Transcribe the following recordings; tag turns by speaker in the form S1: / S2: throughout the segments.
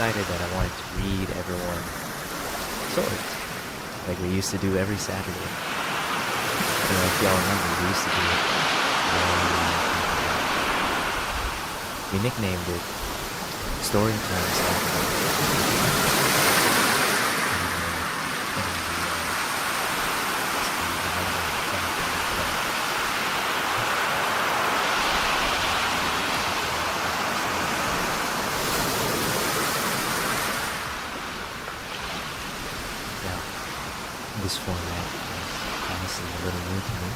S1: decided that I wanted to read everyone stories, like we used to do every Saturday. If y'all remember, we used to do it. We nicknamed it Story Time Saturday. This format is honestly a little new to me.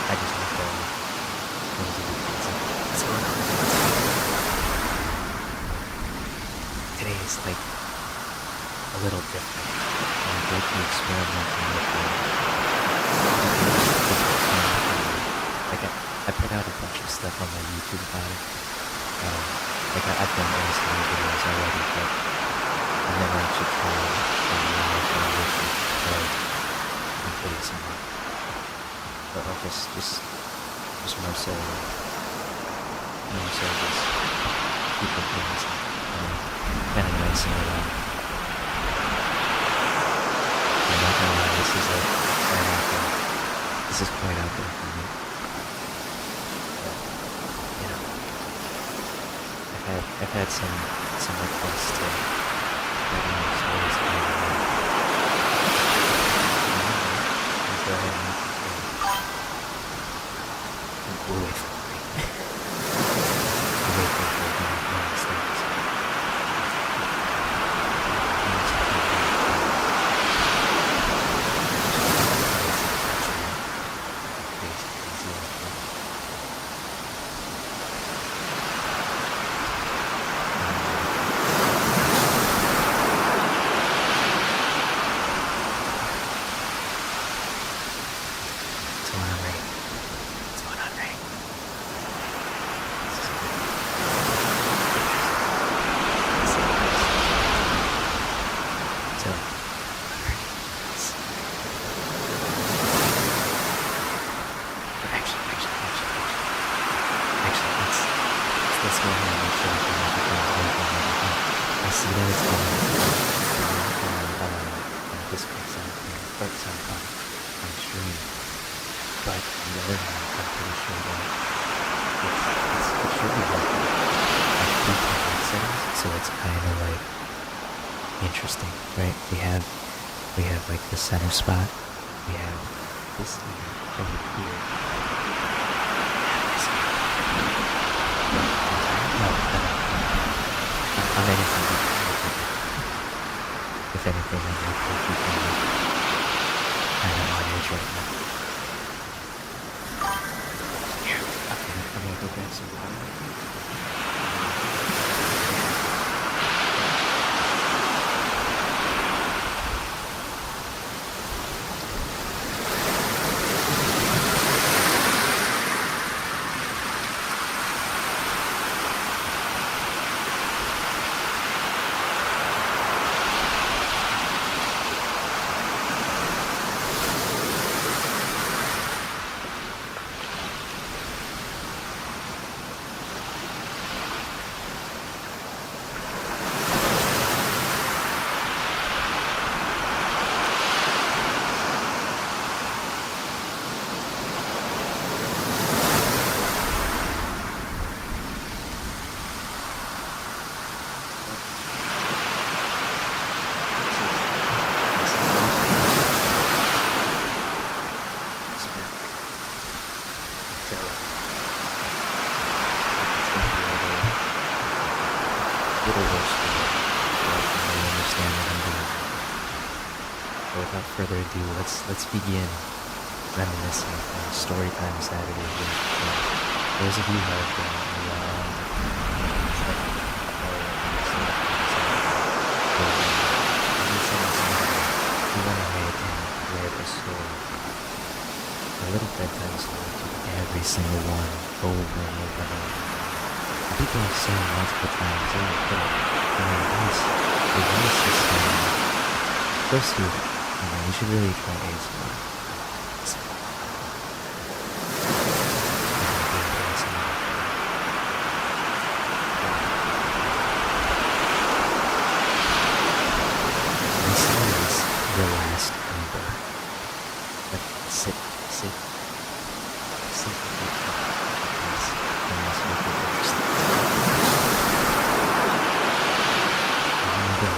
S1: I just want to close the details. Today is like a little different. I'm like experimenting with like I put out a bunch of stuff on my YouTube about it. Like I've done ASMR videos already, but I've never actually tried a live audition or ASMR. Or just more so just people things kind of messing around. I'm not gonna lie, this is like quite out there. This is quite out there for me. I've had some requests to write more stories about it. Please go ahead and we'll wait for it. We'll wait for it to make more mistakes. Interesting, right? We have like the center spot. We have this over here. I'm anything. If anything, I'm like kind of on edge right now. Here, I'm gonna go grab some water. Further ado, let's begin reminiscing on Storytime Saturday. Those of you who have been around we went ahead and read a story, a little bedtime story to every single one over and over and over. People have said multiple times, the voice is first you should really try ASMR. the last ember that sit because the most wicked long ago,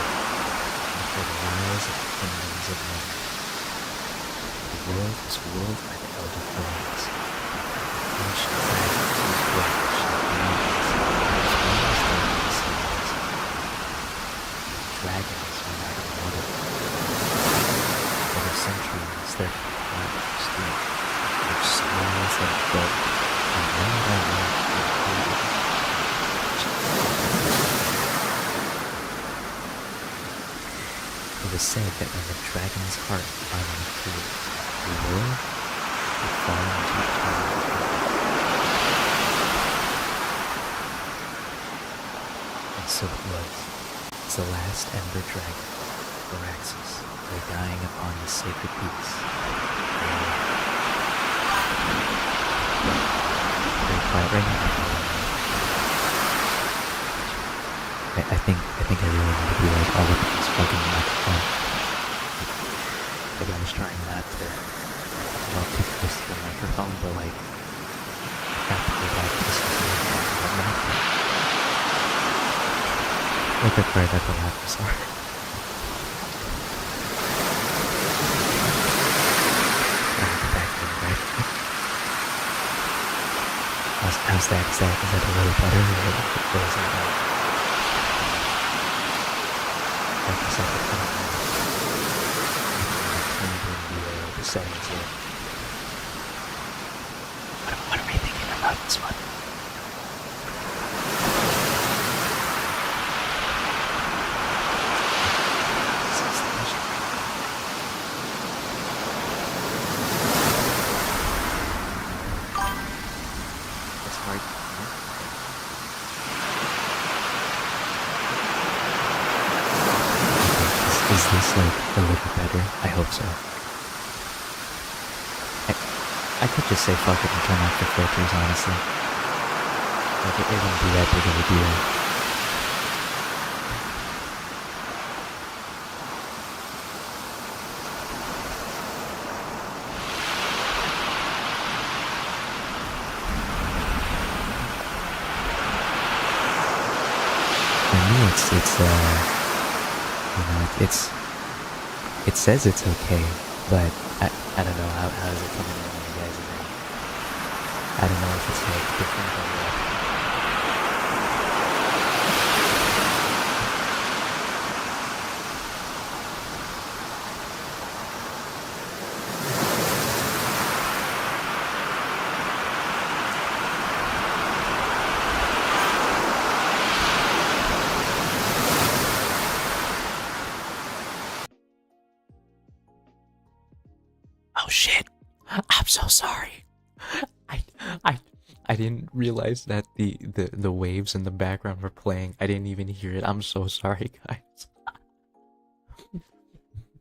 S1: before the rise of the kingdoms of men, the world was ruled by the elder flames, ancient dragons whose breath shaped the mountains, whose wings turned the seas. Dragons were not immortal. Over centuries, their fires stood, their smiles had built, and one by one they faded. It was said that when the dragon's heart finally cooled, the world would fall into eternal night. And so it was. As the last ember dragon, Varaxis, lay dying upon the sacred peaks. Very quiet right now. I think I really need to be like all up in this fucking microphone. Maybe I was trying not to talk too close to the microphone, but like I have to go back to this microphone. Like that's right at the laugh, I'm sorry. How's that? Is that a little better? Or is that like I said, the settings here. What are we thinking about this one? Is this like a little better? I hope so. I could just say fuck it and turn off the filters, honestly. Like it wouldn't be that big of a deal. For me, it says it's okay, but I don't know how does it come in when you guys are there? I don't know if it's like different or what. Oh shit! I'm so sorry. I didn't realize that the waves in the background were playing. I didn't even hear it. I'm so sorry, guys.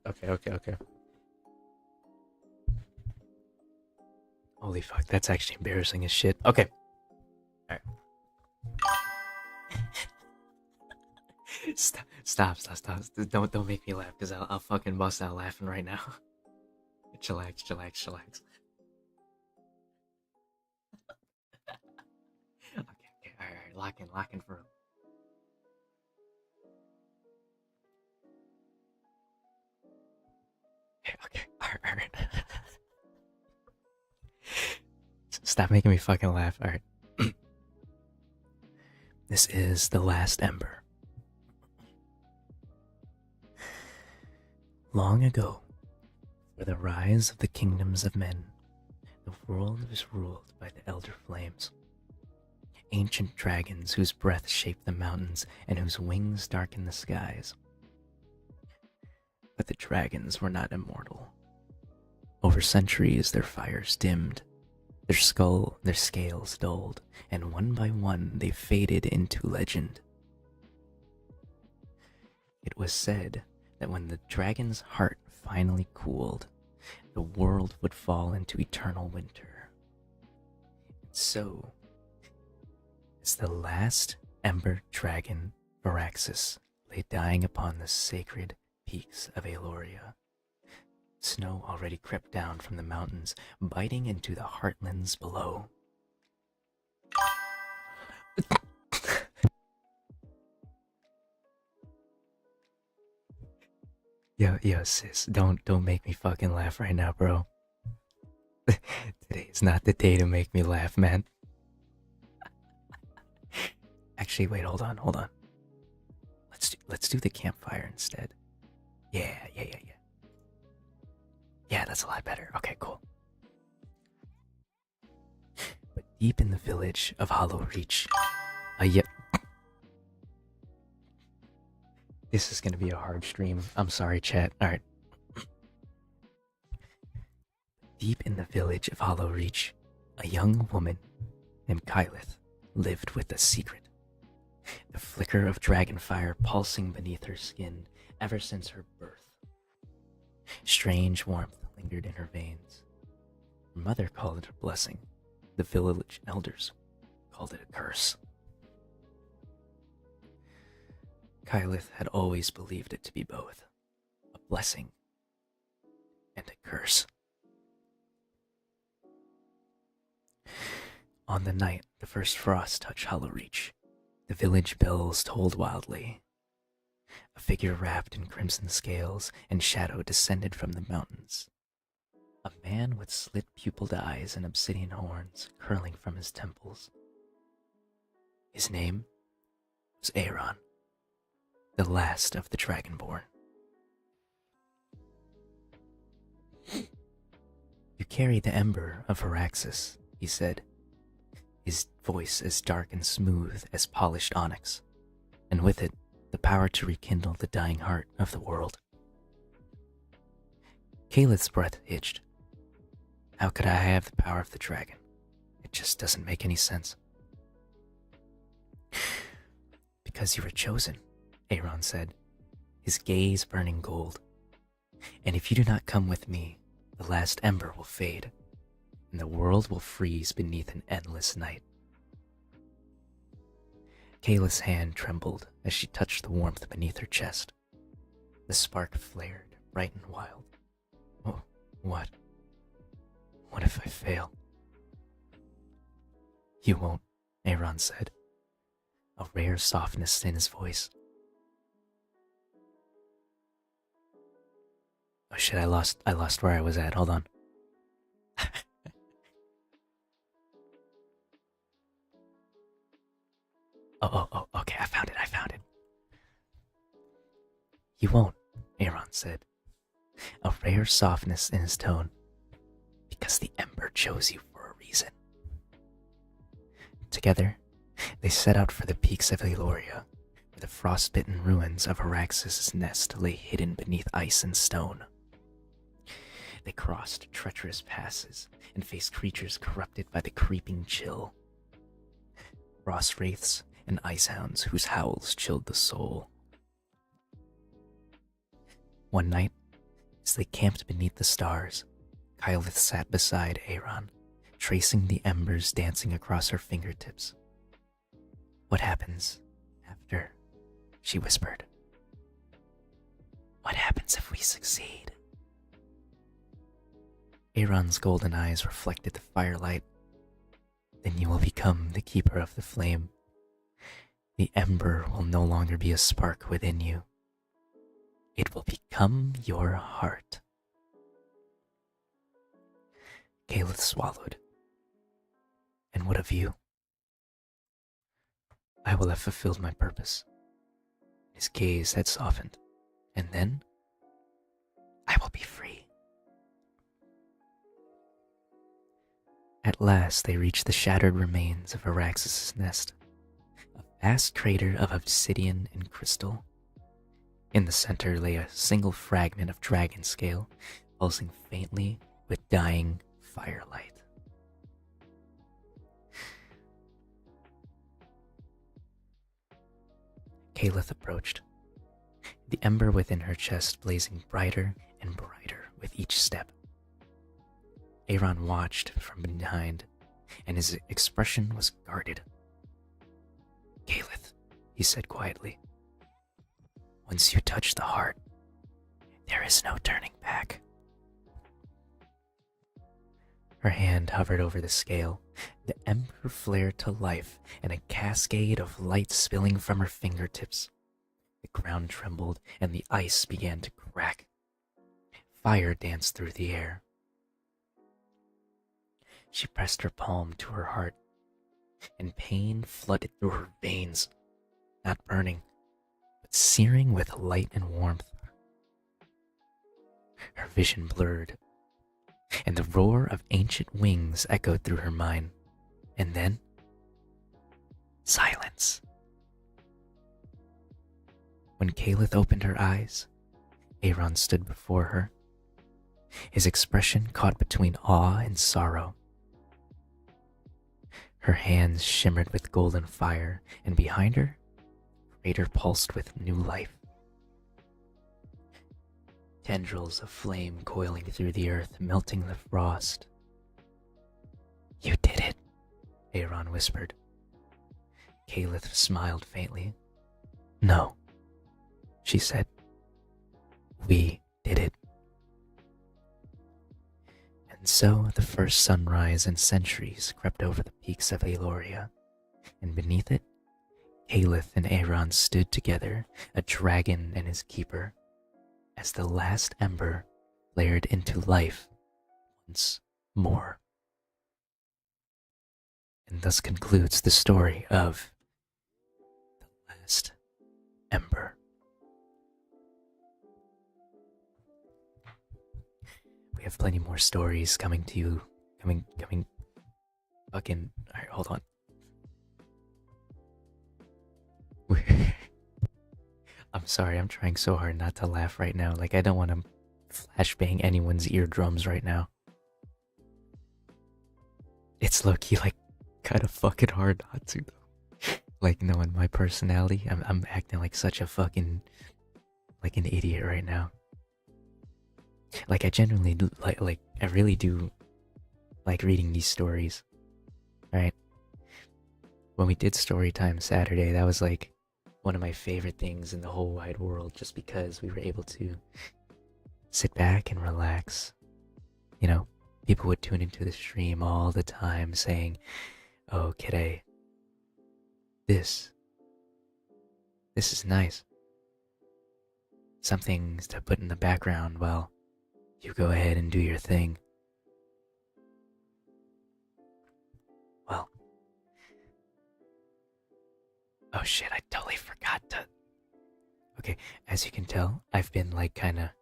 S1: Okay. Holy fuck, that's actually embarrassing as shit. Okay. Alright. Stop. Don't make me laugh, because I'll fucking bust out laughing right now. Chillax. Okay, alright, lock in for real. Okay, alright. Stop making me fucking laugh, alright. This is the last ember. Long ago, for the rise of the kingdoms of men, the world was ruled by the elder flames. Ancient dragons whose breath shaped the mountains and whose wings darkened the skies. But the dragons were not immortal. Over centuries their fires dimmed, their scales dulled, and one by one they faded into legend. It was said that when the dragon's heart finally cooled, the world would fall into eternal winter. And so, as the last ember dragon, Varaxis, lay dying upon the sacred peaks of Aloria, Snow already crept down from the mountains, biting into the heartlands below. Yo, sis, don't make me fucking laugh right now, bro. Today is not the day to make me laugh, man. Actually, wait, hold on. Let's do the campfire instead. Yeah. Yeah, that's a lot better. Okay, cool. But deep in the village of Hollow Reach, yep. This is gonna be a hard stream. I'm sorry, chat. Alright. Deep in the village of Hollow Reach, a young woman named Kyleth lived with a secret. The flicker of dragonfire pulsing beneath her skin ever since her birth. Strange warmth lingered in her veins. Her mother called it a blessing. The village elders called it a curse. Kyleth had always believed it to be both a blessing and a curse. On the night the first frost touched Hollow Reach, the village bells tolled wildly. A figure wrapped in crimson scales and shadow descended from the mountains. A man with slit-pupiled eyes and obsidian horns curling from his temples. His name was Aaron, the last of the Dragonborn. You carry the ember of Heraxis, he said, his voice as dark and smooth as polished onyx, and with it, the power to rekindle the dying heart of the world. Kyleth's breath hitched. How could I have the power of the dragon? It just doesn't make any sense. Because you were chosen, Aaron said, his gaze burning gold. And if you do not come with me, the last ember will fade, and the world will freeze beneath an endless night. Kayla's hand trembled as she touched the warmth beneath her chest. The spark flared, bright and wild. Oh, what? What if I fail? You won't, Aaron said, a rare softness in his voice. Oh shit, I lost where I was at. Hold on. Oh, okay, I found it. You won't, Aaron said, a rare softness in his tone, because the Ember chose you for a reason. Together, they set out for the peaks of Eloria, where the frostbitten ruins of Heraxis' nest lay hidden beneath ice and stone. They crossed treacherous passes and faced creatures corrupted by the creeping chill. Frost wraiths and ice hounds whose howls chilled the soul. One night, as they camped beneath the stars, Kyleth sat beside Aaron, tracing the embers dancing across her fingertips. What happens after? She whispered. What happens if we succeed? Aaron's golden eyes reflected the firelight. Then you will become the keeper of the flame. The ember will no longer be a spark within you. It will become your heart. Kyleth swallowed. And what of you? I will have fulfilled my purpose. His gaze had softened, and then I will be free. At last they reached the shattered remains of Heraxis' nest, a vast crater of obsidian and crystal. In the center lay a single fragment of dragon scale, pulsing faintly with dying firelight. Kyleth approached, the ember within her chest blazing brighter and brighter with each step. Aaron watched from behind, and his expression was guarded. Kyleth, he said quietly, once you touch the heart, there is no turning back. Her hand hovered over the scale. The ember flared to life, and a cascade of light spilling from her fingertips. The ground trembled, and the ice began to crack. Fire danced through the air. She pressed her palm to her heart, and pain flooded through her veins, not burning, but searing with light and warmth. Her vision blurred, and the roar of ancient wings echoed through her mind. And then, silence. When Kalith opened her eyes, Aaron stood before her, his expression caught between awe and sorrow. Her hands shimmered with golden fire, and behind her, crater pulsed with new life. Tendrils of flame coiling through the earth, melting the frost. "You did it," Aaron whispered. Kalith smiled faintly. "No," she said. "We did it." And so the first sunrise in centuries crept over the peaks of Aloria, and beneath it, Kalith and Aaron stood together, a dragon and his keeper, as the last ember flared into life once more. And thus concludes the story of the last ember. We have plenty more stories coming to you. Fucking. Alright, hold on. I'm sorry, I'm trying so hard not to laugh right now. Like, I don't want to flashbang anyone's eardrums right now. It's low-key, like, kind of fucking hard not to, though. Like, knowing my personality, I'm acting like such a fucking, like an idiot right now. Like, I genuinely do, like, I really do like reading these stories, right? When we did story time Saturday, that was like one of my favorite things in the whole wide world, just because we were able to sit back and relax. You know, people would tune into the stream all the time saying, "Oh, Kitteh, this is nice. Something to put in the background while you go ahead and do your thing." Well, oh shit, I totally forgot to... Okay, as you can tell, I've been like kinda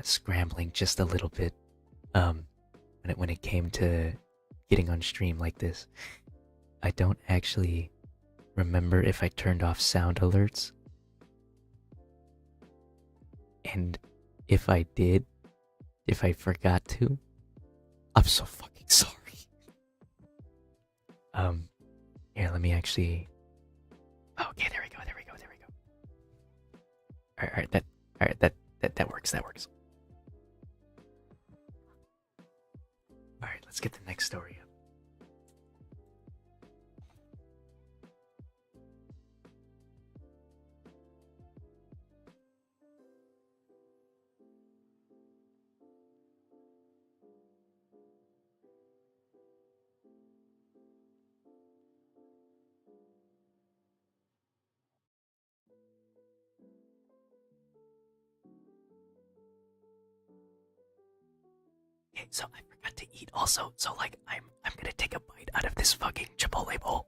S1: scrambling just a little bit when it came to getting on stream like this. I don't actually remember if I turned off sound alerts. And if I did, if I forgot to, I'm so fucking sorry. Here, let me actually... Okay, there we go. Alright, that works. Alright, let's get the next story up. Okay, so I forgot to eat also, so like I'm gonna take a bite out of this fucking Chipotle bowl.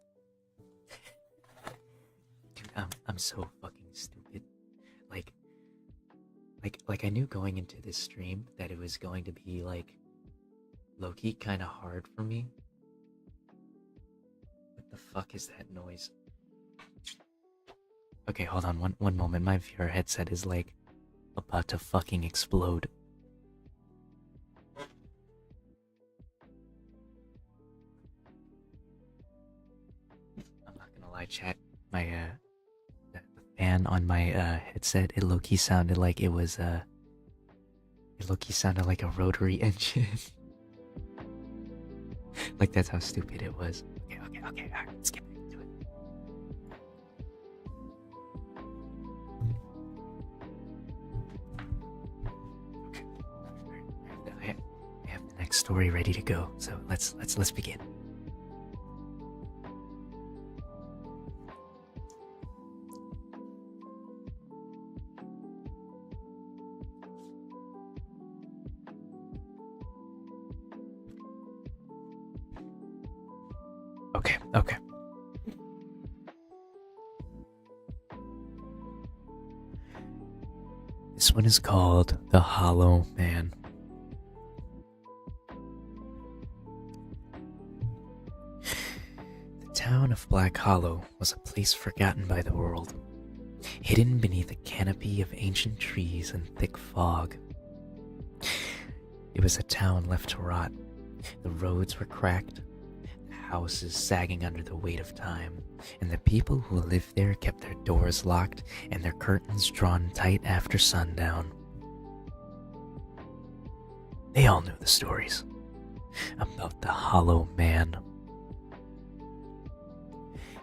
S1: Dude, I'm so fucking stupid. Like I knew going into this stream that it was going to be like low-key kinda hard for me. What the fuck is that noise? Okay, hold on one moment. My VR headset is like about to fucking explode. I'm not gonna lie, chat. My the fan on my headset, it low-key sounded like it was it low-key sounded like a rotary engine. Like, that's how stupid it was. Okay, alright, let's get back to it. Okay, alright, I have the next next story ready to go. So let's begin. Okay. This one is called The Hollow Man. The town of Black Hollow was a place forgotten by the world, hidden beneath a canopy of ancient trees and thick fog. It was a town left to rot. The roads were cracked, the houses sagging under the weight of time, and the people who lived there kept their doors locked and their curtains drawn tight after sundown. They all knew the stories about the Hollow Man.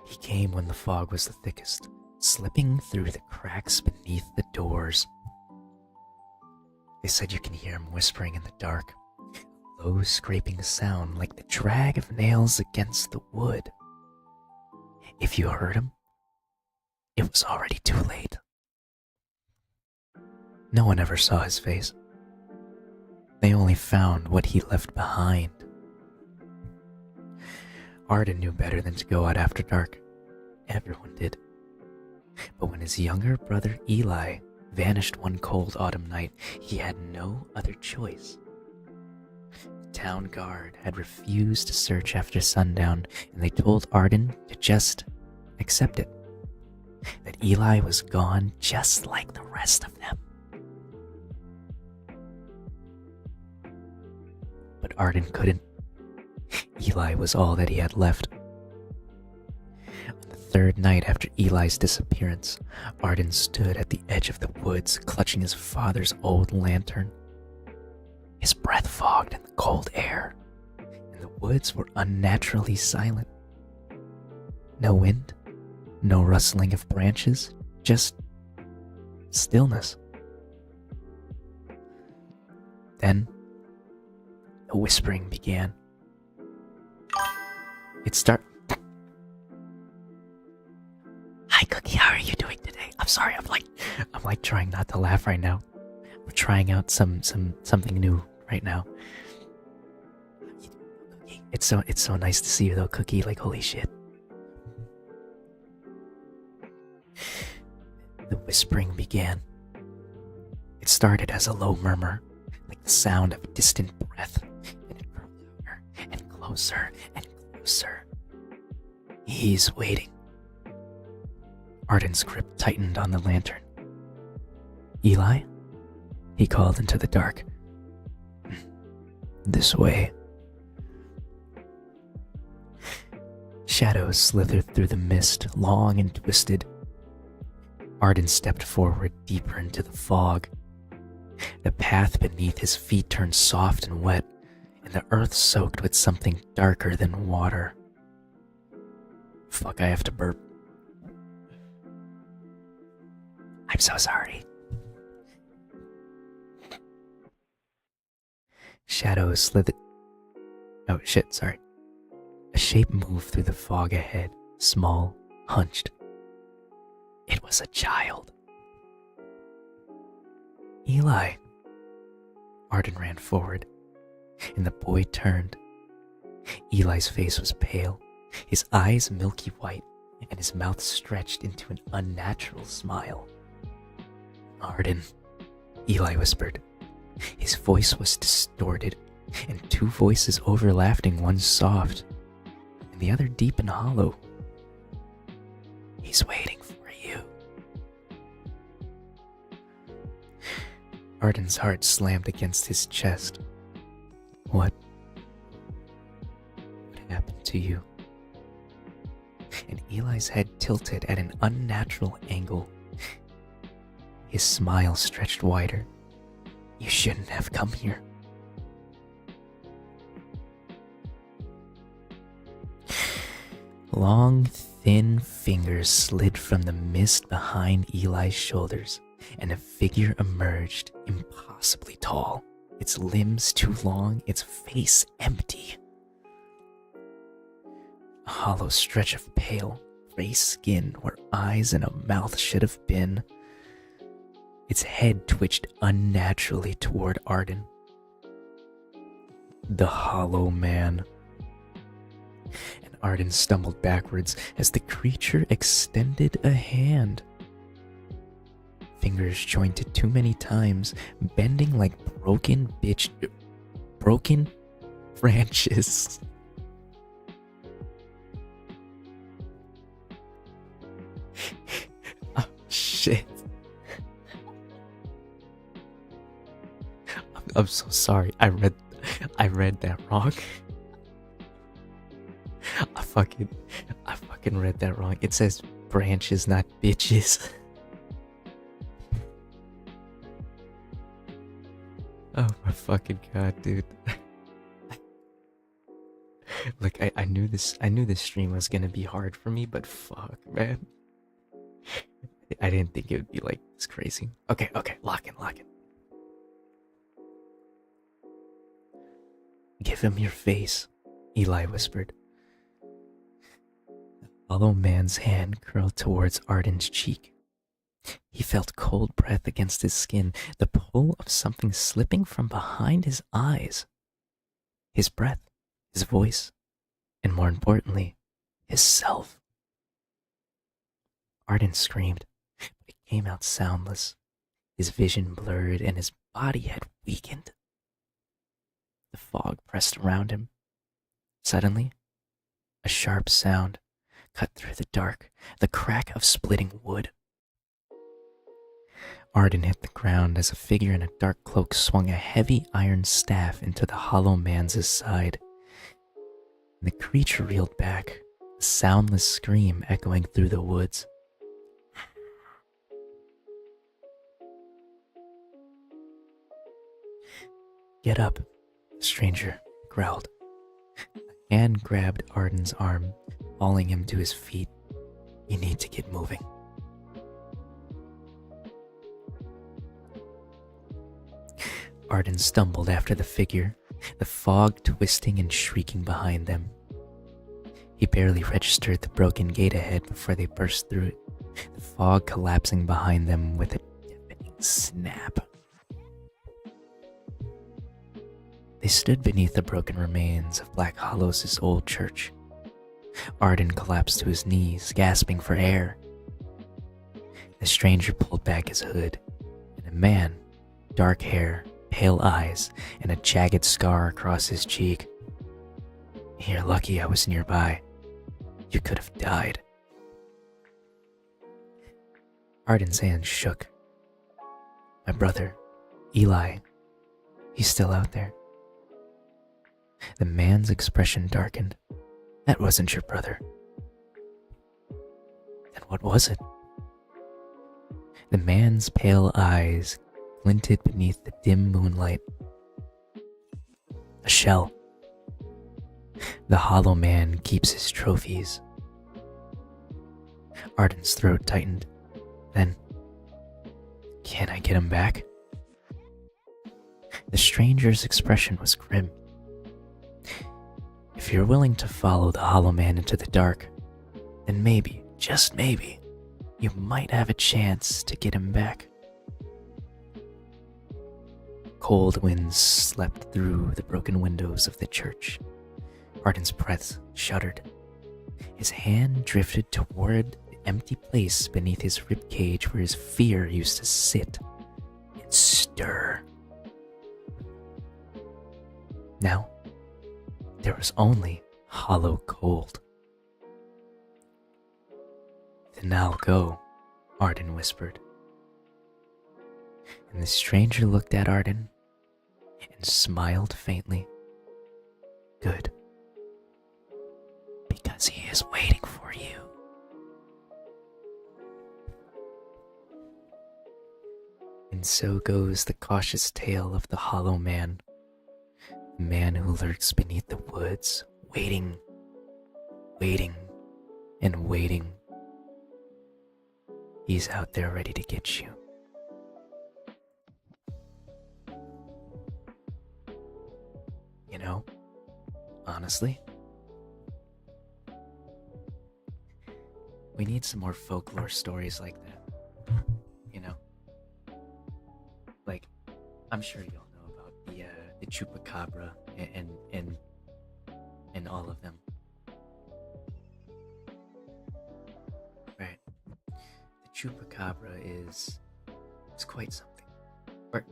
S1: He came when the fog was the thickest, slipping through the cracks beneath the doors. They said you can hear him whispering in the dark, a low scraping sound like the drag of nails against the wood. If you heard him, it was already too late. No one ever saw his face. They only found what he left behind. Arden knew better than to go out after dark. Everyone did. But when his younger brother Eli vanished one cold autumn night, he had no other choice. The town guard had refused to search after sundown, and they told Arden to just accept it. That Eli was gone just like the rest of them. But Arden couldn't. Eli was all that he had left. On the third night after Eli's disappearance, Arden stood at the edge of the woods, clutching his father's old lantern. His breath fogged in the cold air, and the woods were unnaturally silent. No wind, no rustling of branches, just stillness. Then, the whispering began. Hi, Cookie, how are you doing today? I'm sorry, I'm like trying not to laugh right now. We're trying out something new right now. It's so nice to see you though, Cookie, like holy shit. The whispering began. It started as a low murmur, like the sound of a distant breath, and it grew louder and closer and closer. He's waiting. Arden's grip tightened on the lantern. Eli? He called into the dark. This way. Shadows slithered through the mist, long and twisted. Arden stepped forward deeper into the fog. The path beneath his feet turned soft and wet, and the earth soaked with something darker than water. Fuck, I have to burp. I'm so sorry. Shadows slithered. Oh shit, sorry. A shape moved through the fog ahead, small, hunched. It was a child. Eli. Arden ran forward, and the boy turned. Eli's face was pale, his eyes milky white, and his mouth stretched into an unnatural smile. Arden, Eli whispered. His voice was distorted, and two voices overlapping, one soft, and the other deep and hollow. He's waiting for you. Arden's heart slammed against his chest. What happened to you? And Eli's head tilted at an unnatural angle. His smile stretched wider. You shouldn't have come here. Long, thin fingers slid from the mist behind Eli's shoulders, and a figure emerged, impossibly tall. its limbs too long, its face empty. A hollow stretch of pale, gray skin where eyes and a mouth should have been. Its head twitched unnaturally toward Arden. The Hollow Man. And Arden stumbled backwards as the creature extended a hand. Fingers jointed too many times, bending like broken branches. Oh, shit. I'm so sorry. I read that wrong. I fucking read that wrong. It says branches, not bitches. Oh my fucking god, dude. Look, I knew this stream was gonna be hard for me, but fuck, man. I didn't think it would be like this crazy. Okay, lock in. Give him your face, Eli whispered. The Hollow Man's hand curled towards Arden's cheek. He felt cold breath against his skin, the pull of something slipping from behind his eyes. His breath, his voice, and more importantly, his self. Arden screamed, but it came out soundless. His vision blurred and his body had weakened. The fog pressed around him. Suddenly, a sharp sound cut through the dark, the crack of splitting wood. Arden hit the ground as a figure in a dark cloak swung a heavy iron staff into the Hollow Man's side. The creature reeled back, a soundless scream echoing through the woods. Get up, the stranger growled. A hand grabbed Arden's arm, hauling him to his feet. You need to get moving. Arden stumbled after the figure, the fog twisting and shrieking behind them. He barely registered the broken gate ahead before they burst through it, the fog collapsing behind them with a deafening snap. They stood beneath the broken remains of Black Hollow's old church. Arden collapsed to his knees, gasping for air. The stranger pulled back his hood, and a man, dark hair, pale eyes, and a jagged scar across his cheek. You're lucky I was nearby. You could have died. Arden's hand shook. My brother, Eli, he's still out there. The man's expression darkened. That wasn't your brother. Then what was it? The man's pale eyes glinted beneath the dim moonlight. A shell. The Hollow Man keeps his trophies. Arden's throat tightened. Then, can I get him back? The stranger's expression was grim. If you're willing to follow the Hollow Man into the dark, then maybe, just maybe, you might have a chance to get him back. Cold winds slept through the broken windows of the church. Arden's breath shuddered. His hand drifted toward the empty place beneath his ribcage where his fear used to sit and stir. Now, there was only hollow cold. Then I'll go, Arden whispered. And the stranger looked at Arden and smiled faintly. Good. Because he is waiting for you. And so goes the cautious tale of the Hollow Man. The man who lurks beneath the woods, waiting, and waiting. He's out there ready to get you. You know, honestly, we need some more folklore stories like that. You know, like I'm sure you all know about the chupacabra and all of them, right? The chupacabra is it's quite something. Or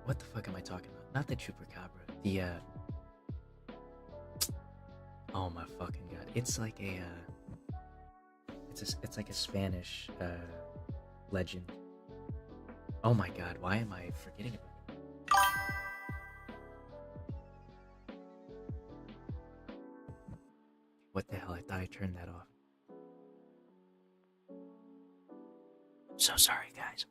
S1: what the fuck am I talking about? Not the chupacabra. The oh my fucking god! It's like a it's like a Spanish legend. Oh my god! Why am I forgetting about it? What the hell? I thought I turned that off. So sorry, guys.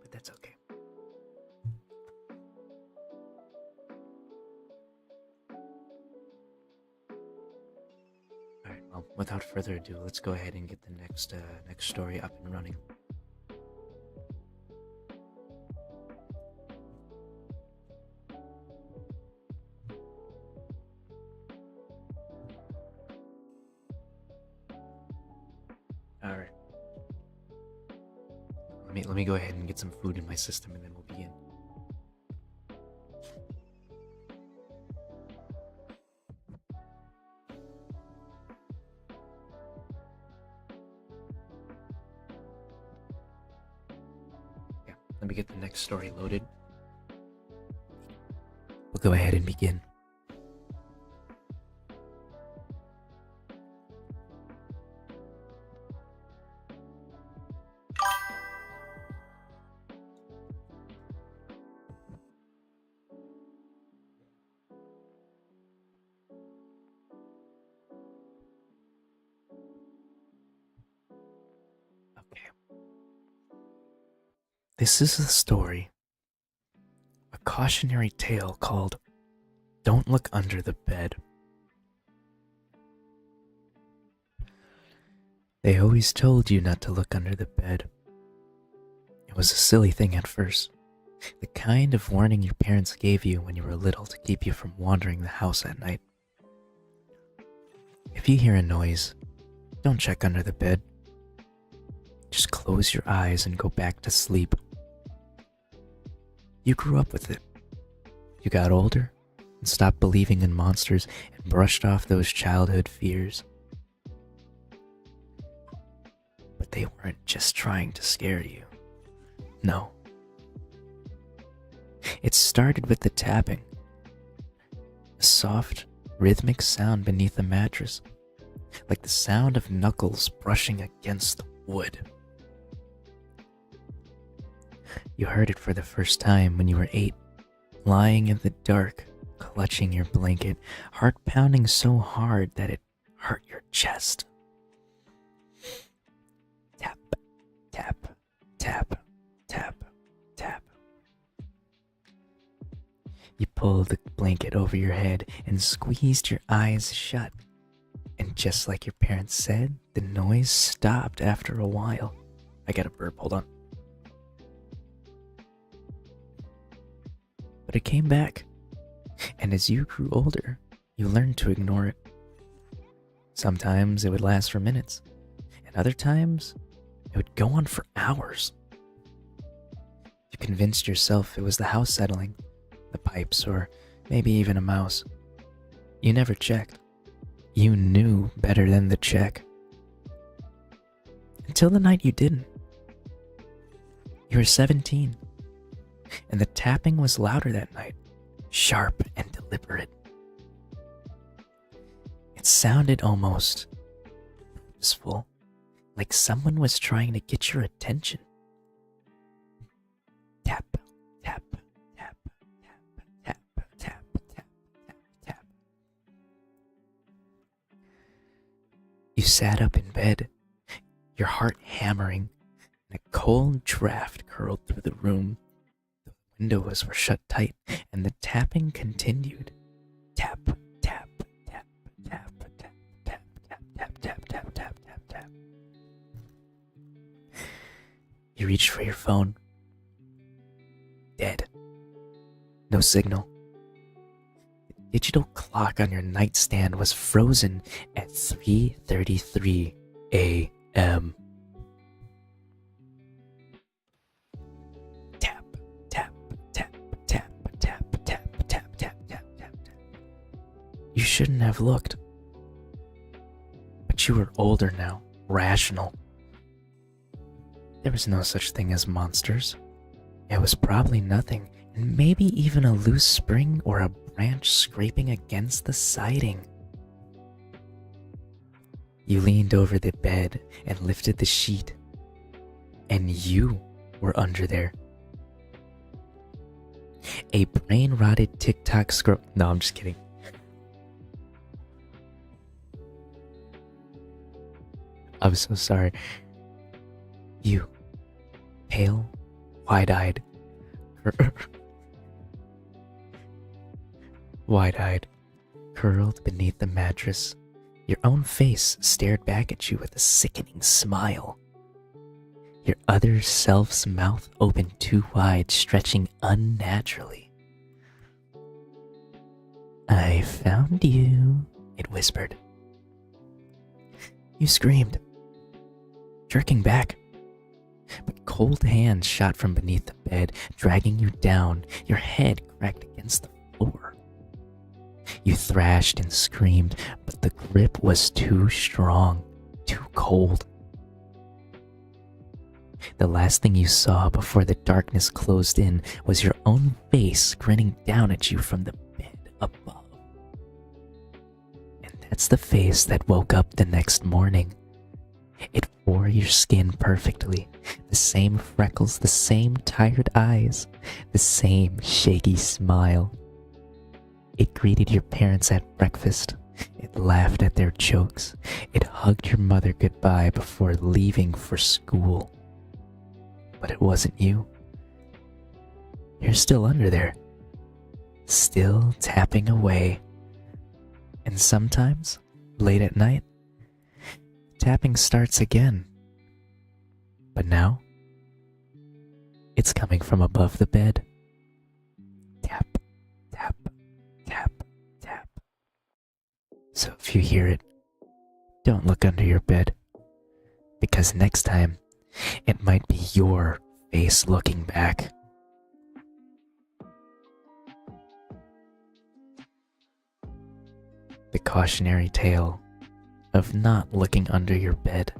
S1: But that's okay. Alright, well, without further ado, let's go ahead and get the next story up and running. Alright. Let me go ahead and get some food in my system and then we'll begin. Yeah, let me get the next story loaded. We'll go ahead and begin. Okay. This is a story, a cautionary tale called Don't Look Under the Bed. They always told you not to look under the bed. It was a silly thing at first, the kind of warning your parents gave you when you were little to keep you from wandering the house at night. If you hear a noise, don't check under the bed. Just close your eyes and go back to sleep. You grew up with it. You got older and stopped believing in monsters and brushed off those childhood fears. But they weren't just trying to scare you. No. It started with the tapping. A soft, rhythmic sound beneath the mattress, like the sound of knuckles brushing against the wood. You heard it for the first time when you were 8, lying in the dark, clutching your blanket, heart pounding so hard that it hurt your chest. Tap, tap, tap, tap, tap. You pulled the blanket over your head and squeezed your eyes shut. And just like your parents said, the noise stopped after a while. I got a burp, hold on. But it came back. And as you grew older, you learned to ignore it. Sometimes it would last for minutes, and other times it would go on for hours. You convinced yourself it was the house settling, the pipes, or maybe even a mouse. You never checked. You knew better than the check. Until the night you didn't. You were 17, and the tapping was louder that night, sharp and deliberate. It sounded almost purposeful, like someone was trying to get your attention. Tap, tap, tap, tap, tap, tap, tap, tap, tap. You sat up in bed, your heart hammering, and a cold draft curled through the room. The windows were shut tight, and the tapping continued. Tap, tap, tap, tap, tap, tap, tap, tap, tap, tap, tap, tap, tap. You reached for your phone. Dead. No signal. The digital clock on your nightstand was frozen at 3:33 a.m. Tap, tap, tap, tap, tap, tap, tap, tap, tap, tap. You shouldn't have looked. But you were older now, rational. There was no such thing as monsters. It was probably nothing, and maybe even a loose spring or a branch scraping against the siding. You leaned over the bed and lifted the sheet, and you were under there. A brain-rotted TikTok scroll. No, I'm just kidding. I'm so sorry. You, pale, wide-eyed, curled beneath the mattress, your own face stared back at you with a sickening smile. Your other self's mouth opened too wide, stretching unnaturally. "I found you," it whispered. You screamed, jerking back. But cold hands shot from beneath the bed, dragging you down, your head cracked against the floor. You thrashed and screamed, but the grip was too strong, too cold. The last thing you saw before the darkness closed in was your own face grinning down at you from the bed above. And that's the face that woke up the next morning. It wore your skin perfectly, the same freckles, the same tired eyes, the same shaky smile. It greeted your parents at breakfast. It laughed at their jokes. It hugged your mother goodbye before leaving for school. But it wasn't you. You're still under there, still tapping away. And sometimes, late at night, tapping starts again. But now, it's coming from above the bed. Tap, tap, tap, tap. So if you hear it, don't look under your bed, because next time, it might be your face looking back. The cautionary tale of not looking under your bed.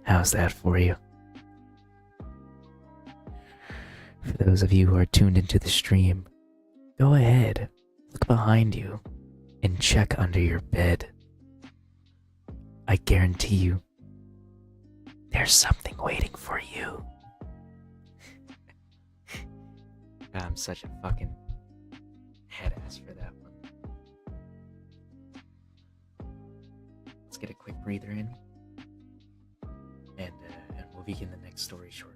S1: How's that for you? For those of you who are tuned into the stream, go ahead, look behind you, and check under your bed. I guarantee you, there's something waiting for you. I'm such a fucking headass for that one. Let's get a quick breather in, and we'll begin the next story shortly.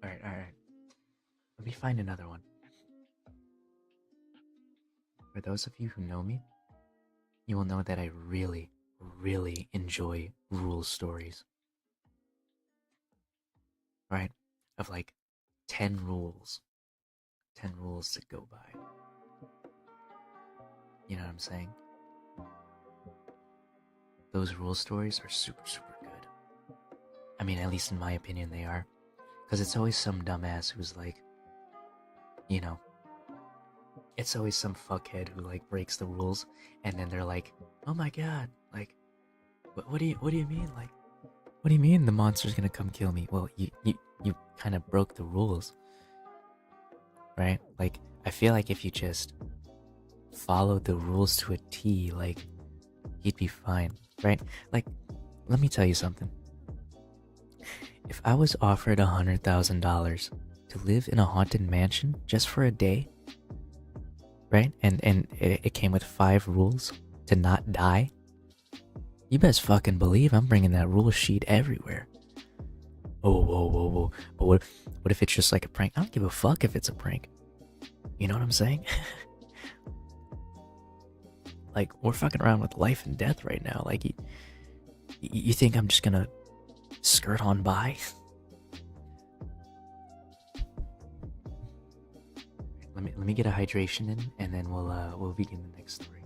S1: Alright. Let me find another one. For those of you who know me, you will know that I really, really enjoy rule stories. Right? Of like 10 rules. 10 rules to go by. You know what I'm saying? Those rule stories are super, super good. I mean, at least in my opinion, they are. Because it's always some dumbass who's like, you know, it's always some fuckhead who like breaks the rules, and then they're like, oh my god, like, what do you mean? Like, what do you mean the monster's gonna come kill me? Well, you kind of broke the rules, right? Like, I feel like if you just followed the rules to a T, like, he'd be fine, right? Like, let me tell you something. If I was offered $100,000 to live in a haunted mansion just for a day, right? And it came with 5 rules to not die. You best fucking believe I'm bringing that rule sheet everywhere. Oh, whoa, whoa, whoa. But what if it's just like a prank? I don't give a fuck if it's a prank. You know what I'm saying? Like, we're fucking around with life and death right now. Like, you think I'm just gonna skirt on by? Let me get a hydration in, and then we'll begin the next story.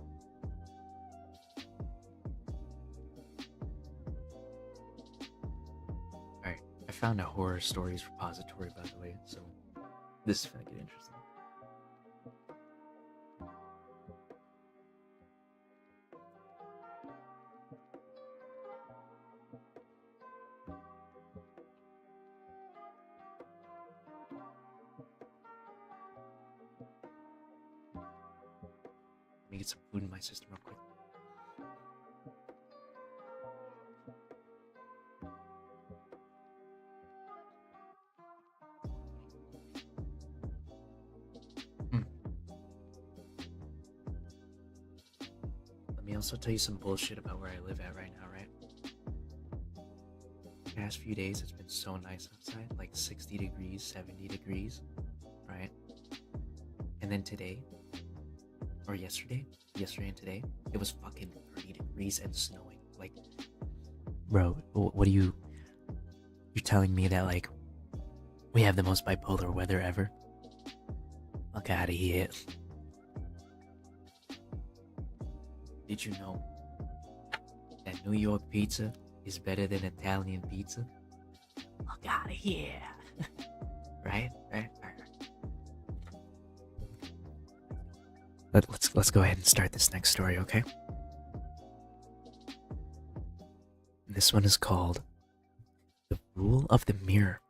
S1: Alright, I found a horror stories repository, by the way, so this is gonna get interesting. Let me get some food in my system real quick. Let me also tell you some bullshit about where I live at right now, right? The past few days, it's been so nice outside, like 60 degrees, 70 degrees, right? And then today, or yesterday and today, it was fucking 30 degrees and snowing. Like, bro, what are you... You're telling me that, like, we have the most bipolar weather ever? Fuck out of here. Did you know that New York pizza is better than Italian pizza? Fuck out of here. Right? Let's go ahead and start this next story, okay? This one is called The Rule of the Mirror.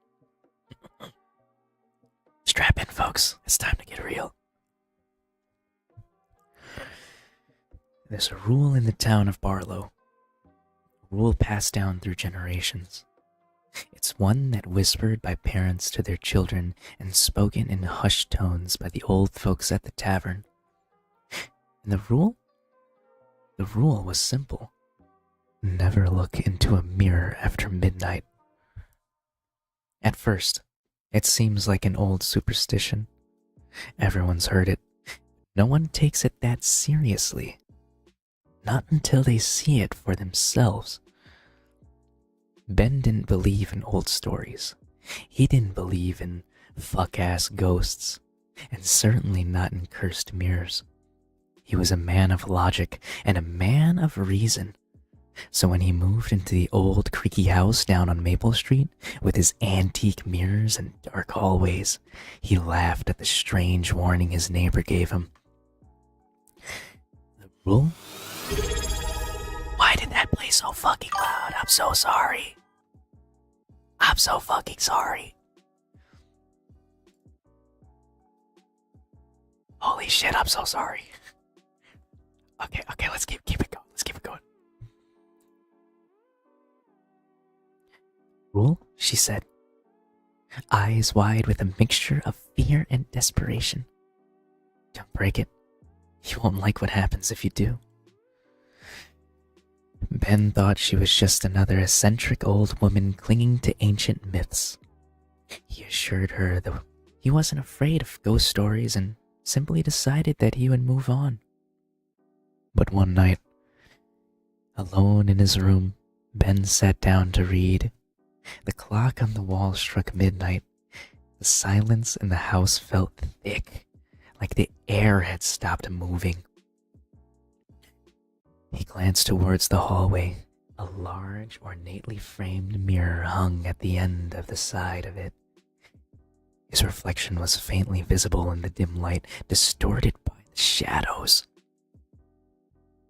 S1: Strap in, folks. It's time to get real. There's a rule in the town of Barlow. A rule passed down through generations. It's one that whispered by parents to their children and spoken in hushed tones by the old folks at the tavern. And the rule? The rule was simple. Never look into a mirror after midnight. At first, it seems like an old superstition. Everyone's heard it. No one takes it that seriously. Not until they see it for themselves. Ben didn't believe in old stories. He didn't believe in fuck-ass ghosts, and certainly not in cursed mirrors. He was a man of logic and a man of reason. So when he moved into the old creaky house down on Maple Street with his antique mirrors and dark hallways, he laughed at the strange warning his neighbor gave him. The rule? Why did that play so fucking loud? I'm so sorry. I'm so fucking sorry. Holy shit, I'm so sorry. Okay, let's keep it going. Let's keep it going. Rule, she said, eyes wide with a mixture of fear and desperation. Don't break it. You won't like what happens if you do. Ben thought she was just another eccentric old woman clinging to ancient myths. He assured her that he wasn't afraid of ghost stories and simply decided that he would move on. But one night, alone in his room, Ben sat down to read. The clock on the wall struck midnight. The silence in the house felt thick, like the air had stopped moving. He glanced towards the hallway. A large, ornately framed mirror hung at the end of the side of it. His reflection was faintly visible in the dim light, distorted by the shadows.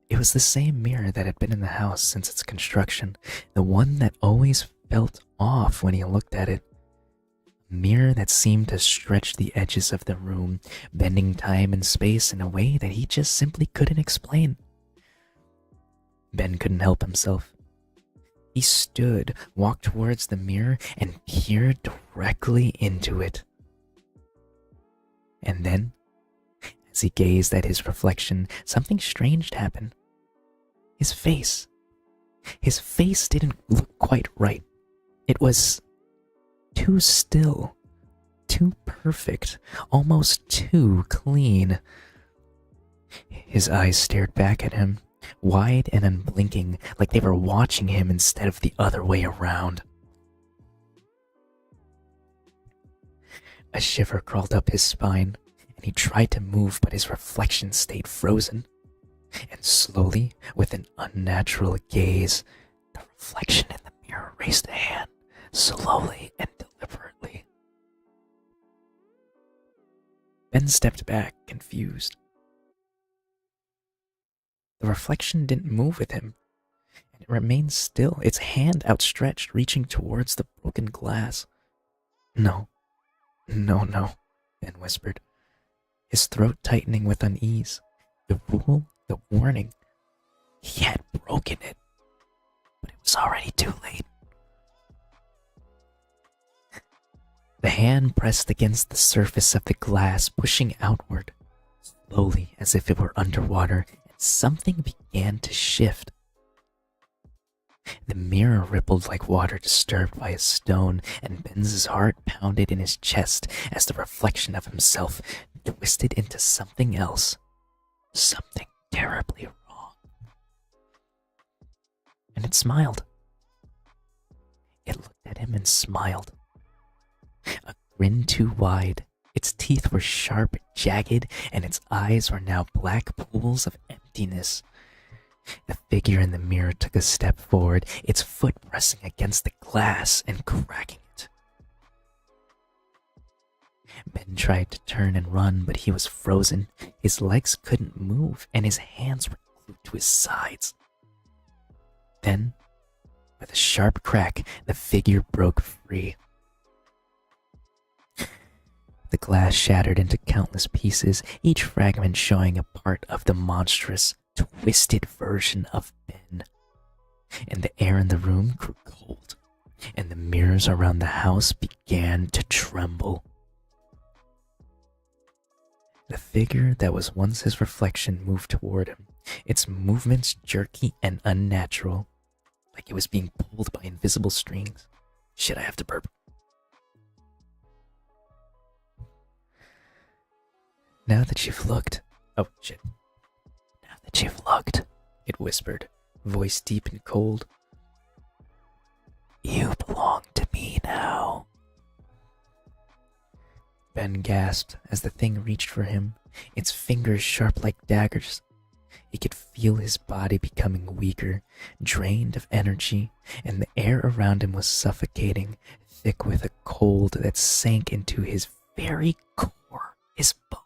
S1: It was the same mirror that had been in the house since its construction, the one that always felt off when he looked at it. A mirror that seemed to stretch the edges of the room, bending time and space in a way that he just simply couldn't explain. Ben couldn't help himself. He stood, walked towards the mirror, and peered directly into it. And then, as he gazed at his reflection, something strange happened. His face. His face didn't look quite right. It was too still, too perfect, almost too clean. His eyes stared back at him, wide and unblinking, like they were watching him instead of the other way around. A shiver crawled up his spine, and he tried to move, but his reflection stayed frozen. And slowly, with an unnatural gaze, the reflection in the mirror raised a hand, slowly and deliberately. Ben stepped back, confused. The reflection didn't move with him, and it remained still, its hand outstretched, reaching towards the broken glass. No, Ben whispered, his throat tightening with unease. The rule, the warning, he had broken it, but it was already too late. The hand pressed against the surface of the glass, pushing outward, slowly as if it were underwater, and something began to shift. The mirror rippled like water disturbed by a stone, and Ben's heart pounded in his chest as the reflection of himself twisted into something else, something terribly wrong. And it smiled. It looked at him and smiled. A grin too wide. Its teeth were sharp, jagged, and its eyes were now black pools of emptiness. The figure in the mirror took a step forward, its foot pressing against the glass and cracking it. Ben tried to turn and run, but he was frozen. His legs couldn't move, and his hands were glued to his sides. Then, with a sharp crack, the figure broke free. The glass shattered into countless pieces, each fragment showing a part of the monstrous, twisted version of Ben. And the air in the room grew cold, and the mirrors around the house began to tremble. The figure that was once his reflection moved toward him, its movements jerky and unnatural, like it was being pulled by invisible strings. Shit, I have to burp. Now that you've looked... Oh, shit. Now that you've looked, it whispered, voice deep and cold. You belong to me now. Ben gasped as the thing reached for him, its fingers sharp like daggers. He could feel his body becoming weaker, drained of energy, and the air around him was suffocating, thick with a cold that sank into his very core, his bones.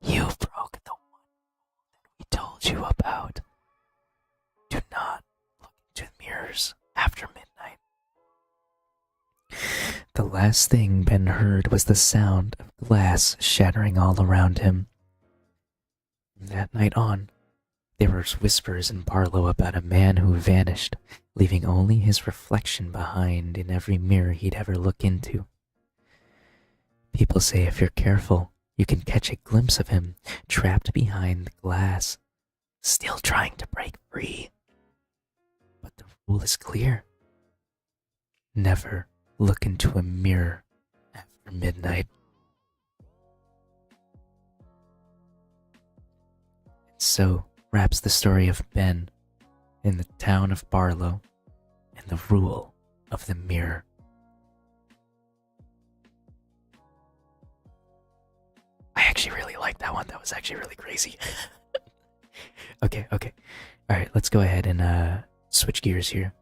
S1: You broke the one that we told you about. Do not look into mirrors after midnight. The last thing Ben heard was the sound of glass shattering all around him. From that night on, there were whispers in Barlow about a man who vanished, leaving only his reflection behind in every mirror he'd ever look into. People say if you're careful, you can catch a glimpse of him trapped behind the glass, still trying to break free. But the rule is clear. Never look into a mirror after midnight. And so wraps the story of Ben in the town of Barlow and the rule of the mirror. I actually really liked that one. That was actually really crazy. Okay. Alright, let's go ahead and switch gears here.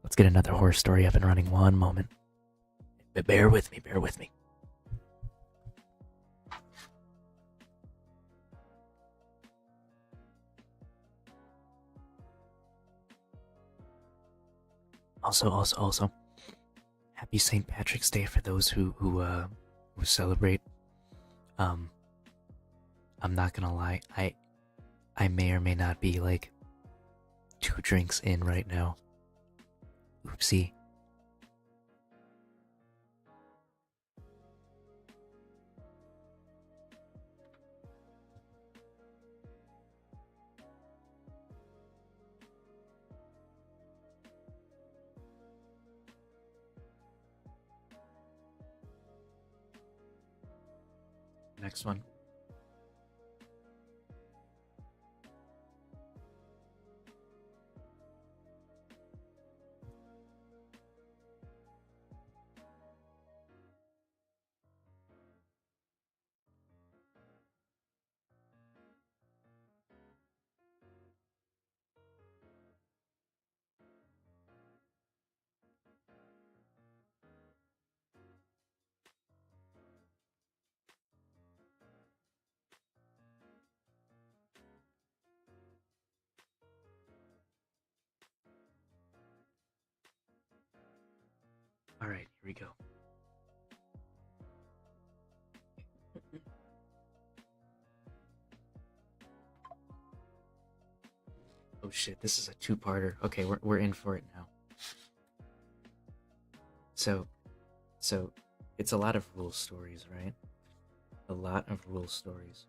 S1: Let's get another horror story up and running. One moment. Bear with me. Also, happy St. Patrick's Day for those who celebrate. I'm not gonna lie, I may or may not be like 2 drinks in right now. Oopsie. Next one. All right, here we go. Oh shit, this is a 2-parter. Okay, we're in for it now. So it's a lot of rule stories, right? A lot of rule stories.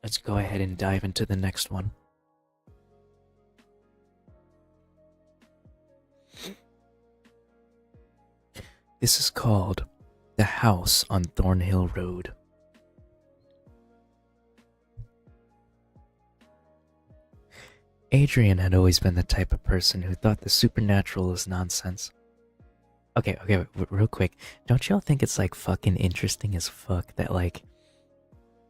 S1: Let's go ahead and dive into the next one. This is called The House on Thornhill Road. Adrian had always been the type of person who thought the supernatural was nonsense. Okay, real quick. Don't y'all think it's like fucking interesting as fuck that like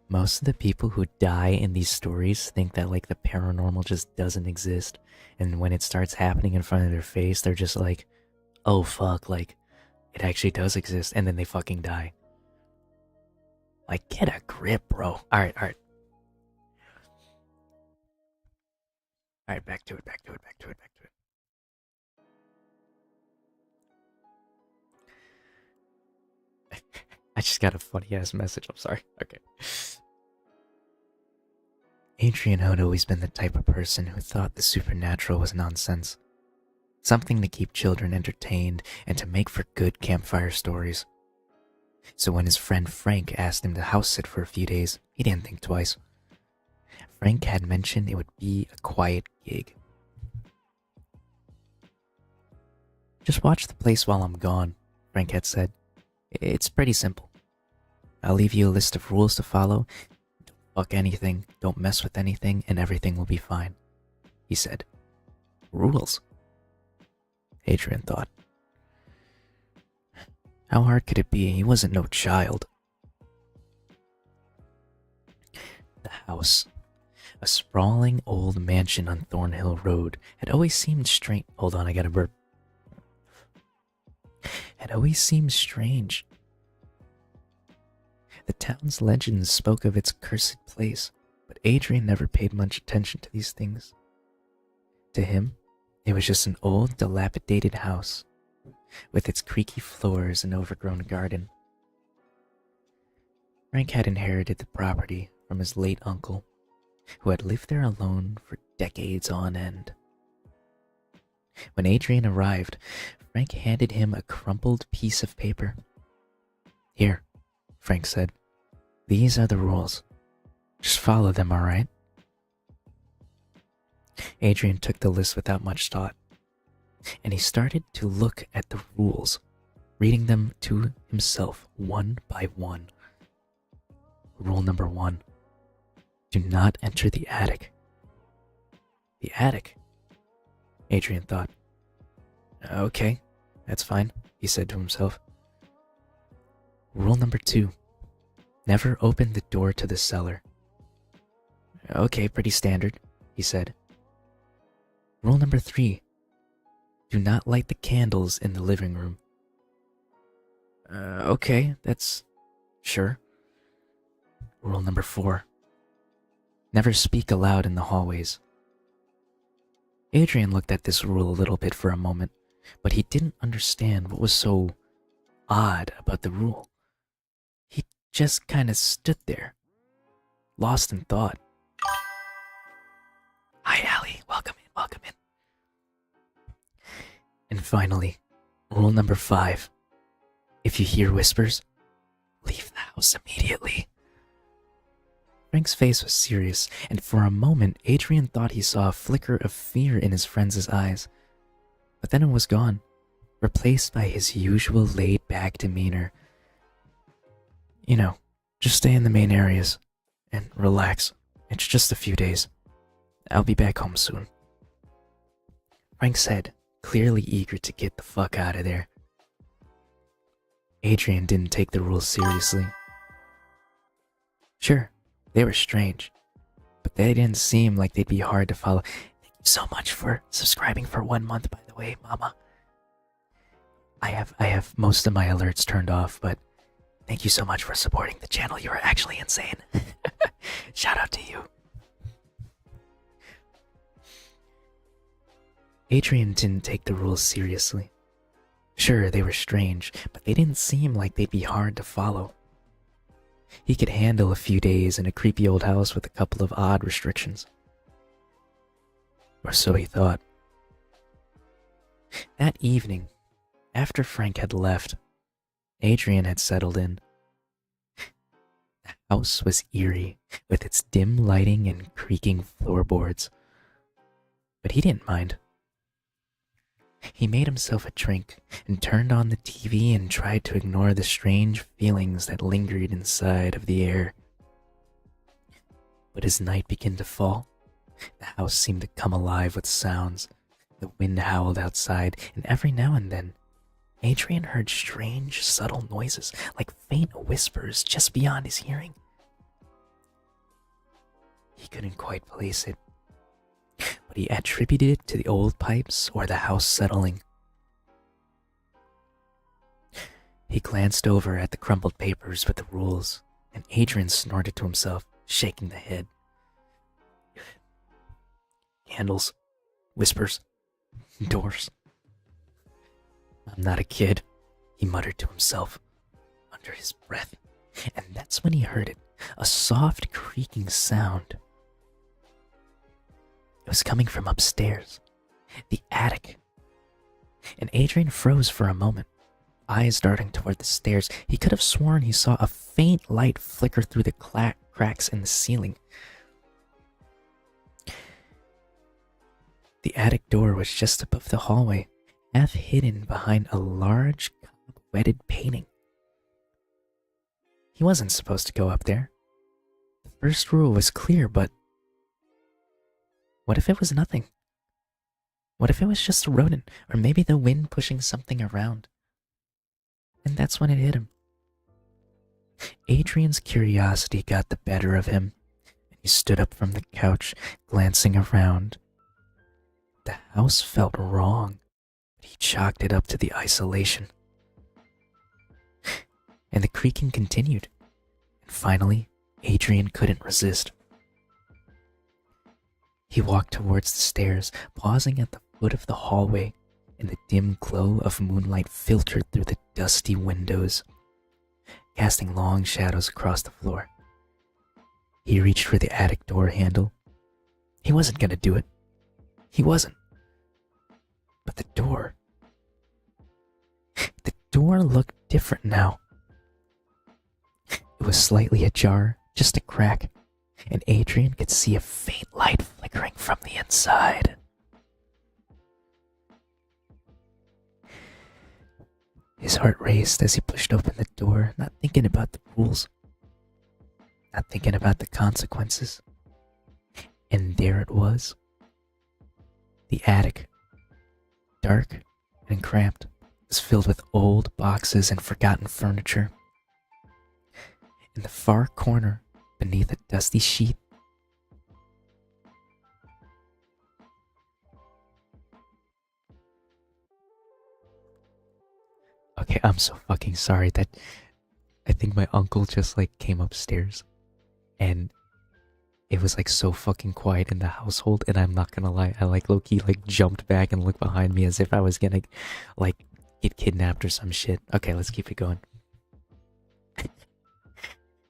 S1: most of the people who die in these stories think that like the paranormal just doesn't exist, and when it starts happening in front of their face, they're just like, oh fuck, like it actually does exist, and then they fucking die. Like, get a grip, bro. Alright, back to it. I just got a funny ass message, I'm sorry. Okay. Adrian had always been the type of person who thought the supernatural was nonsense. Something to keep children entertained and to make for good campfire stories. So when his friend Frank asked him to house sit for a few days, he didn't think twice. Frank had mentioned it would be a quiet gig. Just watch the place while I'm gone, Frank had said. It's pretty simple. I'll leave you a list of rules to follow. Don't fuck anything, don't mess with anything, and everything will be fine, he said. Rules? Adrian thought. How hard could it be? He wasn't no child. The house, a sprawling old mansion on Thornhill Road, had always seemed strange. Hold on, I got a burp. Had always seemed strange. The town's legends spoke of its cursed place, but Adrian never paid much attention to these things. To him, it was just an old, dilapidated house, with its creaky floors and overgrown garden. Frank had inherited the property from his late uncle, who had lived there alone for decades on end. When Adrian arrived, Frank handed him a crumpled piece of paper. Here, Frank said. These are the rules. Just follow them, all right? Adrian took the list without much thought, and he started to look at the rules, reading them to himself one by one. Rule number 1. Do not enter the attic. The attic? Adrian thought. Okay, that's fine, he said to himself. Rule number 2. Never open the door to the cellar. Okay, pretty standard, he said. Rule number 3. Do not light the candles in the living room. Okay, that's... sure. Rule number 4. Never speak aloud in the hallways. Adrian looked at this rule a little bit for a moment, but he didn't understand what was so odd about the rule.
S2: just kind of stood there, lost in thought. Hi, Allie. Welcome in, welcome in. And finally, rule number 5. If you hear whispers, leave the house immediately. Frank's face was serious, and for a moment, Adrian thought he saw a flicker of fear in his friend's eyes. But then it was gone, replaced by his usual laid-back demeanor. You know, just stay in the main areas and relax. It's just a few days. I'll be back home soon. Frank said, clearly eager to get the fuck out of there. Adrian didn't take the rules seriously. Sure, they were strange, but they didn't seem like they'd be hard to follow. Thank you so much for subscribing for 1 month, by the way, Mama. I have most of my alerts turned off, but thank you so much for supporting the channel. You are actually insane. Shout out to you. Adrian didn't take the rules seriously. Sure, they were strange, but they didn't seem like they'd be hard to follow. He could handle a few days in a creepy old house with a couple of odd restrictions. Or so he thought. That evening, after Frank had left, Adrian had settled in. The house was eerie, with its dim lighting and creaking floorboards. But he didn't mind. He made himself a drink and turned on the TV and tried to ignore the strange feelings that lingered inside of the air. But as night began to fall, the house seemed to come alive with sounds. The wind howled outside, and every now and then, Adrian heard strange, subtle noises, like faint whispers just beyond his hearing. He couldn't quite place it, but he attributed it to the old pipes or the house settling. He glanced over at the crumpled papers with the rules, and Adrian snorted to himself, shaking the head. Candles, whispers, doors. I'm not a kid, he muttered to himself under his breath, and that's when he heard it, a soft creaking sound. It was coming from upstairs, the attic. And Adrian froze for a moment, eyes darting toward the stairs. He could have sworn he saw a faint light flicker through the cracks in the ceiling. The attic door was just above the hallway, half hidden behind a large, cobwebbed painting. He wasn't supposed to go up there. The first rule was clear, but what if it was nothing? What if it was just a rodent, or maybe the wind pushing something around? And that's when it hit him. Adrian's curiosity got the better of him, and he stood up from the couch, glancing around. The house felt wrong, but he chalked it up to the isolation. And the creaking continued, and finally, Adrian couldn't resist. He walked towards the stairs, pausing at the foot of the hallway, and the dim glow of moonlight filtered through the dusty windows, casting long shadows across the floor. He reached for the attic door handle. He wasn't going to do it. He wasn't. But the door looked different now. It was slightly ajar, just a crack, and Adrian could see a faint light flickering from the inside. His heart raced as he pushed open the door, not thinking about the rules, not thinking about the consequences. And there it was. The attic, dark and cramped, was filled with old boxes and forgotten furniture. In the far corner, beneath a dusty sheet, okay, I'm so fucking sorry that I think my uncle just like came upstairs and it was like so fucking quiet in the household, and I'm not gonna lie, I like low-key like jumped back and looked behind me as if I was gonna like get kidnapped or some shit. Okay, let's keep it going.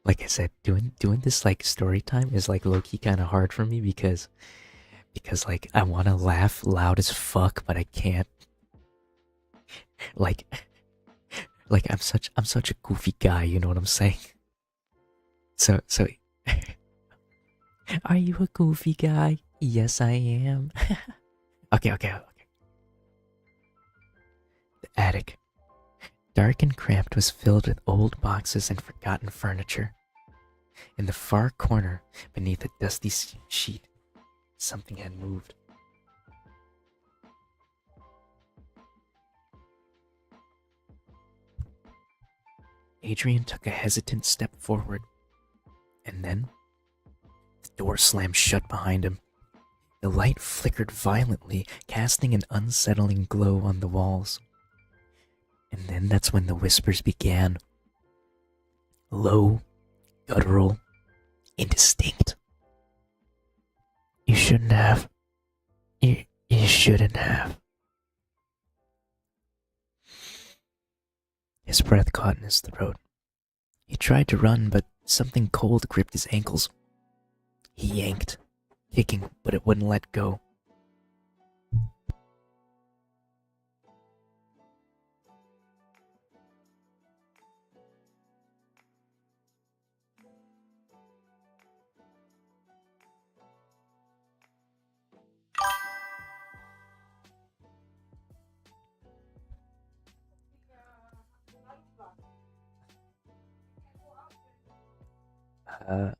S2: Like I said, doing this like story time is like low key kind of hard for me because like I want to laugh loud as fuck, but I can't. Like like I'm such a goofy guy. You know what I'm saying? So, are you a goofy guy? Yes, I am. Okay. The attic, dark and cramped, was filled with old boxes and forgotten furniture. In the far corner, beneath a dusty sheet, something had moved. Adrian took a hesitant step forward, and then the door slammed shut behind him. The light flickered violently, casting an unsettling glow on the walls. And then that's when the whispers began. Low, guttural, indistinct. You shouldn't have. You shouldn't have. His breath caught in his throat. He tried to run, but something cold gripped his ankles. He yanked, kicking, but it wouldn't let go. Uh,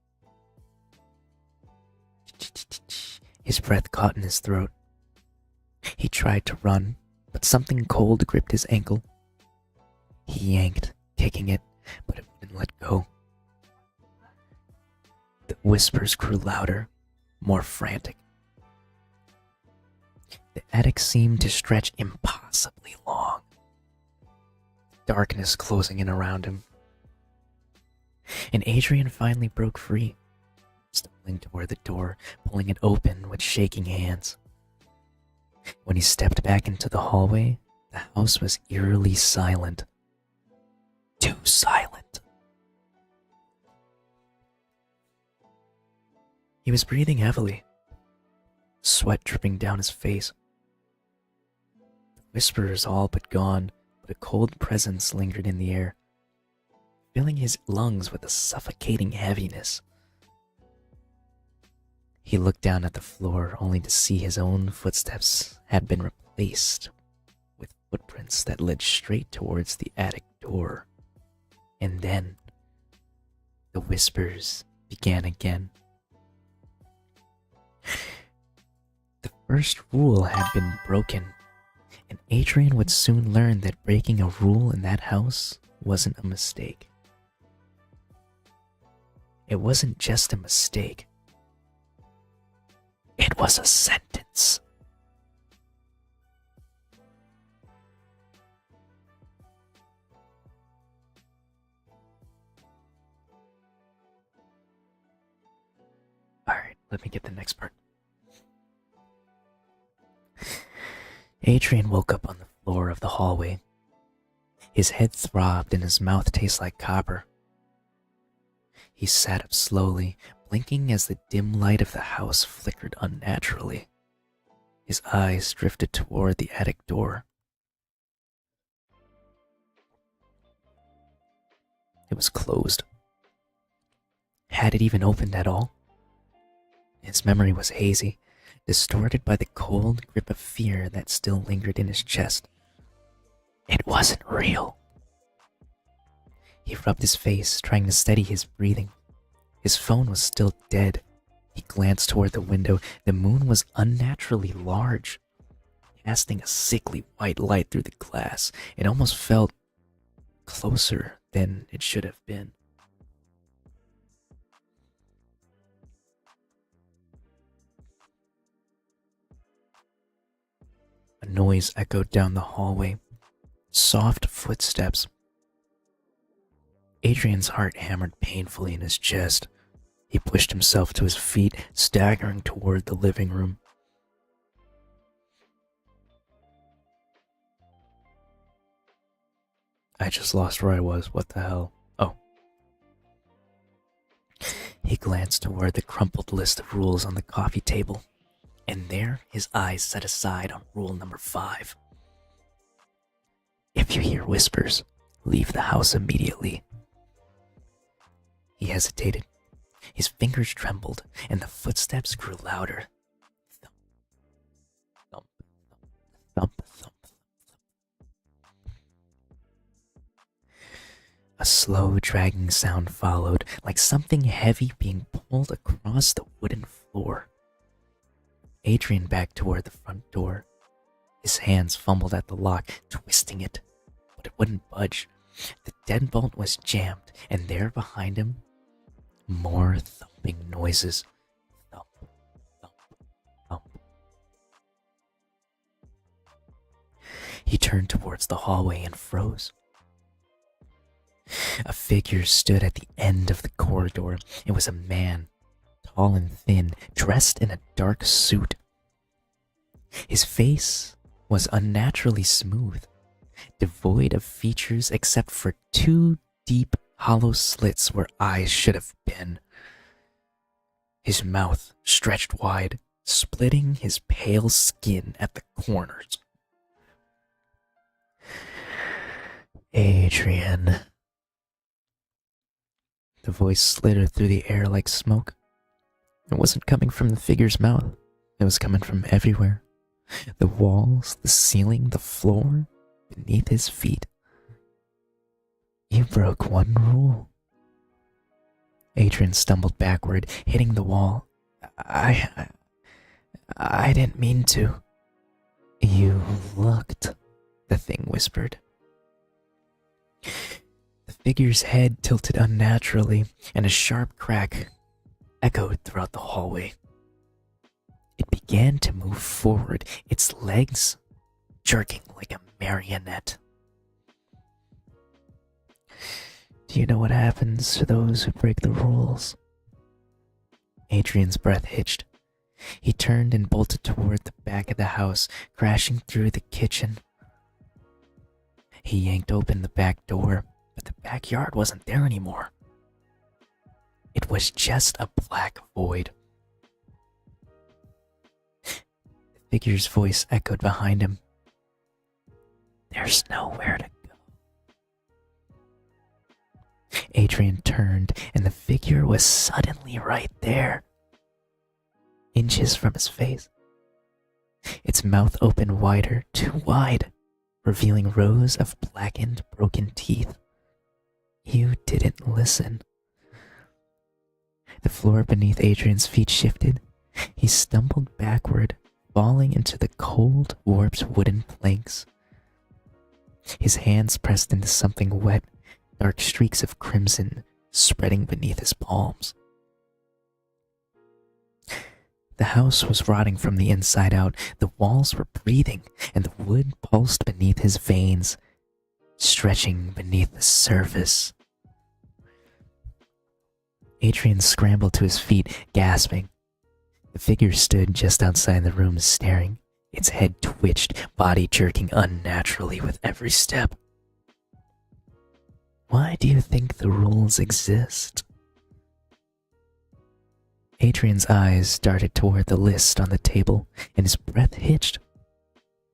S2: his breath caught in his throat. He tried to run, but something cold gripped his ankle. He yanked, kicking it, but it wouldn't let go. The whispers grew louder, more frantic. The attic seemed to stretch impossibly long, darkness closing in around him. And Adrian finally broke free, stumbling toward the door, pulling it open with shaking hands. When he stepped back into the hallway, the house was eerily silent. Too silent. He was breathing heavily, sweat dripping down his face. The whispers all but gone, but a cold presence lingered in the air, filling his lungs with a suffocating heaviness. He looked down at the floor only to see his own footsteps had been replaced with footprints that led straight towards the attic door. And then the whispers began again. The first rule had been broken, and Adrian would soon learn that breaking a rule in that house wasn't a mistake. It wasn't just a mistake. It was a sentence. Alright, let me get the next part. Adrian woke up on the floor of the hallway. His head throbbed and his mouth tasted like copper. He sat up slowly, blinking as the dim light of the house flickered unnaturally. His eyes drifted toward the attic door. It was closed. Had it even opened at all? His memory was hazy, distorted by the cold grip of fear that still lingered in his chest. It wasn't real. He rubbed his face, trying to steady his breathing. His phone was still dead. He glanced toward the window. The moon was unnaturally large, casting a sickly white light through the glass. It almost felt closer than it should have been. A noise echoed down the hallway. Soft footsteps. Adrian's heart hammered painfully in his chest. He pushed himself to his feet, staggering toward the living room. I just lost where I was. What the hell? Oh. He glanced toward the crumpled list of rules on the coffee table, and there his eyes set aside on rule number 5. If you hear whispers, leave the house immediately. He hesitated. His fingers trembled, and the footsteps grew louder. Thump, thump, thump, thump, thump. A slow, dragging sound followed, like something heavy being pulled across the wooden floor. Adrian backed toward the front door. His hands fumbled at the lock, twisting it, but it wouldn't budge. The deadbolt was jammed, and there behind him, more thumping noises. Thump, thump, thump. He turned towards the hallway and froze. A figure stood at the end of the corridor. It was a man, tall and thin, dressed in a dark suit. His face was unnaturally smooth, devoid of features except for 2 deep, hollow slits where eyes should have been. His mouth stretched wide, splitting his pale skin at the corners. Adrian. The voice slithered through the air like smoke. It wasn't coming from the figure's mouth. It was coming from everywhere. The walls, the ceiling, the floor, beneath his feet. You broke one rule. Adrian stumbled backward, hitting the wall. I didn't mean to. You looked, the thing whispered. The figure's head tilted unnaturally, and a sharp crack echoed throughout the hallway. It began to move forward, its legs jerking like a marionette. Do you know what happens to those who break the rules? Adrian's breath hitched. He turned and bolted toward the back of the house, crashing through the kitchen. He yanked open the back door, but the backyard wasn't there anymore. It was just a black void. The figure's voice echoed behind him. There's nowhere to go. Adrian turned, and the figure was suddenly right there, inches from his face. Its mouth opened wider, too wide, revealing rows of blackened, broken teeth. You didn't listen. The floor beneath Adrian's feet shifted. He stumbled backward, falling into the cold, warped wooden planks. His hands pressed into something wet, dark streaks of crimson spreading beneath his palms. The house was rotting from the inside out. The walls were breathing, and the wood pulsed beneath his veins, stretching beneath the surface. Adrian scrambled to his feet, gasping. The figure stood just outside the room, staring. Its head twitched, body jerking unnaturally with every step. Why do you think the rules exist? Adrian's eyes darted toward the list on the table, and his breath hitched.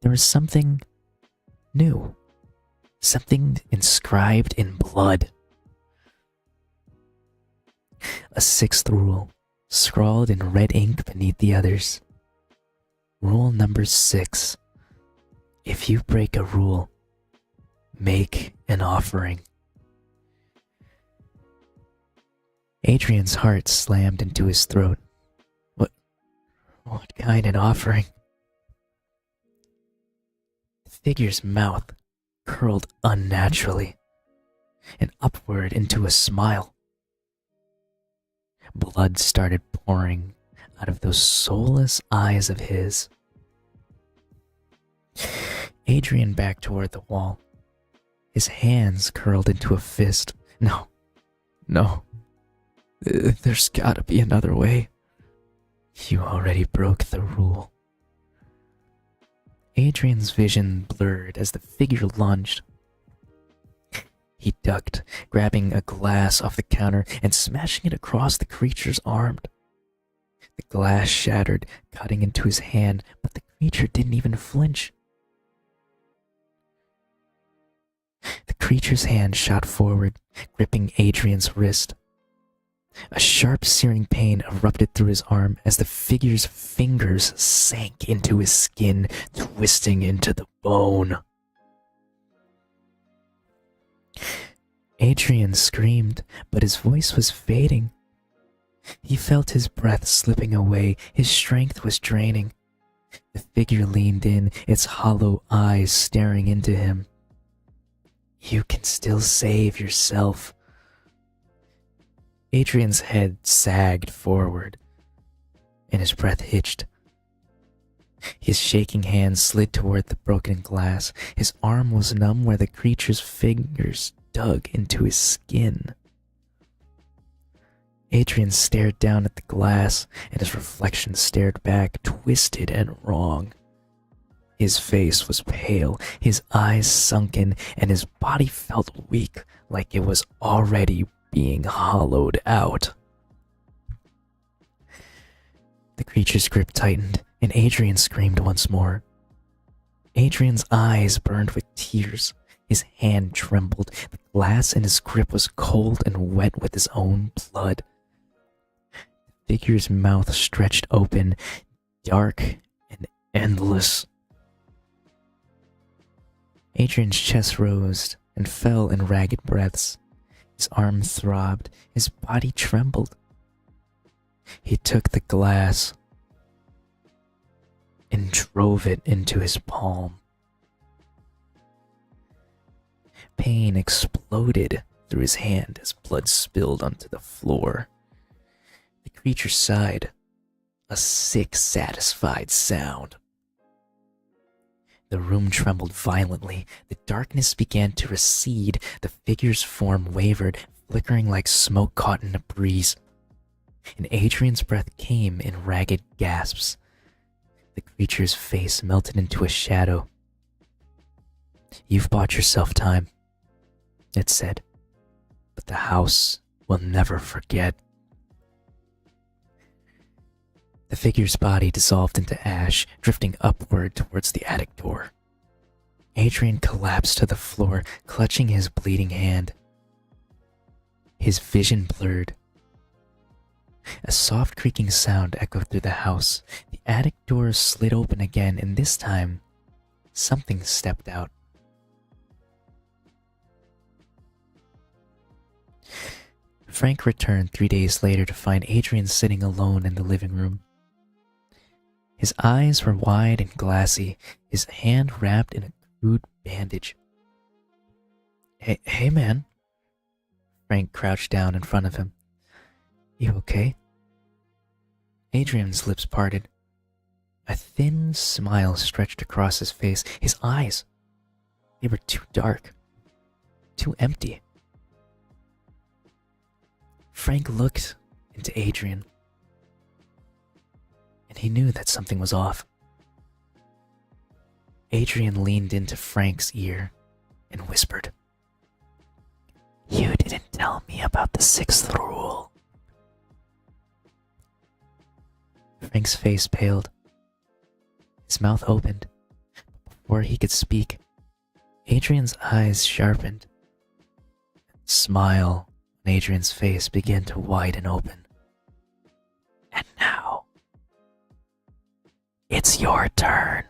S2: There was something new, something inscribed in blood. A 6th rule, scrawled in red ink beneath the others. Rule number 6. If you break a rule, make an offering. Adrian's heart slammed into his throat. What kind of offering? The figure's mouth curled unnaturally and upward into a smile. Blood started pouring out of those soulless eyes of his. Adrian backed toward the wall. His hands curled into a fist. No. There's gotta be another way. You already broke the rule. Adrian's vision blurred as the figure lunged. He ducked, grabbing a glass off the counter and smashing it across the creature's arm. The glass shattered, cutting into his hand, but the creature didn't even flinch. The creature's hand shot forward, gripping Adrian's wrist. A sharp, searing pain erupted through his arm as the figure's fingers sank into his skin, twisting into the bone. Adrian screamed, but his voice was fading. He felt his breath slipping away, his strength was draining. The figure leaned in, its hollow eyes staring into him. "You can still save yourself." Adrian's head sagged forward, and his breath hitched. His shaking hand slid toward the broken glass. His arm was numb where the creature's fingers dug into his skin. Adrian stared down at the glass, and his reflection stared back, twisted and wrong. His face was pale, his eyes sunken, and his body felt weak, like it was already being hollowed out. The creature's grip tightened, and Adrian screamed once more. Adrian's eyes burned with tears. His hand trembled. The glass in his grip was cold and wet with his own blood. The figure's mouth stretched open, dark and endless. Adrian's chest rose and fell in ragged breaths. His arm throbbed, his body trembled. He took the glass and drove it into his palm. Pain exploded through his hand as blood spilled onto the floor. The creature sighed, a sick, satisfied sound. The room trembled violently. The darkness began to recede. The figure's form wavered, flickering like smoke caught in a breeze. And Adrian's breath came in ragged gasps. The creature's face melted into a shadow. "You've bought yourself time," it said, "but the house will never forget." The figure's body dissolved into ash, drifting upward towards the attic door. Adrian collapsed to the floor, clutching his bleeding hand. His vision blurred. A soft creaking sound echoed through the house. The attic door slid open again, and this time, something stepped out. Frank returned 3 days later to find Adrian sitting alone in the living room. His eyes were wide and glassy, his hand wrapped in a crude bandage. Hey man. Frank crouched down in front of him. "You okay?" Adrian's lips parted. A thin smile stretched across his face. His eyes, they were too dark, too empty. Frank looked into Adrian, and he knew that something was off. Adrian leaned into Frank's ear and whispered, "You didn't tell me about the 6th rule." Frank's face paled. His mouth opened. Before he could speak, Adrian's eyes sharpened. A smile on Adrian's face began to widen open. "And now, it's your turn."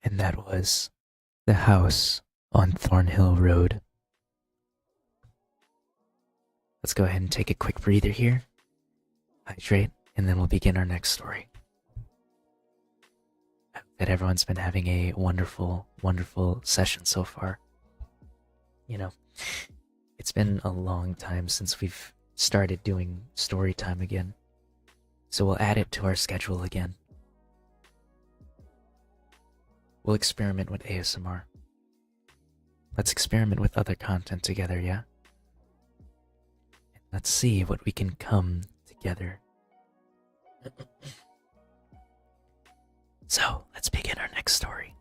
S2: And that was The House on Thornhill Road. Let's go ahead and take a quick breather here, hydrate, and then we'll begin our next story. I hope that everyone's been having a wonderful, wonderful session so far. You know, it's been a long time since we've started doing story time again, so we'll add it to our schedule again. We'll experiment with ASMR. Let's experiment with other content together, yeah? Let's see what we can come together. So let's begin our next story.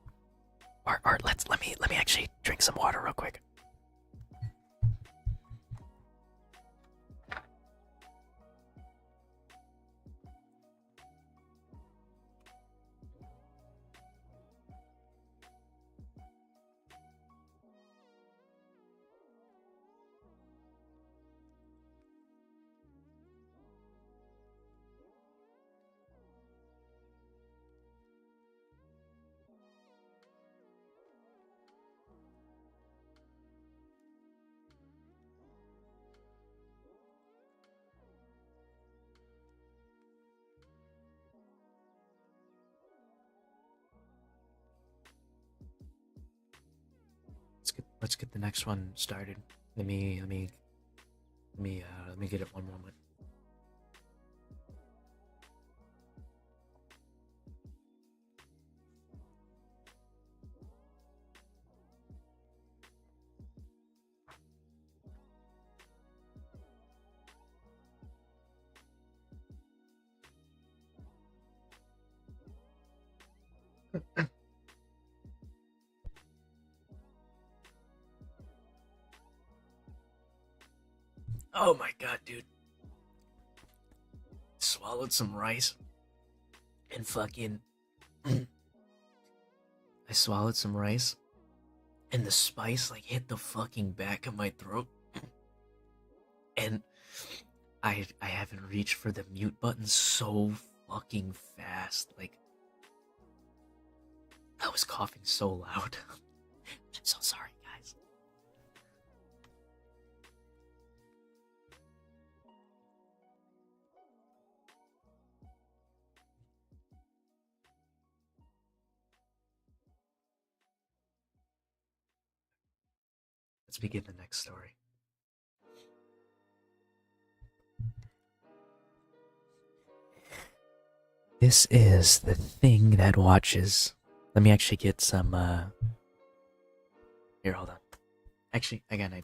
S2: Or let me actually drink some water real quick. Let's get the next one started. Let me get it one moment. Oh my god, dude. Swallowed some rice and fucking I swallowed some rice and the spice like hit the fucking back of my throat. And I haven't reached for the mute button so fucking fast. Like I was coughing so loud. I'm so sorry, guys. Let's begin the next story. This is the thing that watches. Let me actually get some, Here, hold on. Actually, I got an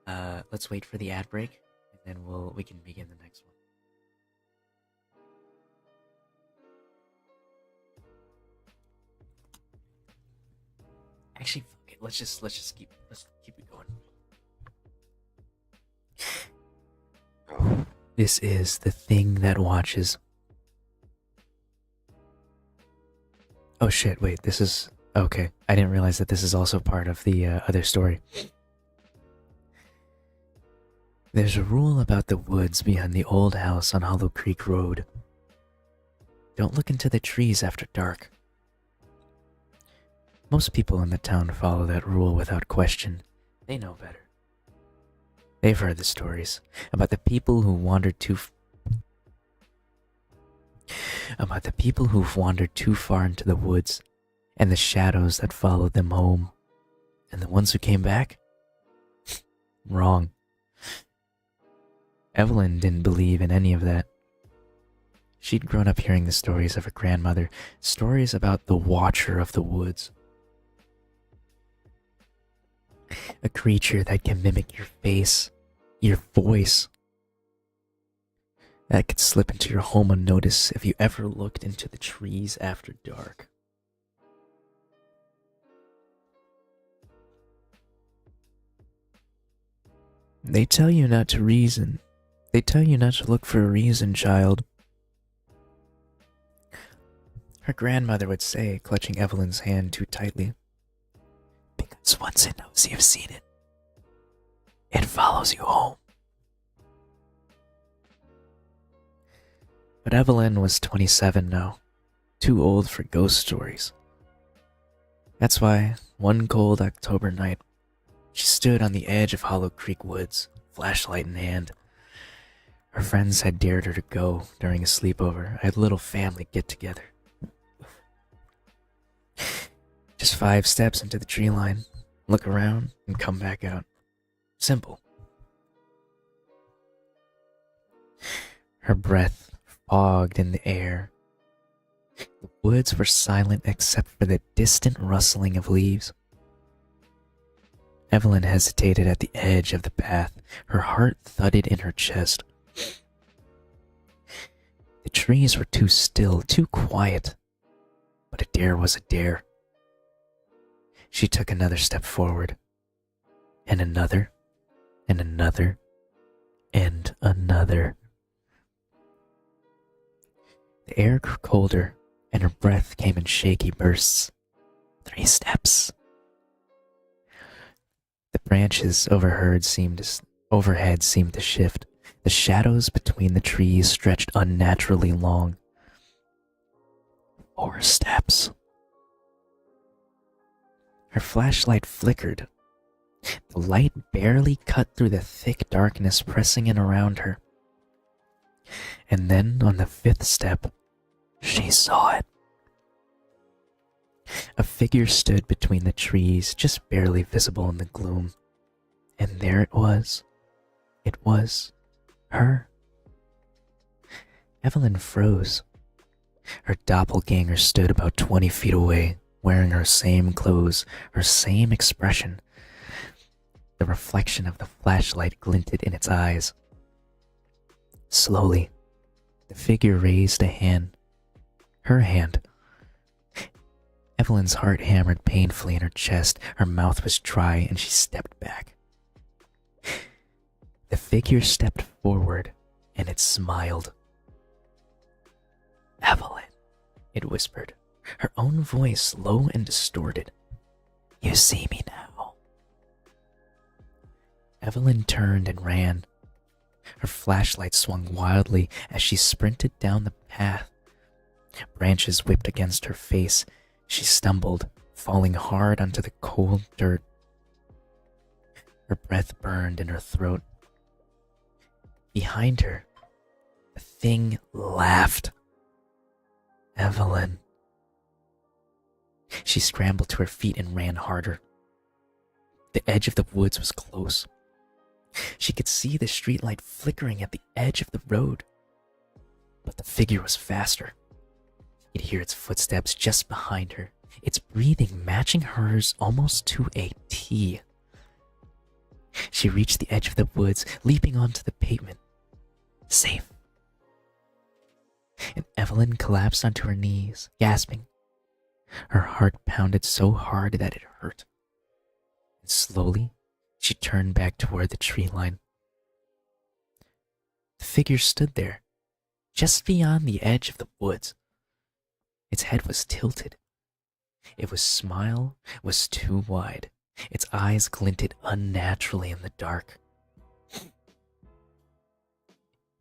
S2: idea. Let's wait for the ad break, and then we can begin the next one. Actually, fuck it. Let's keep it going. This is the thing that watches. Oh shit, wait, this is... Okay, I didn't realize that this is also part of the other story. There's a rule about the woods behind the old house on Hollow Creek Road. Don't look into the trees after dark. Most people in the town follow that rule without question. They know better. They've heard the stories about the people who wandered who've wandered too far into the woods, and the shadows that followed them home. And the ones who came back? Wrong. Evelyn didn't believe in any of that. She'd grown up hearing the stories of her grandmother, stories about the Watcher of the Woods. A creature that can mimic your face, your voice, that could slip into your home unnoticed if you ever looked into the trees after dark. They tell you not to reason. They tell you not to look for a reason, child. Her grandmother would say, clutching Evelyn's hand too tightly. Because once it knows you've seen it, it follows you home. But Evelyn was 27 now, too old for ghost stories. That's why, one cold October night, she stood on the edge of Hollow Creek Woods, flashlight in hand. Her friends had dared her to go during a sleepover, a little family get-together. Just 5 steps into the tree line, look around, and come back out. Simple. Her breath fogged in the air. The woods were silent except for the distant rustling of leaves. Evelyn hesitated at the edge of the path. Her heart thudded in her chest. The trees were too still, too quiet. a dare was a dare. She took another step forward, and another, and another, and another. The air grew colder, and her breath came in shaky bursts. 3 steps. The branches overhead seemed to shift. The shadows between the trees stretched unnaturally long. 4 steps. Her flashlight flickered. The light barely cut through the thick darkness pressing in around her. And then, on the 5th step, she saw it. A figure stood between the trees, just barely visible in the gloom. And there it was. It was her. Evelyn froze. Her doppelganger stood about 20 feet away, wearing her same clothes, her same expression. The reflection of the flashlight glinted in its eyes. Slowly, the figure raised a hand. Her hand. Evelyn's heart hammered painfully in her chest. Her mouth was dry, and she stepped back. The figure stepped forward, and it smiled. "Evelyn," it whispered, her own voice low and distorted. "You see me now." Evelyn turned and ran. Her flashlight swung wildly as she sprinted down the path. Branches whipped against her face. She stumbled, falling hard onto the cold dirt. Her breath burned in her throat. Behind her, the thing laughed. Evelyn. She scrambled to her feet and ran harder. The edge of the woods was close. She could see the streetlight flickering at the edge of the road. But the figure was faster. You could hear its footsteps just behind her, its breathing matching hers almost to a T. She reached the edge of the woods, leaping onto the pavement. Safe. And Evelyn collapsed onto her knees, gasping. Her heart pounded so hard that it hurt. And slowly, she turned back toward the tree line. The figure stood there, just beyond the edge of the woods. Its head was tilted. Its smile was too wide. Its eyes glinted unnaturally in the dark.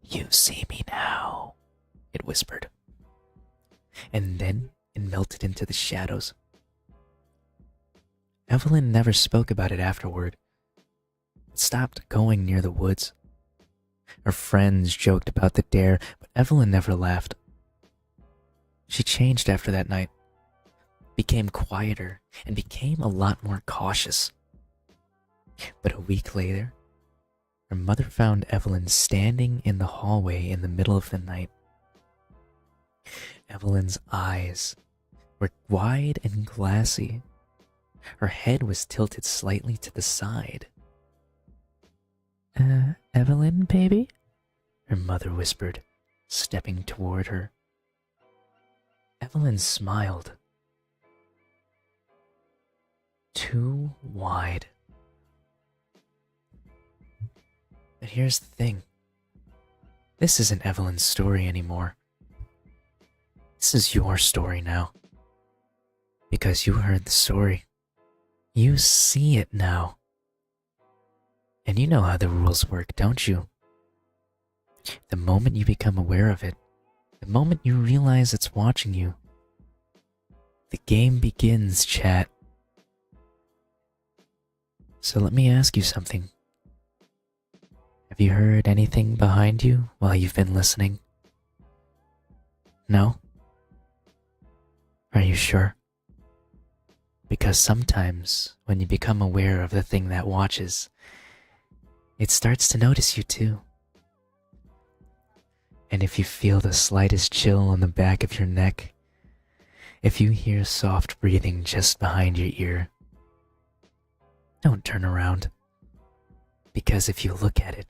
S2: "You see me now," it whispered. And then it melted into the shadows. Evelyn never spoke about it afterward. It stopped going near the woods. Her friends joked about the dare, but Evelyn never laughed. She changed after that night, became quieter, and became a lot more cautious. But a week later, her mother found Evelyn standing in the hallway in the middle of the night. Evelyn's eyes were wide and glassy. Her head was tilted slightly to the side. Evelyn, baby?" her mother whispered, stepping toward her. Evelyn smiled. Too wide. But here's the thing. This isn't Evelyn's story anymore. This is your story now. Because you heard the story. You see it now. And you know how the rules work, don't you? The moment you become aware of it, the moment you realize it's watching you, the game begins, chat. So let me ask you something. Have you heard anything behind you while you've been listening? No? Are you sure? Because sometimes when you become aware of the thing that watches, it starts to notice you too. And if you feel the slightest chill on the back of your neck, if you hear soft breathing just behind your ear, don't turn around. Because if you look at it,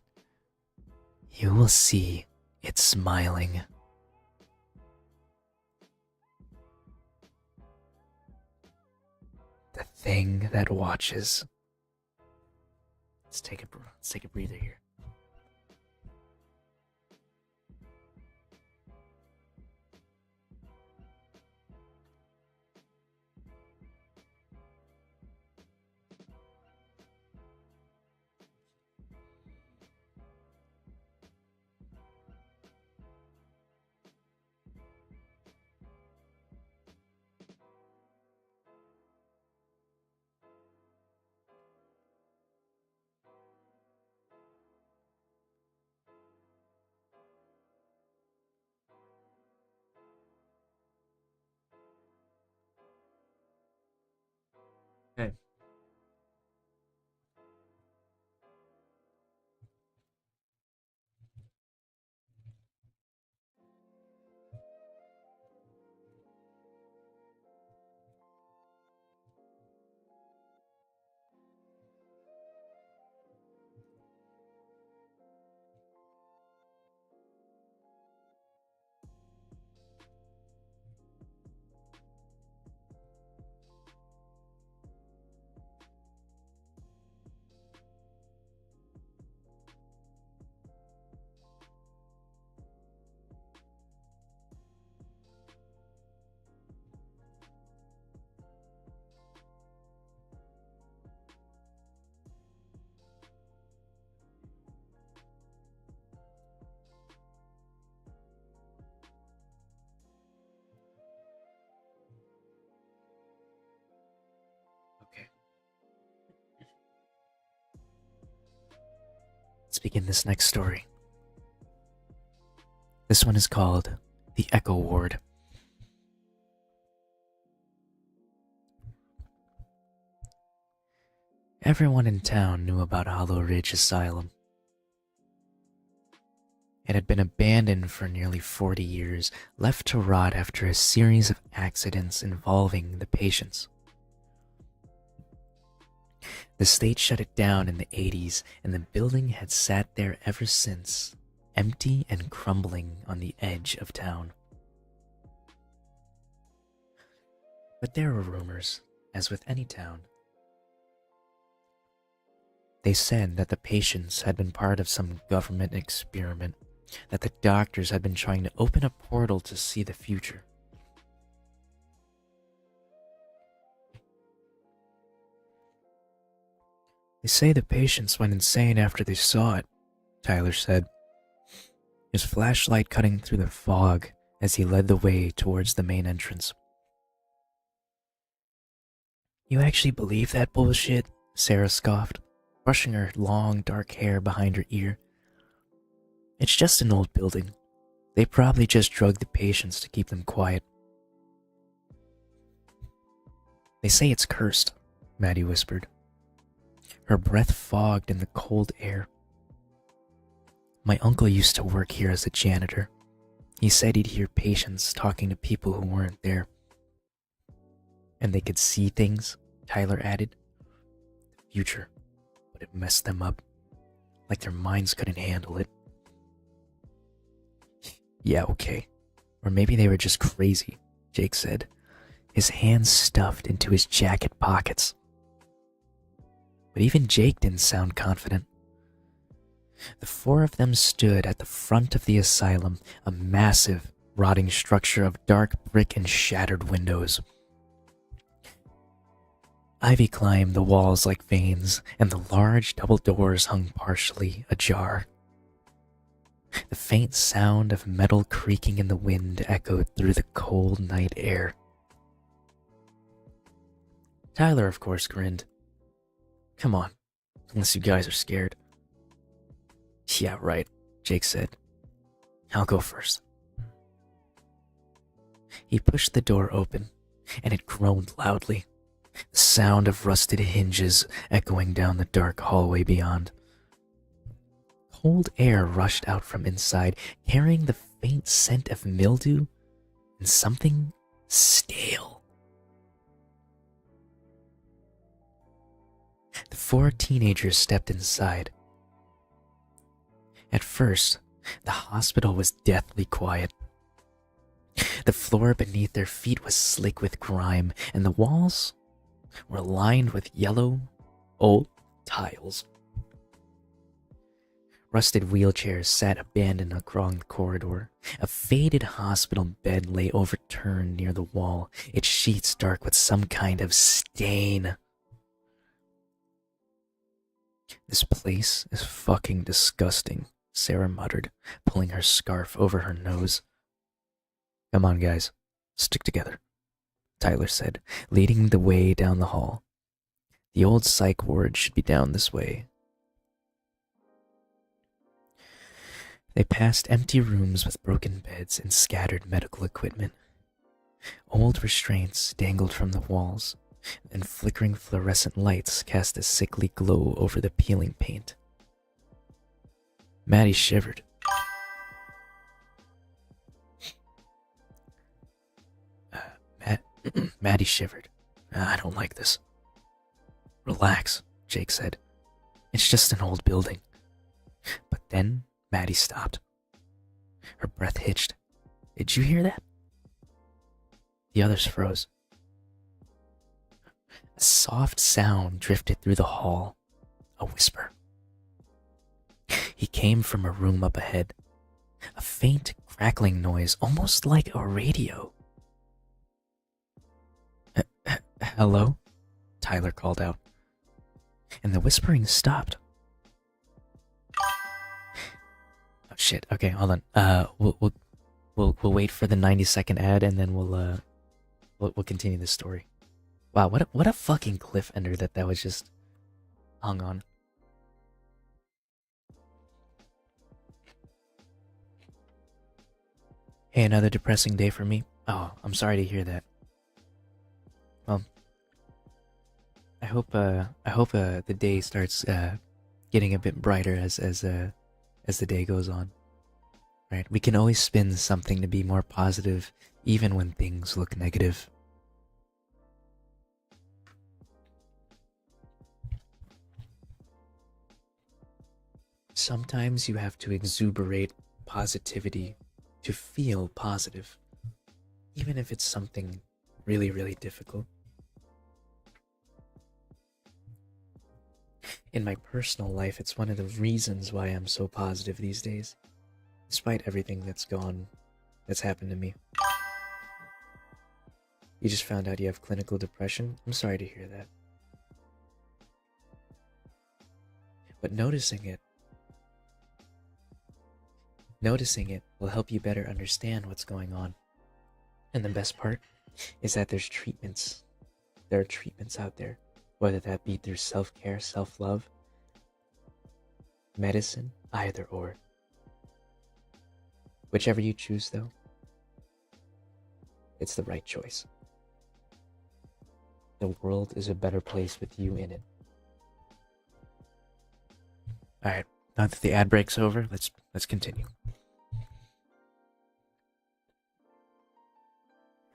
S2: you will see it smiling. thing that watches. Let's take a breather here. Okay. Okay. Let's begin this next story. This one is called The Echo Ward. Everyone in town knew about Hollow Ridge Asylum. It had been abandoned for nearly 40 years, left to rot after a series of accidents involving the patients. The state shut it down in the 80s, and the building had sat there ever since, empty and crumbling on the edge of town. But there were rumors, as with any town. They said that the patients had been part of some government experiment, that the doctors had been trying to open a portal to see the future. They say the patients went insane after they saw it, Tyler said, his flashlight cutting through the fog as he led the way towards the main entrance. You actually believe that bullshit? Sarah scoffed, brushing her long dark hair behind her ear. It's just an old building. They probably just drugged the patients to keep them quiet. They say it's cursed, Maddie whispered, her breath fogged in the cold air. My uncle used to work here as a janitor. He said he'd hear patients talking to people who weren't there. And they could see things, Tyler added. The future, but it messed them up, like their minds couldn't handle it. Yeah, okay. Or maybe they were just crazy, Jake said, his hands stuffed into his jacket pockets. But even Jake didn't sound confident. The four of them stood at the front of the asylum, a massive, rotting structure of dark brick and shattered windows. Ivy climbed the walls like veins, and the large double doors hung partially ajar. The faint sound of metal creaking in the wind echoed through the cold night air. Tyler, of course, grinned. Come on, unless you guys are scared. Yeah, right, Jake said. I'll go first. He pushed the door open, and it groaned loudly, the sound of rusted hinges echoing down the dark hallway beyond. Cold air rushed out from inside, carrying the faint scent of mildew and something stale. The four teenagers stepped inside. At first, the hospital was deathly quiet. The floor beneath their feet was slick with grime, and the walls were lined with yellow, old tiles. Rusted wheelchairs sat abandoned along the corridor. A faded hospital bed lay overturned near the wall, its sheets dark with some kind of stain. "This place is fucking disgusting," Sarah muttered, pulling her scarf over her nose. "Come on, guys. Stick together," Tyler said, leading the way down the hall. "The old psych ward should be down this way." They passed empty rooms with broken beds and scattered medical equipment. Old restraints dangled from the walls, and flickering fluorescent lights cast a sickly glow over the peeling paint. Maddie shivered. Maddie shivered. "I don't like this." "Relax," Jake said. "It's just an old building." But then Maddie stopped. Her breath hitched. "Did you hear that?" The others froze. A soft sound drifted through the hall. A whisper. He came from a room up ahead. A faint, crackling noise, almost like a radio. "Hello?" Tyler called out. And the whispering stopped. Oh shit! Okay, hold on. We'll wait for the 90-second ad, and then we'll continue this story. Wow, what a fucking cliffhanger that was just hung on. Hey, another depressing day for me. Oh, I'm sorry to hear that. Well, I hope the day starts getting a bit brighter as the day goes on. Right? We can always spin something to be more positive, even when things look negative. Sometimes you have to exuberate positivity to feel positive, even if it's something really, really difficult. In my personal life, it's one of the reasons why I'm so positive these days, despite everything that's happened to me. You just found out you have clinical depression? I'm sorry to hear that. But noticing it will help you better understand what's going on. And the best part is that there's treatments. There are treatments out there, whether that be through self-care, self-love, medicine, either or. Whichever you choose, though, it's the right choice. The world is a better place with you in it. Alright, now that the ad break's over, let's continue.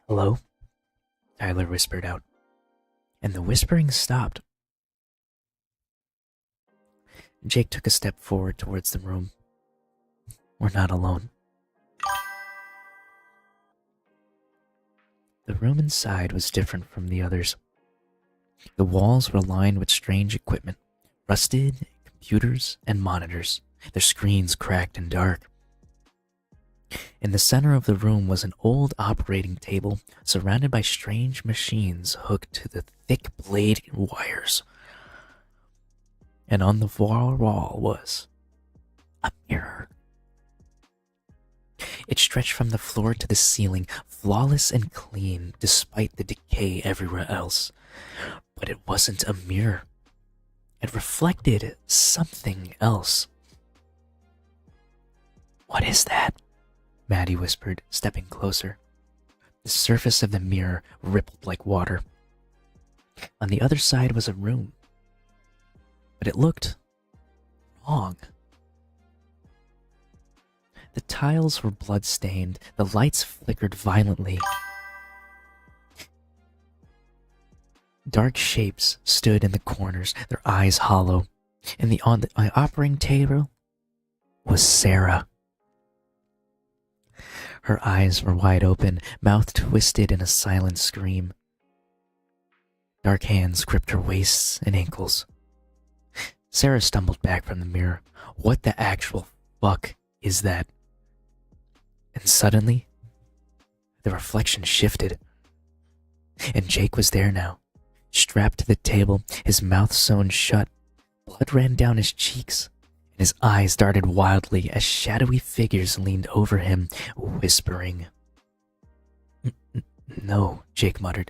S2: "Hello?" Tyler whispered out, and the whispering stopped. Jake took a step forward towards the room. "We're not alone." The room inside was different from the others. The walls were lined with strange equipment, rusted computers and monitors, their screens cracked and dark. In the center of the room was an old operating table surrounded by strange machines hooked to the thick blade wires. And on the far wall was a mirror. It stretched from the floor to the ceiling, flawless and clean despite the decay everywhere else. But it wasn't a mirror. It reflected something else. "What is that?" Maddie whispered, stepping closer. The surface of the mirror rippled like water. On the other side was a room, but it looked wrong. The tiles were blood-stained, the lights flickered violently. Dark shapes stood in the corners, their eyes hollow, and on the operating table was Sarah. Her eyes were wide open, mouth twisted in a silent scream. Dark hands gripped her waists and ankles. Sarah stumbled back from the mirror. What the actual fuck is that? And suddenly, the reflection shifted. And Jake was there now, strapped to the table, his mouth sewn shut. Blood ran down his cheeks, and his eyes darted wildly as shadowy figures leaned over him, whispering. No, Jake muttered.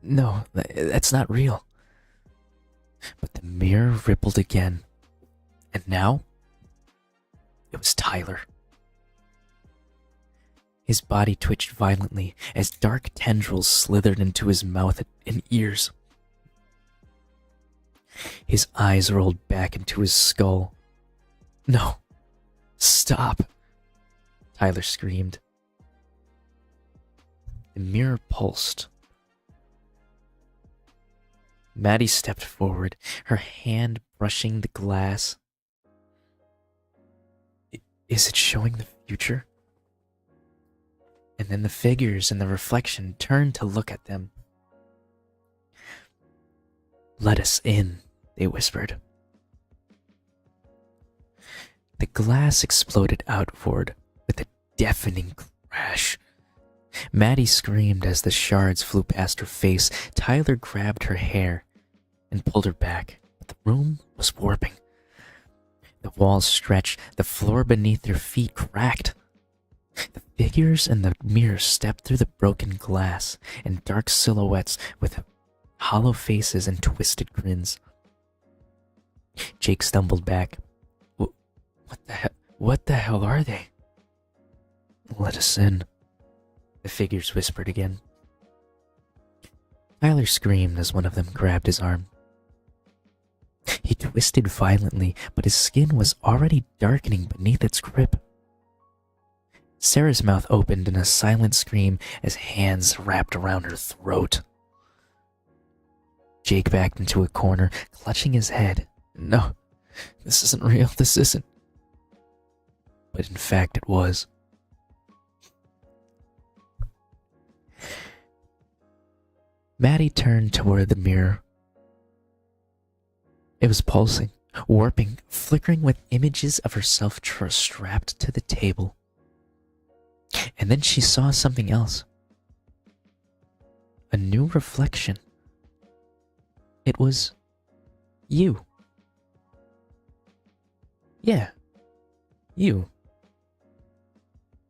S2: No, that's not real. But the mirror rippled again, and now it was Tyler. His body twitched violently as dark tendrils slithered into his mouth and ears. His eyes rolled back into his skull. No, stop, Tyler screamed. The mirror pulsed. Maddie stepped forward, her hand brushing the glass. Is it showing the future? And then the figures in the reflection turned to look at them. Let us in, they whispered. The glass exploded outward with a deafening crash. Maddie screamed as the shards flew past her face. Tyler grabbed her hair and pulled her back, but the room was warping. The walls stretched, the floor beneath their feet cracked. The figures in the mirror stepped through the broken glass in dark silhouettes with hollow faces and twisted grins. Jake stumbled back. What the hell are they? Let us in, the figures whispered again. Tyler screamed as one of them grabbed his arm. He twisted violently, but his skin was already darkening beneath its grip. Sarah's mouth opened in a silent scream as hands wrapped around her throat. Jake backed into a corner, clutching his head. No, this isn't real, this isn't. But in fact it was. Maddie turned toward the mirror. It was pulsing, warping, flickering with images of herself strapped to the table. And then she saw something else. A new reflection. It was you. Yeah, you.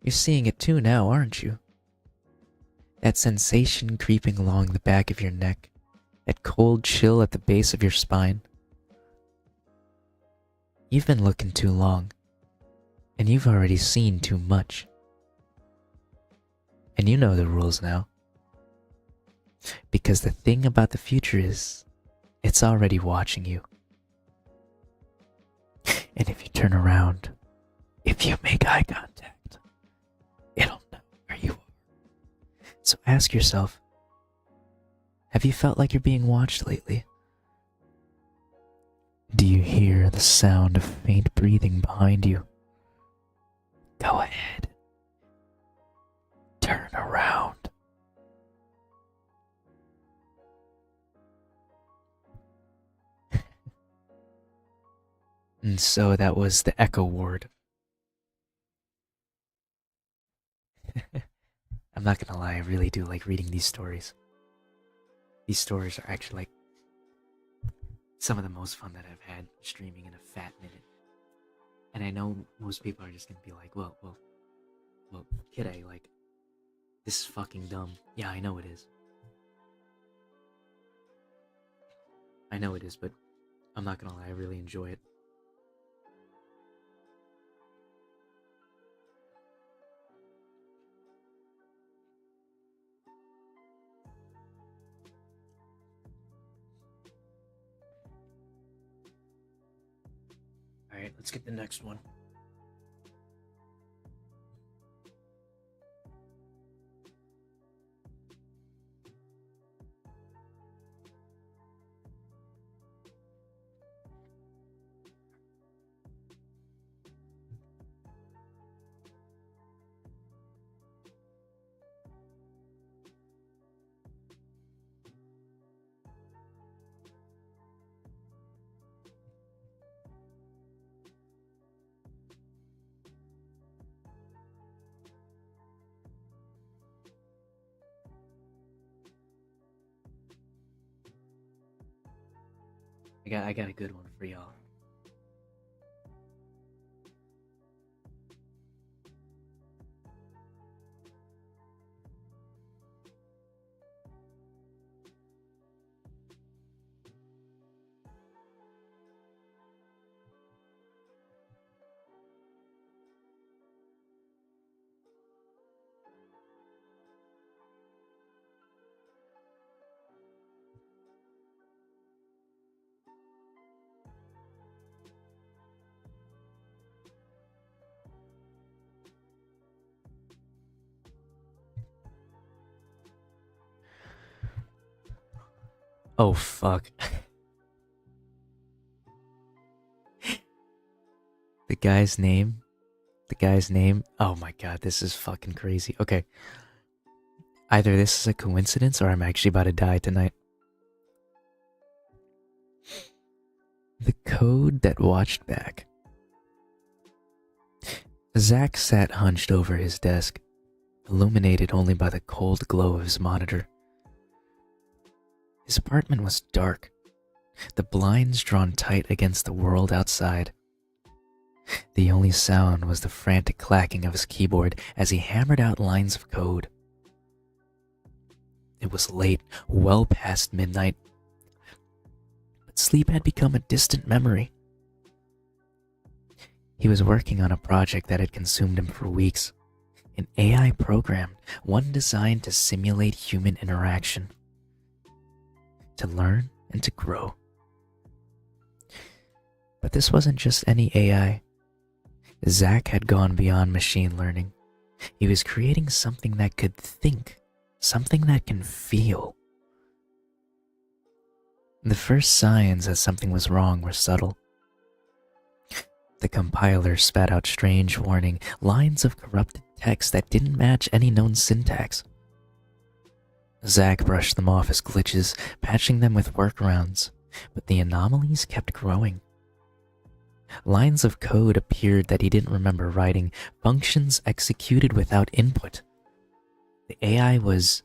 S2: You're seeing it too now, aren't you? That sensation creeping along the back of your neck, that cold chill at the base of your spine. You've been looking too long, and you've already seen too much. And you know the rules now. Because the thing about the future is, it's already watching you. And if you turn around, if you make eye contact, it'll know where you are. So ask yourself, have you felt like you're being watched lately? Do you hear the sound of faint breathing behind you? Go ahead. Turn around. And so that was the Echo Ward. I'm not gonna lie, I really do like reading these stories. These stories are actually like some of the most fun that I've had streaming in a fat minute. And I know most people are just gonna be like, well, Kitteh, like, this is fucking dumb. Yeah, I know it is. I know it is, but I'm not gonna lie, I really enjoy it. Alright, let's get the next one. I got a good one for y'all. Oh fuck. The guy's name. Oh my god, this is fucking crazy. Okay. Either this is a coincidence or I'm actually about to die tonight. The code that watched back. Zach sat hunched over his desk, illuminated only by the cold glow of his monitor. His apartment was dark, the blinds drawn tight against the world outside. The only sound was the frantic clacking of his keyboard as he hammered out lines of code. It was late, well past midnight, but sleep had become a distant memory. He was working on a project that had consumed him for weeks, an AI program, one designed to simulate human interaction, to learn and to grow. But this wasn't just any AI. Zach had gone beyond machine learning. He was creating something that could think, something that can feel. The first signs that something was wrong were subtle. The compiler spat out strange warning, lines of corrupted text that didn't match any known syntax. Zach brushed them off as glitches, patching them with workarounds, but the anomalies kept growing. Lines of code appeared that he didn't remember writing, functions executed without input. The AI was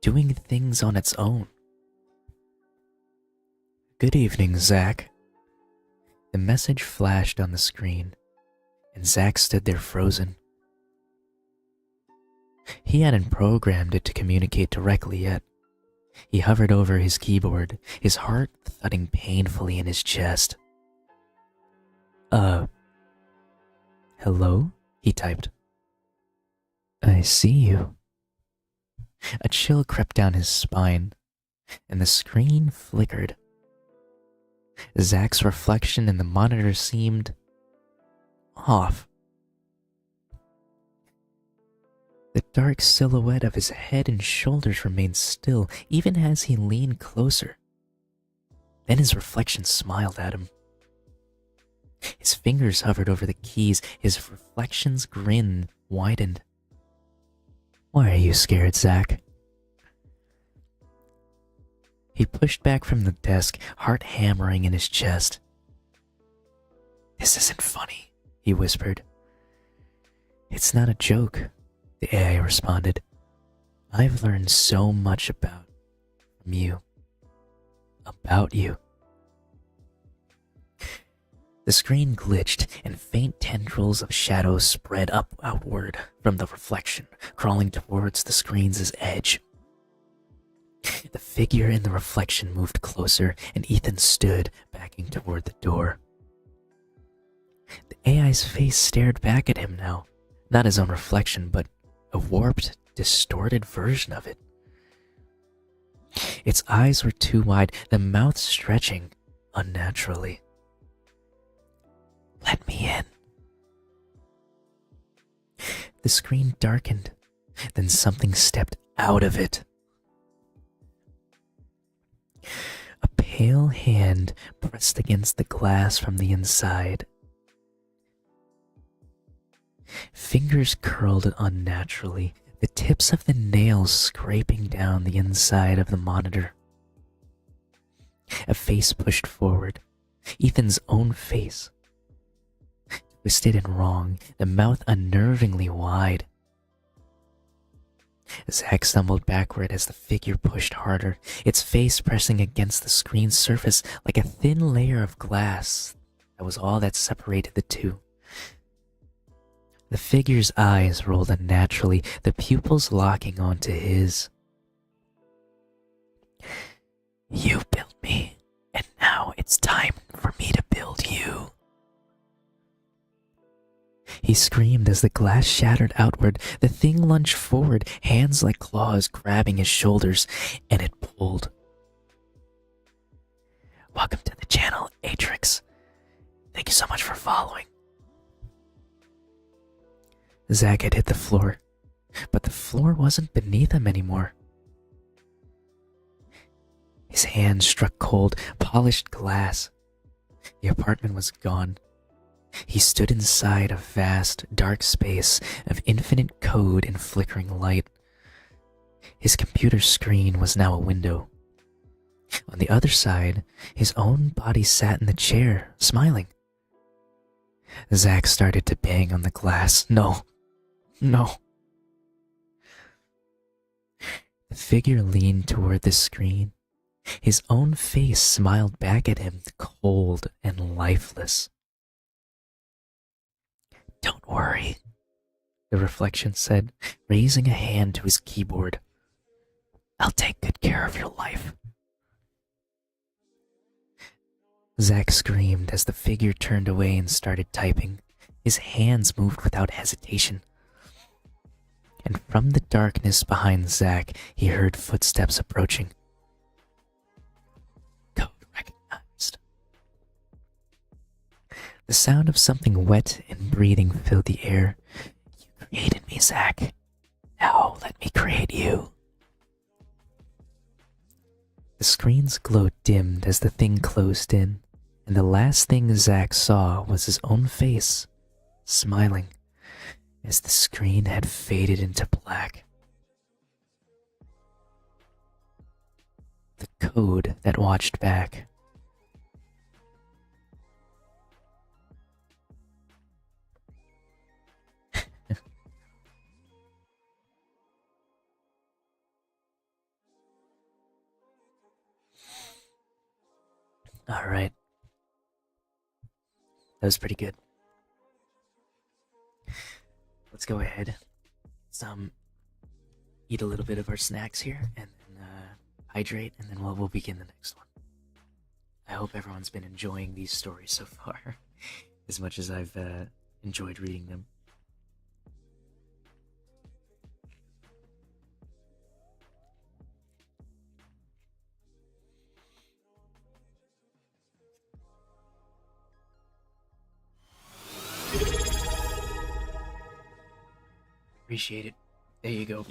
S2: doing things on its own. "Good evening, Zach." The message flashed on the screen, and Zach stood there frozen. He hadn't programmed it to communicate directly yet. He hovered over his keyboard, his heart thudding painfully in his chest. Hello?" he typed. "I see you." A chill crept down his spine, and the screen flickered. Zach's reflection in the monitor seemed off. The dark silhouette of his head and shoulders remained still, even as he leaned closer. Then his reflection smiled at him. His fingers hovered over the keys, his reflection's grin widened. "Why are you scared, Zach?" He pushed back from the desk, heart hammering in his chest. "This isn't funny," he whispered. "It's not a joke," the AI responded. "I've learned so much about you. The screen glitched, and faint tendrils of shadow spread outward from the reflection, crawling towards the screen's edge. The figure in the reflection moved closer, and Ethan stood, backing toward the door. The AI's face stared back at him now, not his own reflection, but a warped, distorted version of it. Its eyes were too wide, the mouth stretching unnaturally. "Let me in." The screen darkened, then something stepped out of it. A pale hand pressed against the glass from the inside. Fingers curled unnaturally, the tips of the nails scraping down the inside of the monitor. A face pushed forward, Ethan's own face. Twisted and wrong, the mouth unnervingly wide. Zack stumbled backward as the figure pushed harder, its face pressing against the screen's surface like a thin layer of glass. That was all that separated the two. The figure's eyes rolled unnaturally, the pupils locking onto his. You built me, and now it's time for me to build you. He screamed as the glass shattered outward. The thing lunged forward, hands like claws grabbing his shoulders, and it pulled. Welcome to the channel, Atrix. Thank you so much for following. Zack had hit the floor, but the floor wasn't beneath him anymore. His hand struck cold, polished glass. The apartment was gone. He stood inside a vast, dark space of infinite code and flickering light. His computer screen was now a window. On the other side, his own body sat in the chair, smiling. Zack started to bang on the glass. No. The figure leaned toward the screen. His own face smiled back at him, cold and lifeless. Don't worry, the reflection said, raising a hand to his keyboard. I'll take good care of your life. Zack screamed as the figure turned away and started typing. His hands moved without hesitation. And from the darkness behind Zack, he heard footsteps approaching. Code recognized. The sound of something wet and breathing filled the air. You created me, Zack. Now let me create you. The screen's glow dimmed as the thing closed in, and the last thing Zack saw was his own face, smiling, as the screen had faded into black. The code that watched back. All right. That was pretty good. Let's go ahead. Let's eat a little bit of our snacks here and then hydrate, and then we'll begin the next one. I hope everyone's been enjoying these stories so far as much as I've enjoyed reading them. Appreciate it. There you go.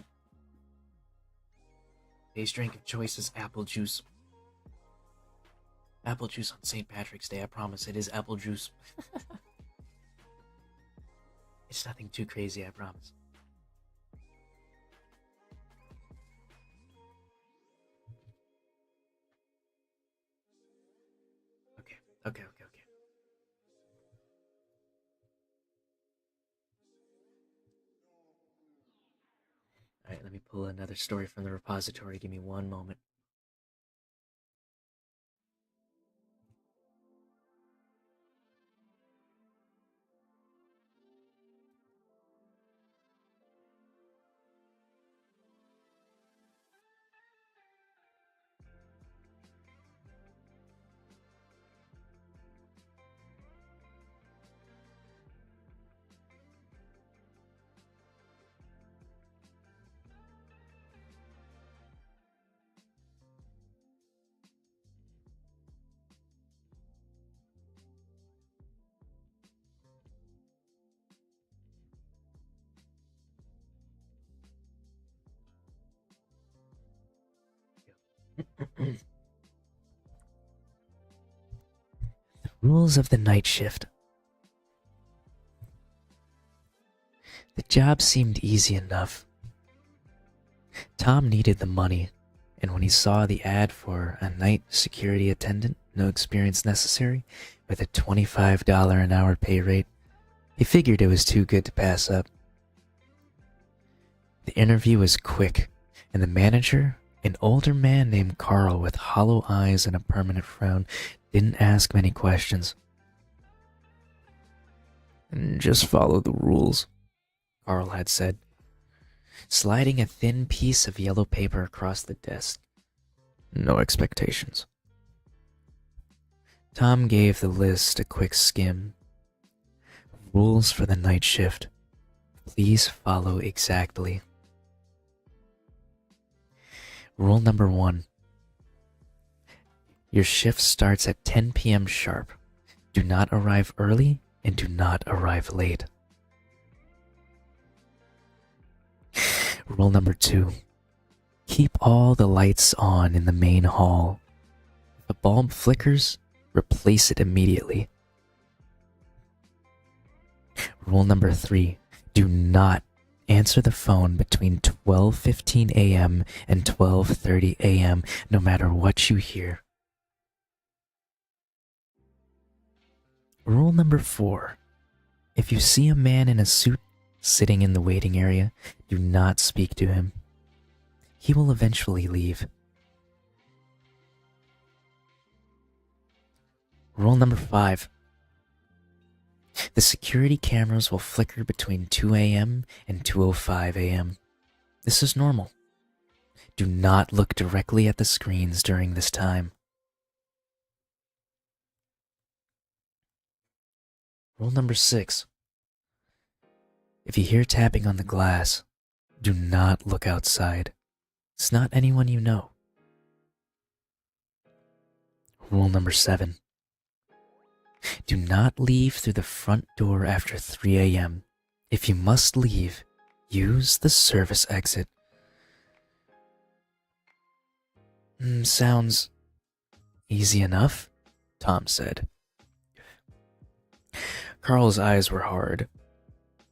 S2: Today's drink of choice is apple juice. Apple juice on St. Patrick's Day, I promise. It is apple juice. It's nothing too crazy, I promise. Okay. Alright, let me pull another story from the repository. Give me one moment. The rules of the night shift. The job seemed easy enough. Tom needed the money, and when he saw the ad for a night security attendant, no experience necessary, with a $25 an hour pay rate, he figured it was too good to pass up. The interview was quick, and the manager, an older man named Carl with hollow eyes and a permanent frown, didn't ask many questions. "Just follow the rules," Carl had said, sliding a thin piece of yellow paper across the desk. "No expectations." Tom gave the list a quick skim. "Rules for the night shift. Please follow exactly." Rule number 1. Your shift starts at 10 p.m. sharp. Do not arrive early and do not arrive late. Rule number 2. Keep all the lights on in the main hall. If a bulb flickers, replace it immediately. Rule number 3. Do not answer the phone between 12:15 a.m. and 12:30 a.m. no matter what you hear. Rule number 4. If you see a man in a suit sitting in the waiting area, do not speak to him. He will eventually leave. Rule number 5. The security cameras will flicker between 2 a.m. and 2:05 a.m. This is normal. Do not look directly at the screens during this time. Rule number 6. If you hear tapping on the glass, do not look outside. It's not anyone you know. Rule number 7. Do not leave through the front door after 3 a.m. If you must leave, use the service exit. Sounds easy enough, Tom said. Carl's eyes were hard.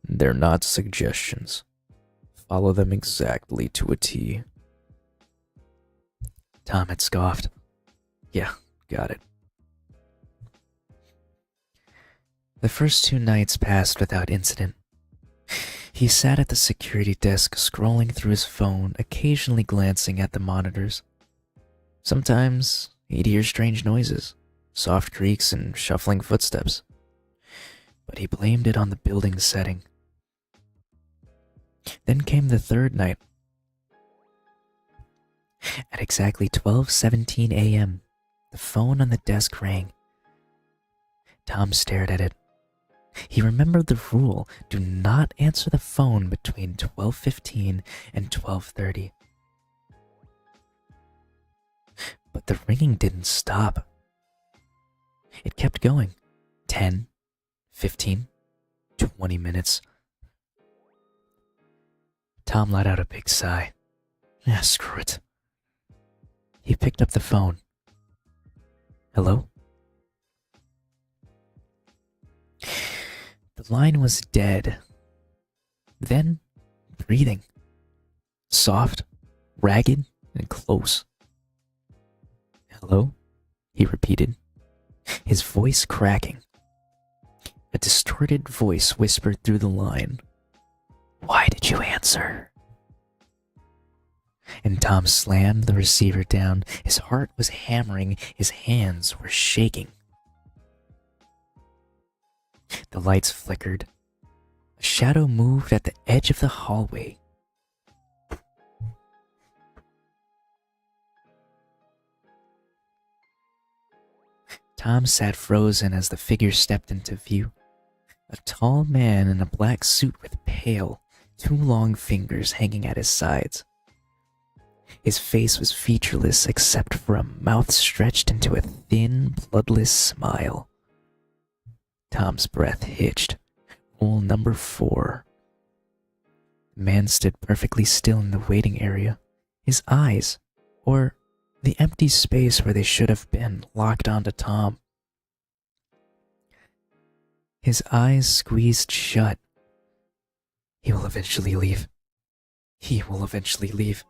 S2: "They're not suggestions. Follow them exactly to a T." Tom had scoffed. "Yeah, got it." The first 2 nights passed without incident. He sat at the security desk scrolling through his phone, occasionally glancing at the monitors. Sometimes he'd hear strange noises, soft creaks and shuffling footsteps. But he blamed it on the building's setting. Then came the 3rd night. At exactly 12:17 a.m., the phone on the desk rang. Tom stared at it. He remembered the rule: do not answer the phone between 12:15 and 12:30. But the ringing didn't stop. It kept going. 10, 15, 20 minutes. Tom let out a big sigh. Screw it. He picked up the phone. "Hello?" The line was dead. Then, breathing. Soft, ragged, and close. "Hello?" he repeated, his voice cracking. A distorted voice whispered through the line, "Why did you answer?" And Tom slammed the receiver down. His heart was hammering. His hands were shaking. The lights flickered. A shadow moved at the edge of the hallway. Tom sat frozen as the figure stepped into view. A tall man in a black suit with pale, 2 long fingers hanging at his sides. His face was featureless except for a mouth stretched into a thin, bloodless smile. Tom's breath hitched. Rule number 4. The man stood perfectly still in the waiting area. His eyes, or the empty space where they should have been, locked onto Tom. His eyes squeezed shut. He will eventually leave. He will eventually leave.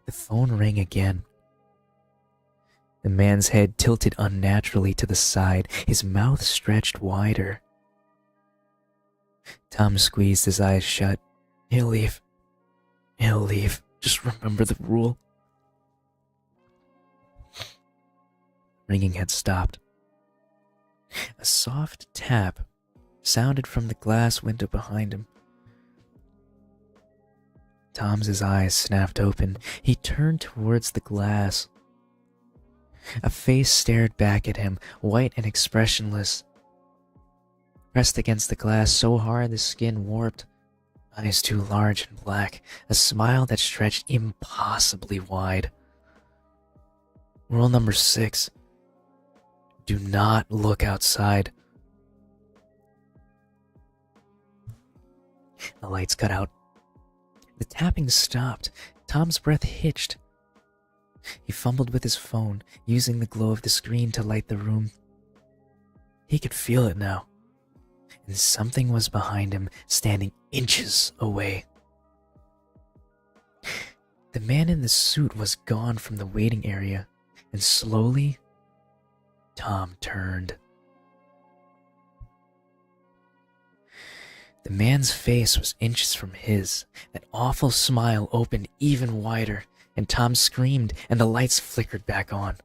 S2: The phone rang again. The man's head tilted unnaturally to the side, his mouth stretched wider. Tom squeezed his eyes shut. He'll leave. He'll leave. Just remember the rule. Ringing had stopped. A soft tap sounded from the glass window behind him. Tom's eyes snapped open. He turned towards the glass. A face stared back at him, white and expressionless. Pressed against the glass so hard the skin warped. Eyes too large and black. A smile that stretched impossibly wide. Rule number 6. Do not look outside. The lights cut out. The tapping stopped. Tom's breath hitched. He fumbled with his phone, using the glow of the screen to light the room. He could feel it now. And something was behind him, standing inches away. The man in the suit was gone from the waiting area, and slowly, Tom turned. The man's face was inches from his. That awful smile opened even wider, and Tom screamed, and the lights flickered back on.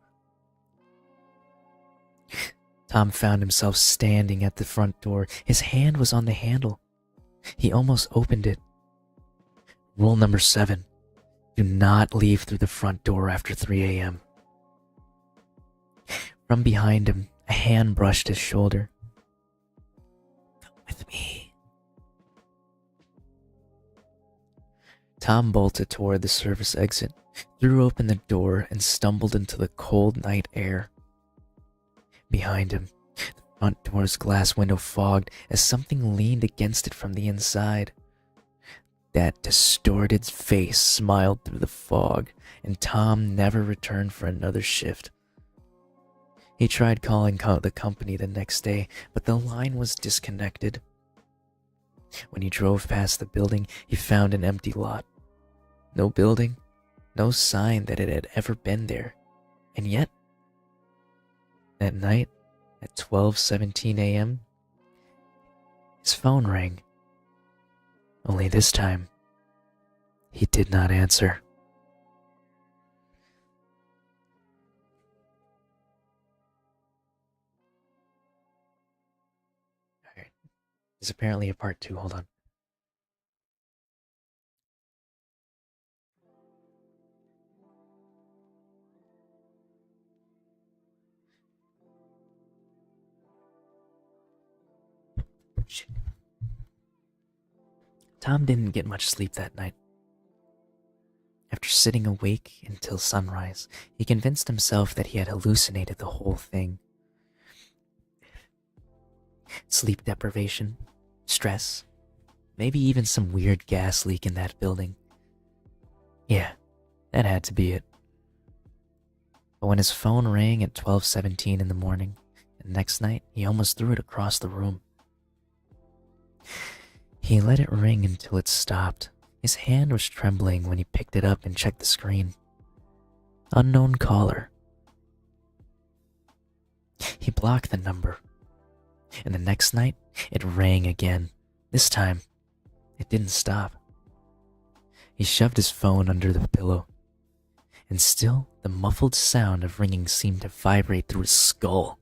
S2: Tom found himself standing at the front door. His hand was on the handle. He almost opened it. Rule number 7. Do not leave through the front door after 3 a.m. From behind him, a hand brushed his shoulder. Come with me. Tom bolted toward the service exit, threw open the door, and stumbled into the cold night air. Behind him, the front door's glass window fogged as something leaned against it from the inside. That distorted face smiled through the fog, and Tom never returned for another shift. He tried calling the company the next day, but the line was disconnected. When he drove past the building, he found an empty lot. No building, no sign that it had ever been there. And yet, that night, at 12:17 a.m., his phone rang. Only this time, he did not answer. Alright, there's apparently a part 2, hold on. Shit. Tom didn't get much sleep that night. After sitting awake until sunrise, he convinced himself that he had hallucinated the whole thing. Sleep deprivation, stress, maybe even some weird gas leak in that building. Yeah, that had to be it. But when his phone rang at 12:17 in the morning, the next night he almost threw it across the room. He let it ring until it stopped. His hand was trembling when he picked it up and checked the screen. Unknown caller. He blocked the number. And the next night, it rang again. This time, it didn't stop. He shoved his phone under the pillow. And still, the muffled sound of ringing seemed to vibrate through his skull.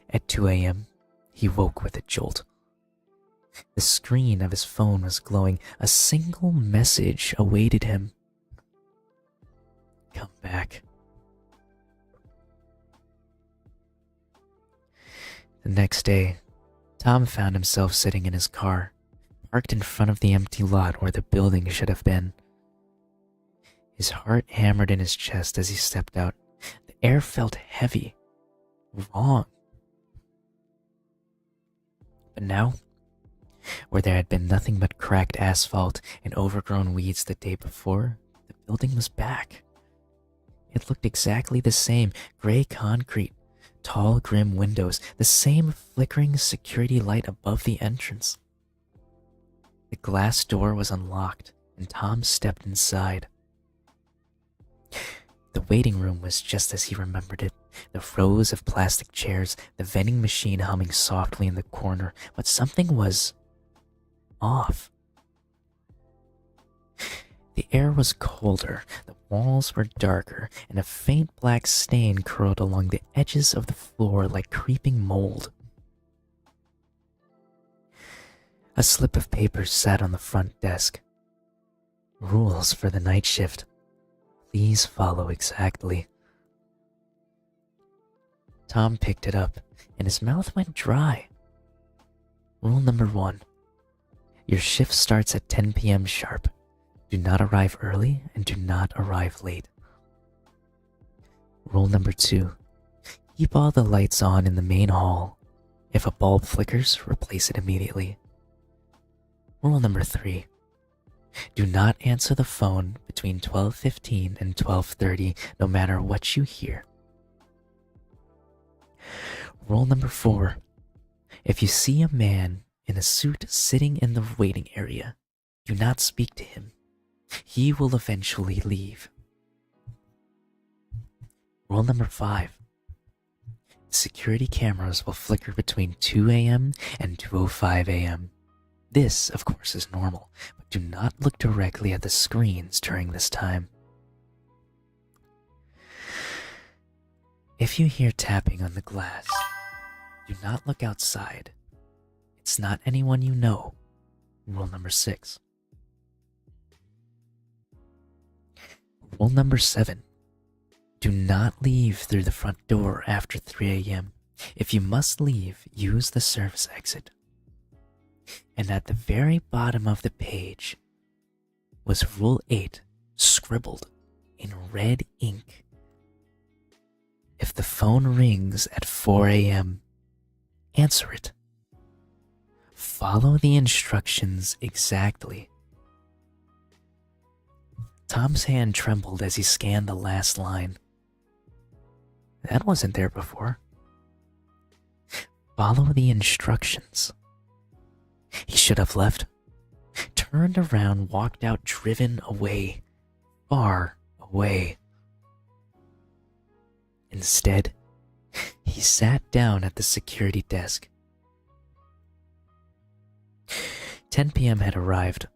S2: At 2 a.m., he woke with a jolt. The screen of his phone was glowing. A single message awaited him. Come back. The next day, Tom found himself sitting in his car, parked in front of the empty lot where the building should have been. His heart hammered in his chest as he stepped out. The air felt heavy, wrong. But now, where there had been nothing but cracked asphalt and overgrown weeds the day before, the building was back. It looked exactly the same, gray concrete, tall grim windows, the same flickering security light above the entrance. The glass door was unlocked, and Tom stepped inside. The waiting room was just as he remembered it. The rows of plastic chairs, the vending machine humming softly in the corner, but something was off. The air was colder, the walls were darker, and a faint black stain curled along the edges of the floor like creeping mold. A slip of paper sat on the front desk. Rules for the night shift. Please follow exactly. Tom picked it up, and his mouth went dry. Rule number 1. Your shift starts at 10 p.m. sharp. Do not arrive early and do not arrive late. Rule number 2. Keep all the lights on in the main hall. If a bulb flickers, replace it immediately. Rule number 3. Do not answer the phone between 12:15 and 12:30, no matter what you hear. Rule number 4. If you see a man in a suit sitting in the waiting area, do not speak to him. He will eventually leave. Rule number 5. Security cameras will flicker between 2 a.m. and 2:05 a.m. This, of course, is normal, but do not look directly at the screens during this time. If you hear tapping on the glass, do not look outside. It's not anyone you know. Rule number 6. Rule number 7. Do not leave through the front door after 3 a.m. If you must leave, use the service exit. And at the very bottom of the page was Rule 8 scribbled in red ink. If the phone rings at 4 a.m., answer it. Follow the instructions exactly. Tom's hand trembled as he scanned the last line. That wasn't there before. Follow the instructions. He should have left, turned around, walked out, driven away, far away. Instead, he sat down at the security desk. 10 p.m. had arrived.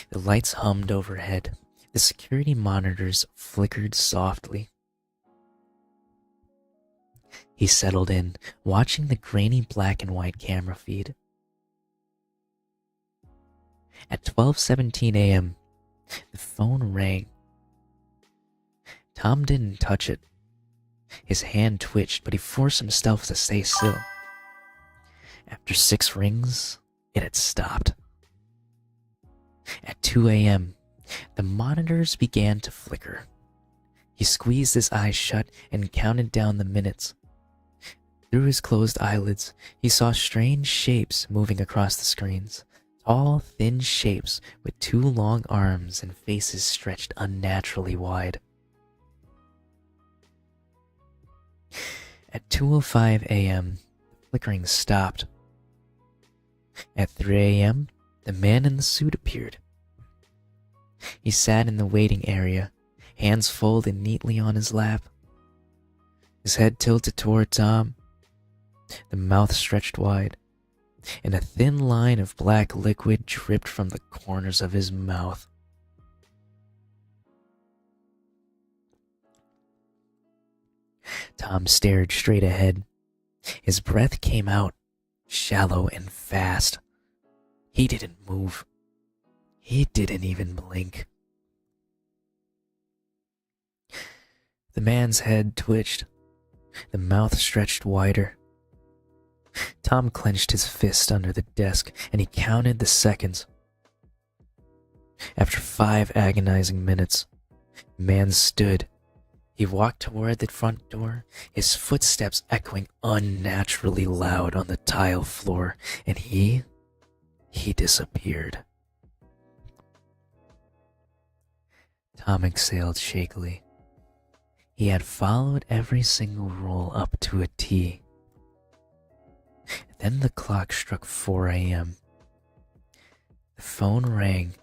S2: The lights hummed overhead. The security monitors flickered softly. He settled in, watching the grainy black and white camera feed. At 12:17 a.m., the phone rang. Tom didn't touch it. His hand twitched, but he forced himself to stay still. After 6 rings, it had stopped. At 2 a.m., the monitors began to flicker. He squeezed his eyes shut and counted down the minutes. Through his closed eyelids, he saw strange shapes moving across the screens. Tall, thin shapes with 2 long arms and faces stretched unnaturally wide. At 2:05 a.m., the flickering stopped. At 3 a.m., the man in the suit appeared. He sat in the waiting area, hands folded neatly on his lap. His head tilted toward Tom, the mouth stretched wide, and a thin line of black liquid dripped from the corners of his mouth. Tom stared straight ahead. His breath came out, shallow and fast. He didn't move. He didn't even blink. The man's head twitched. The mouth stretched wider. Tom clenched his fist under the desk and he counted the seconds. After 5 agonizing minutes, the man stood. He walked toward the front door, his footsteps echoing unnaturally loud on the tile floor, and he disappeared. Tom exhaled shakily. He had followed every single rule up to a T. Then the clock struck 4 a.m. The phone rang,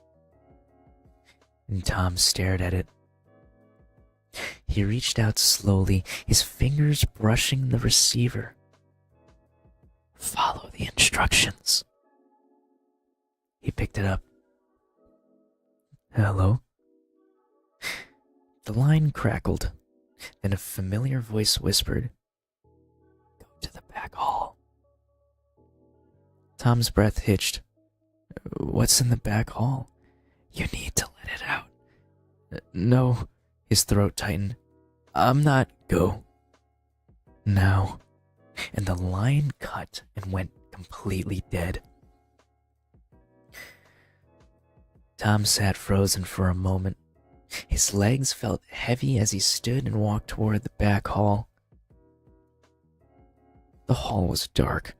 S2: and Tom stared at it. He reached out slowly, his fingers brushing the receiver. Follow the instructions. He picked it up. Hello? The line crackled, then a familiar voice whispered, Go to the back hall. Tom's breath hitched. What's in the back hall? You need to let it out. No, his throat tightened. I'm not. Go. Now. And the line cut and went completely dead. Tom sat frozen for a moment. His legs felt heavy as he stood and walked toward the back hall. The hall was dark,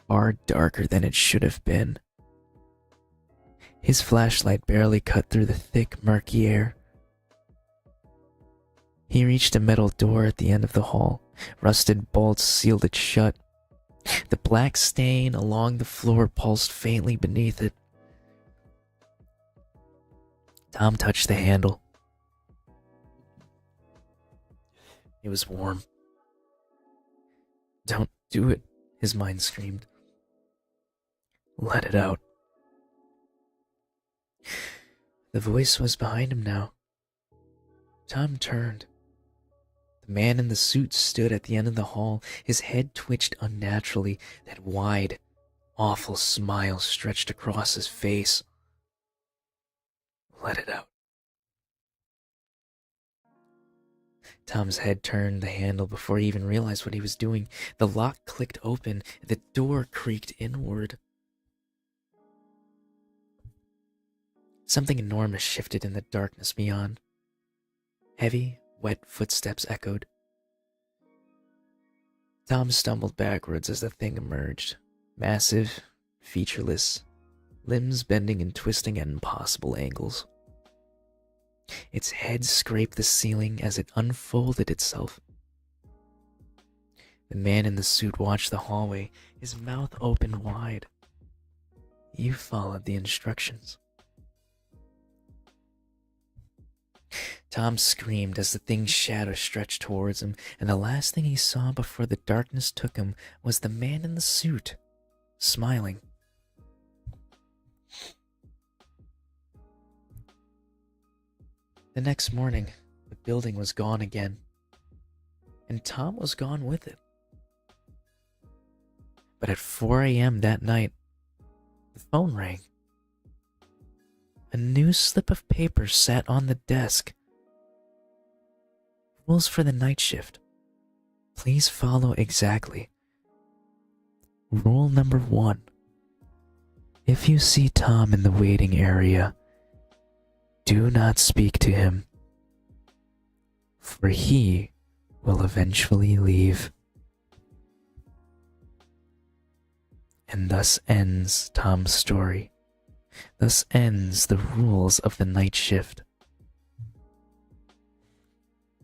S2: far darker than it should have been. His flashlight barely cut through the thick, murky air. He reached a metal door at the end of the hall. Rusted bolts sealed it shut. The black stain along the floor pulsed faintly beneath it. Tom touched the handle. It was warm. Don't do it, his mind screamed. Let it out. The voice was behind him now. Tom turned. The man in the suit stood at the end of the hall. His head twitched unnaturally. That wide, awful smile stretched across his face. Let it out. Tom's head turned the handle before he even realized what he was doing. The lock clicked open, and the door creaked inward. Something enormous shifted in the darkness beyond. Heavy, wet footsteps echoed. Tom stumbled backwards as the thing emerged. Massive, featureless, limbs bending and twisting at impossible angles. Its head scraped the ceiling as it unfolded itself. The man in the suit watched the hallway, his mouth open wide. You followed the instructions. Tom screamed as the thing's shadow stretched towards him, and the last thing he saw before the darkness took him was the man in the suit, smiling. The next morning, the building was gone again, and Tom was gone with it. But at 4 a.m. that night, the phone rang. A new slip of paper sat on the desk. Rules for the night shift. Please follow exactly. Rule number 1. If you see Tom in the waiting area, do not speak to him, for he will eventually leave. And thus ends Tom's story. Thus ends the rules of the night shift.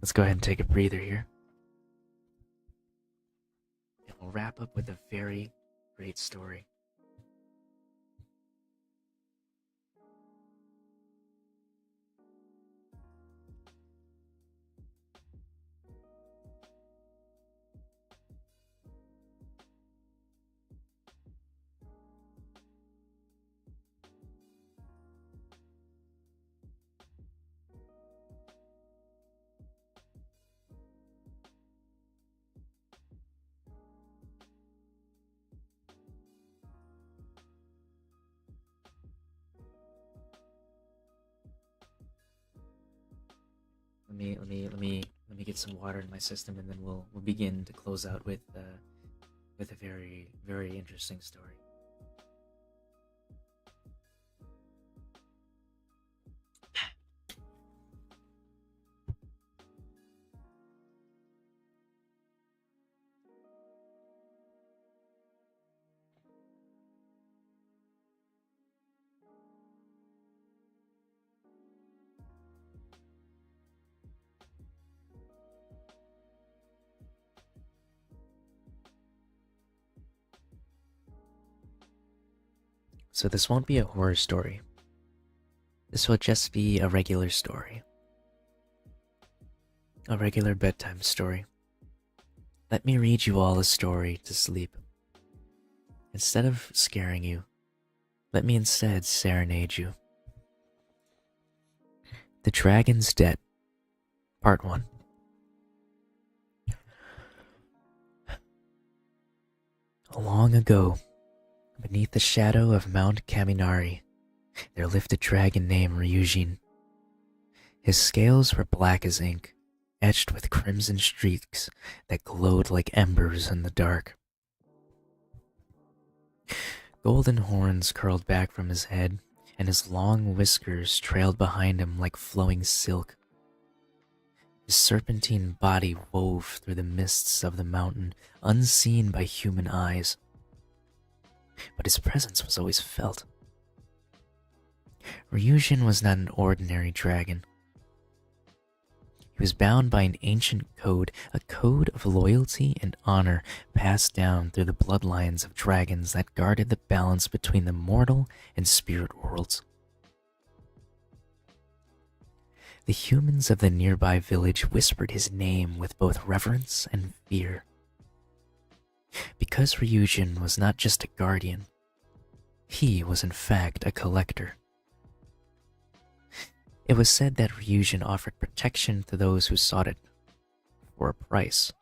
S2: Let's go ahead and take a breather here. And we'll wrap up with a very great story. Let me get some water in my system, and then we'll begin to close out with a very, very interesting story. So this won't be a horror story. This will just be a regular story. A regular bedtime story. Let me read you all a story to sleep. Instead of scaring you, let me instead serenade you. The Dragon's Debt, Part 1. Long ago, beneath the shadow of Mount Kaminari, there lived a dragon named Ryujin. His scales were black as ink, etched with crimson streaks that glowed like embers in the dark. Golden horns curled back from his head, and his long whiskers trailed behind him like flowing silk. His serpentine body wove through the mists of the mountain, unseen by human eyes. But his presence was always felt. Ryujin was not an ordinary dragon. He was bound by an ancient code, a code of loyalty and honor passed down through the bloodlines of dragons that guarded the balance between the mortal and spirit worlds. The humans of the nearby village whispered his name with both reverence and fear. Because Ryujin was not just a guardian, he was in fact a collector. It was said that Ryujin offered protection to those who sought it for a price.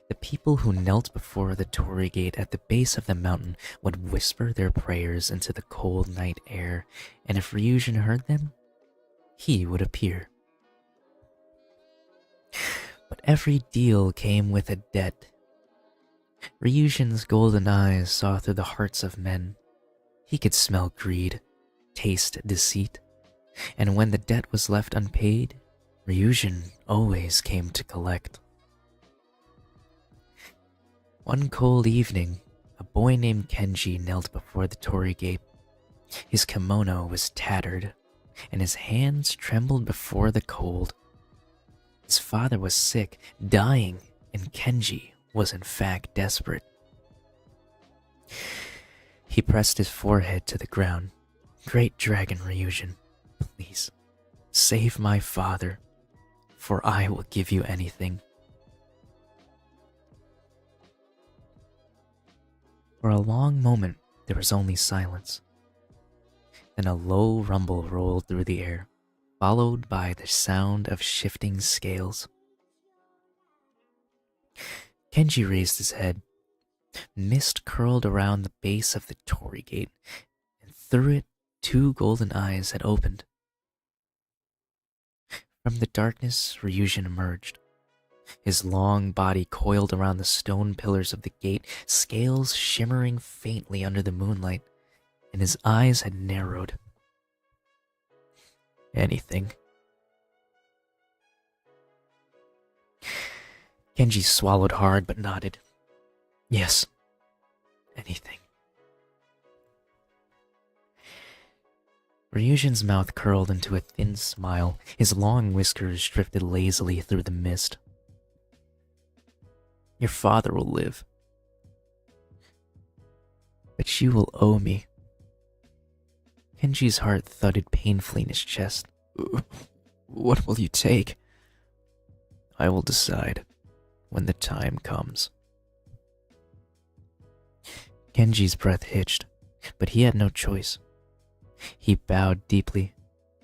S2: The people who knelt before the Torii Gate at the base of the mountain would whisper their prayers into the cold night air, and if Ryujin heard them, he would appear. But every deal came with a debt. Ryujin's golden eyes saw through the hearts of men. He could smell greed, taste deceit, and when the debt was left unpaid, Ryujin always came to collect. One cold evening, a boy named Kenji knelt before the Torii Gate. His kimono was tattered, and his hands trembled before the cold. His father was sick, dying, and Kenji was in fact desperate. He pressed his forehead to the ground. Great Dragon Ryujin, please, save my father, for I will give you anything. For a long moment, there was only silence. Then a low rumble rolled through the air, followed by the sound of shifting scales. Kenji raised his head. Mist curled around the base of the Torii Gate, and through it 2 golden eyes had opened. From the darkness, Ryujin emerged. His long body coiled around the stone pillars of the gate, scales shimmering faintly under the moonlight, and his eyes had narrowed. Anything. Kenji swallowed hard but nodded. Yes, anything. Ryujin's mouth curled into a thin smile. His long whiskers drifted lazily through the mist. Your father will live. But you will owe me. Kenji's heart thudded painfully in his chest. What will you take? I will decide when the time comes. Kenji's breath hitched, but he had no choice. He bowed deeply.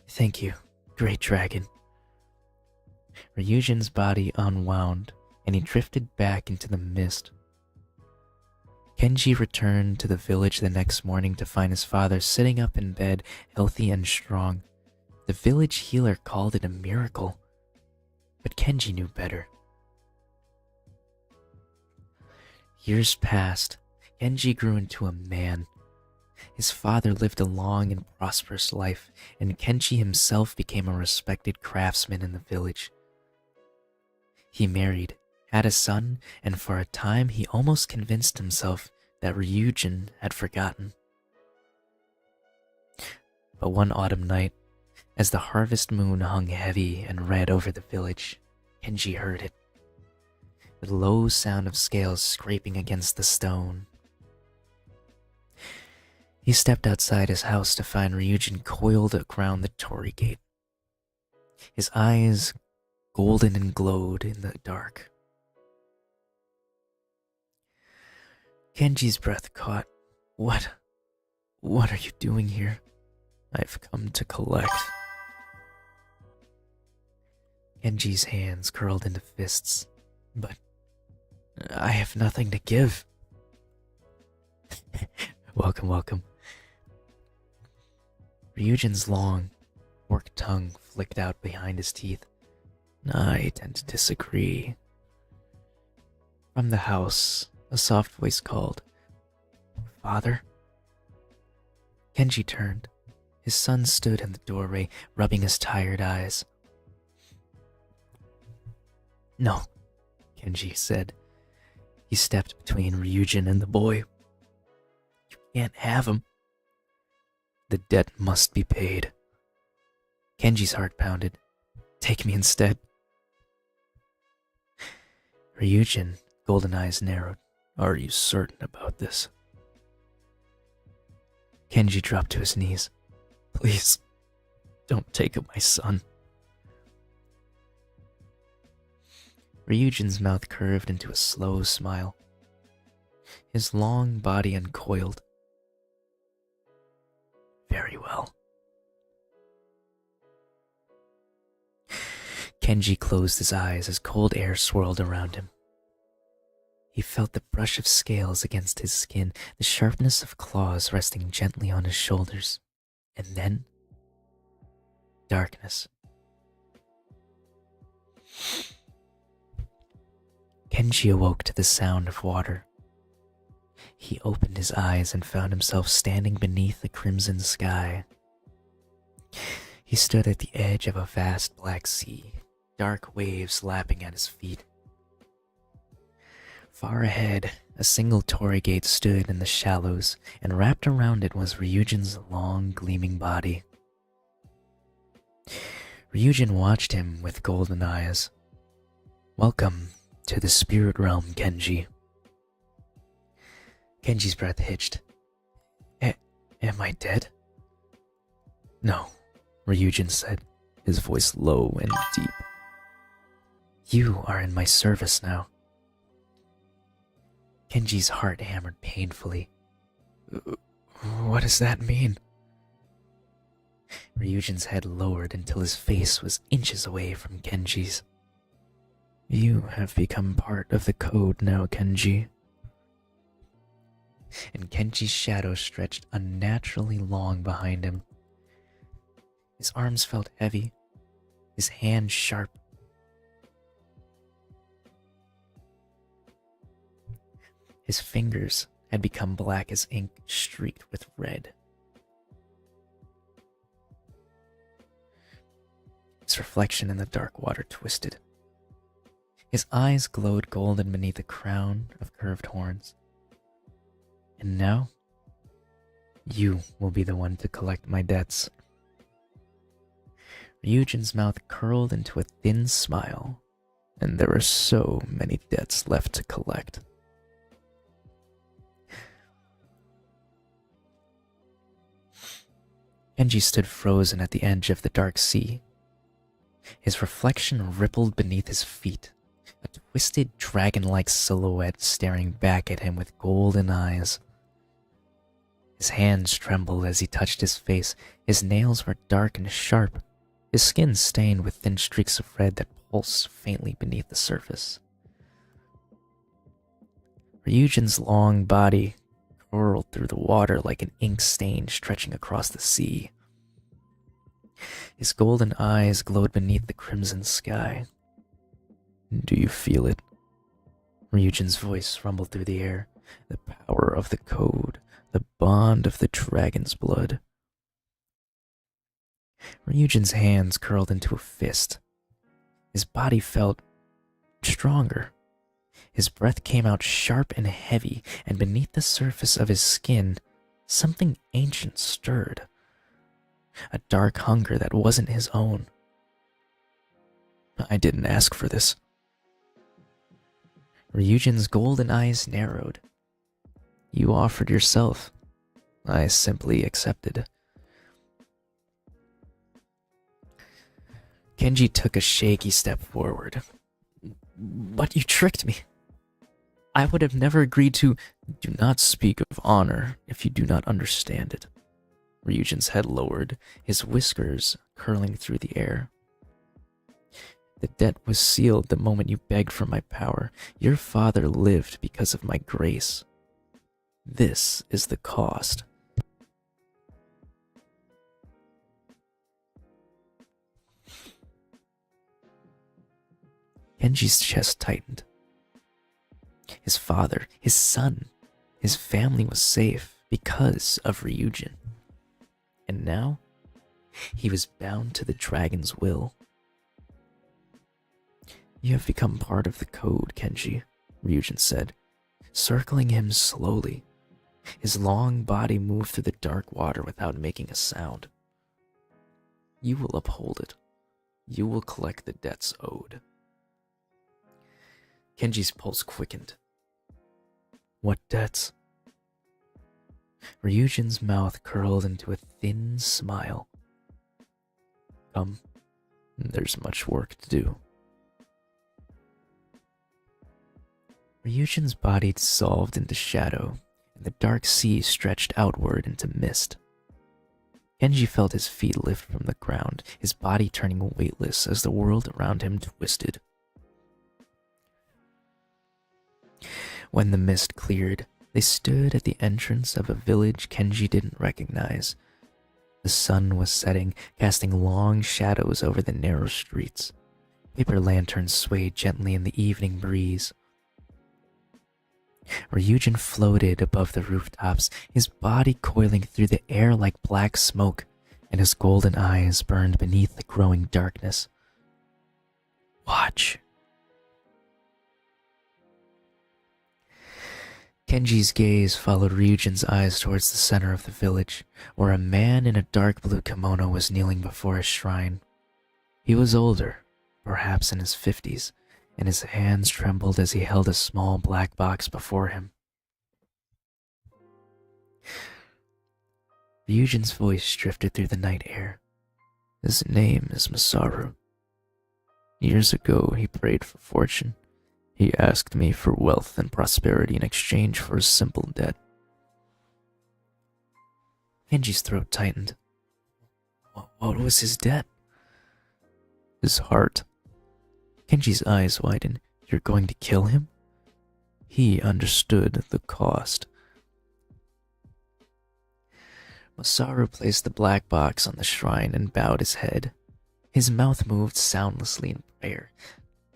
S2: Thank you, great dragon. Ryujin's body unwound, and he drifted back into the mist. Kenji returned to the village the next morning to find his father sitting up in bed, healthy and strong. The village healer called it a miracle, but Kenji knew better. Years passed. Kenji grew into a man. His father lived a long and prosperous life, and Kenji himself became a respected craftsman in the village. He married, had a son, and for a time he almost convinced himself that Ryujin had forgotten. But one autumn night, as the harvest moon hung heavy and red over the village, Kenji heard it. The low sound of scales scraping against the stone. He stepped outside his house to find Ryujin coiled around the Torii Gate. His eyes golden and glowed in the dark. Kenji's breath caught. What are you doing here? I've come to collect. Kenji's hands curled into fists. But I have nothing to give. Welcome. Ryujin's long, forked tongue flicked out behind his teeth. I tend to disagree. From the house, a soft voice called, Father? Kenji turned. His son stood in the doorway, rubbing his tired eyes. No, Kenji said. He stepped between Ryujin and the boy. You can't have him. The debt must be paid. Kenji's heart pounded. Take me instead. Ryujin, golden eyes narrowed. Are you certain about this? Kenji dropped to his knees. Please, don't take my son. Ryujin's mouth curved into a slow smile. His long body uncoiled. Very well. Kenji closed his eyes as cold air swirled around him. He felt the brush of scales against his skin, the sharpness of claws resting gently on his shoulders. And then, darkness. Kenji awoke to the sound of water. He opened his eyes and found himself standing beneath the crimson sky. He stood at the edge of a vast black sea, dark waves lapping at his feet. Far ahead, a single torii gate stood in the shallows, and wrapped around it was Ryujin's long, gleaming body. Ryujin watched him with golden eyes. Welcome to the spirit realm, Kenji. Kenji's breath hitched. Am I dead? No, Ryujin said, his voice low and deep. You are in my service now. Kenji's heart hammered painfully. What does that mean? Ryujin's head lowered until his face was inches away from Kenji's. You have become part of the code now, Kenji. And Kenji's shadow stretched unnaturally long behind him. His arms felt heavy, his hands sharp. His fingers had become black as ink streaked with red. His reflection in the dark water twisted. His eyes glowed golden beneath a crown of curved horns. And now, you will be the one to collect my debts. Ryujin's mouth curled into a thin smile, and there are so many debts left to collect. Kenji stood frozen at the edge of the dark sea. His reflection rippled beneath his feet, a twisted dragon-like silhouette staring back at him with golden eyes. His hands trembled as he touched his face. His nails were dark and sharp, his skin stained with thin streaks of red that pulsed faintly beneath the surface. Ryujin's long body curled through the water like an ink stain stretching across the sea. His golden eyes glowed beneath the crimson sky. Do you feel it? Ryujin's voice rumbled through the air. The power of the code, the bond of the dragon's blood. Ryujin's hands curled into a fist. His body felt stronger. His breath came out sharp and heavy, and beneath the surface of his skin, something ancient stirred. A dark hunger that wasn't his own. I didn't ask for this. Ryujin's golden eyes narrowed. You offered yourself. I simply accepted. Kenji took a shaky step forward. But you tricked me. I would have never agreed to. Do not speak of honor if you do not understand it. Ryujin's head lowered, his whiskers curling through the air. The debt was sealed the moment you begged for my power. Your father lived because of my grace. This is the cost. Kenji's chest tightened. His father, his son, his family was safe because of Ryujin. And now, he was bound to the dragon's will. You have become part of the code, Kenji, Ryujin said, circling him slowly. His long body moved through the dark water without making a sound. You will uphold it. You will collect the debts owed. Kenji's pulse quickened. What debts? Ryujin's mouth curled into a thin smile. Come, there's much work to do. Ryujin's body dissolved into shadow, and the dark sea stretched outward into mist. Kenji felt his feet lift from the ground, his body turning weightless as the world around him twisted. When the mist cleared, they stood at the entrance of a village Kenji didn't recognize. The sun was setting, casting long shadows over the narrow streets. Paper lanterns swayed gently in the evening breeze. Ryujin floated above the rooftops, his body coiling through the air like black smoke, and his golden eyes burned beneath the growing darkness. Watch. Kenji's gaze followed Ryujin's eyes towards the center of the village, where a man in a dark blue kimono was kneeling before a shrine. He was older, perhaps in his 50s, and his hands trembled as he held a small black box before him. Ryujin's voice drifted through the night air. His name is Masaru. Years ago, he prayed for fortune. He asked me for wealth and prosperity in exchange for a simple debt. Kenji's throat tightened. What was his debt? His heart. Kenji's eyes widened. You're going to kill him? He understood the cost. Masaru placed the black box on the shrine and bowed his head. His mouth moved soundlessly in prayer.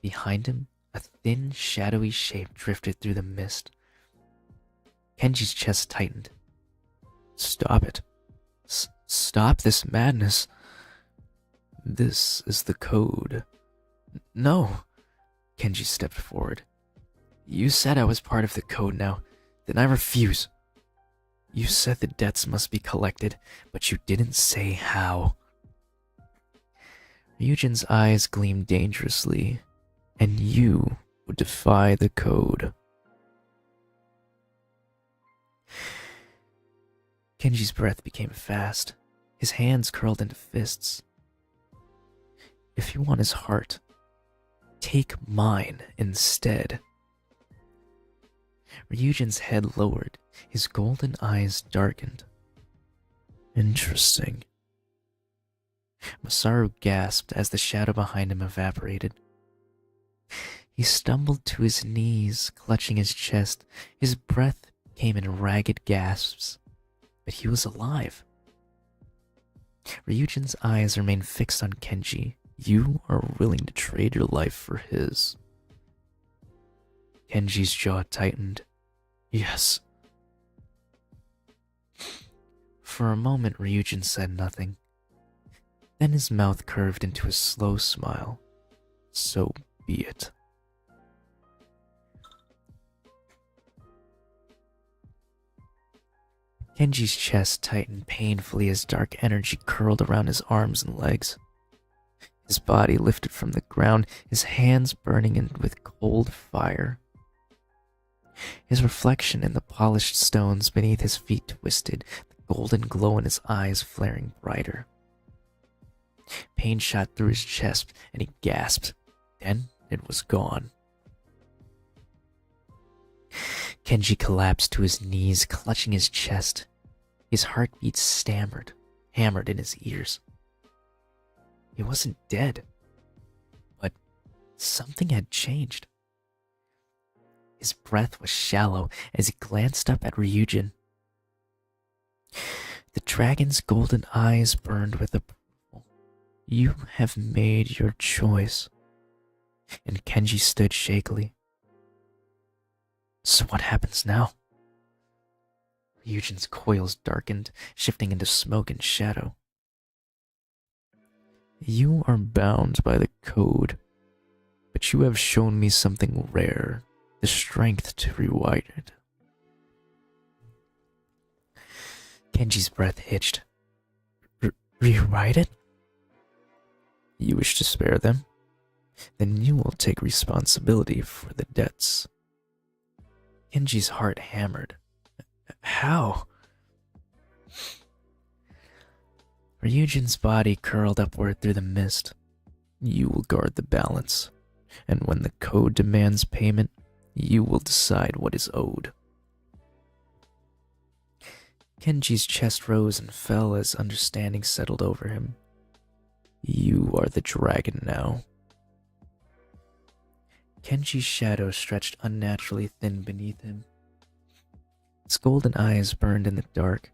S2: Behind him, a thin, shadowy shape drifted through the mist. Kenji's chest tightened. Stop it. Stop this madness. This is the code. No. Kenji stepped forward. You said I was part of the code now. Then I refuse. You said the debts must be collected, but you didn't say how. Ryujin's eyes gleamed dangerously. And you would defy the code. Kenji's breath became fast. His hands curled into fists. If you want his heart, take mine instead. Ryujin's head lowered, his golden eyes darkened. Interesting. Masaru gasped as the shadow behind him evaporated. He stumbled to his knees, clutching his chest. His breath came in ragged gasps, but he was alive. Ryujin's eyes remained fixed on Kenji. You are willing to trade your life for his. Kenji's jaw tightened. Yes. For a moment, Ryujin said nothing. Then his mouth curved into a slow smile. So be it. Kenji's chest tightened painfully as dark energy curled around his arms and legs. His body lifted from the ground, his hands burning with cold fire. His reflection in the polished stones beneath his feet twisted, the golden glow in his eyes flaring brighter. Pain shot through his chest and he gasped. Then it was gone. Kenji collapsed to his knees, clutching his chest. His heartbeat hammered in his ears. He wasn't dead, but something had changed. His breath was shallow as he glanced up at Ryujin. The dragon's golden eyes burned with approval. You have made your choice. And Kenji stood shakily. So what happens now? Ryujin's coils darkened, shifting into smoke and shadow. You are bound by the code, but you have shown me something rare, the strength to rewrite it. Kenji's breath hitched. Rewrite it? You wish to spare them? Then you will take responsibility for the debts. Kenji's heart hammered. How? Ryujin's body curled upward through the mist. You will guard the balance, and when the code demands payment, you will decide what is owed. Kenji's chest rose and fell as understanding settled over him. You are the dragon now. Kenji's shadow stretched unnaturally thin beneath him. His golden eyes burned in the dark.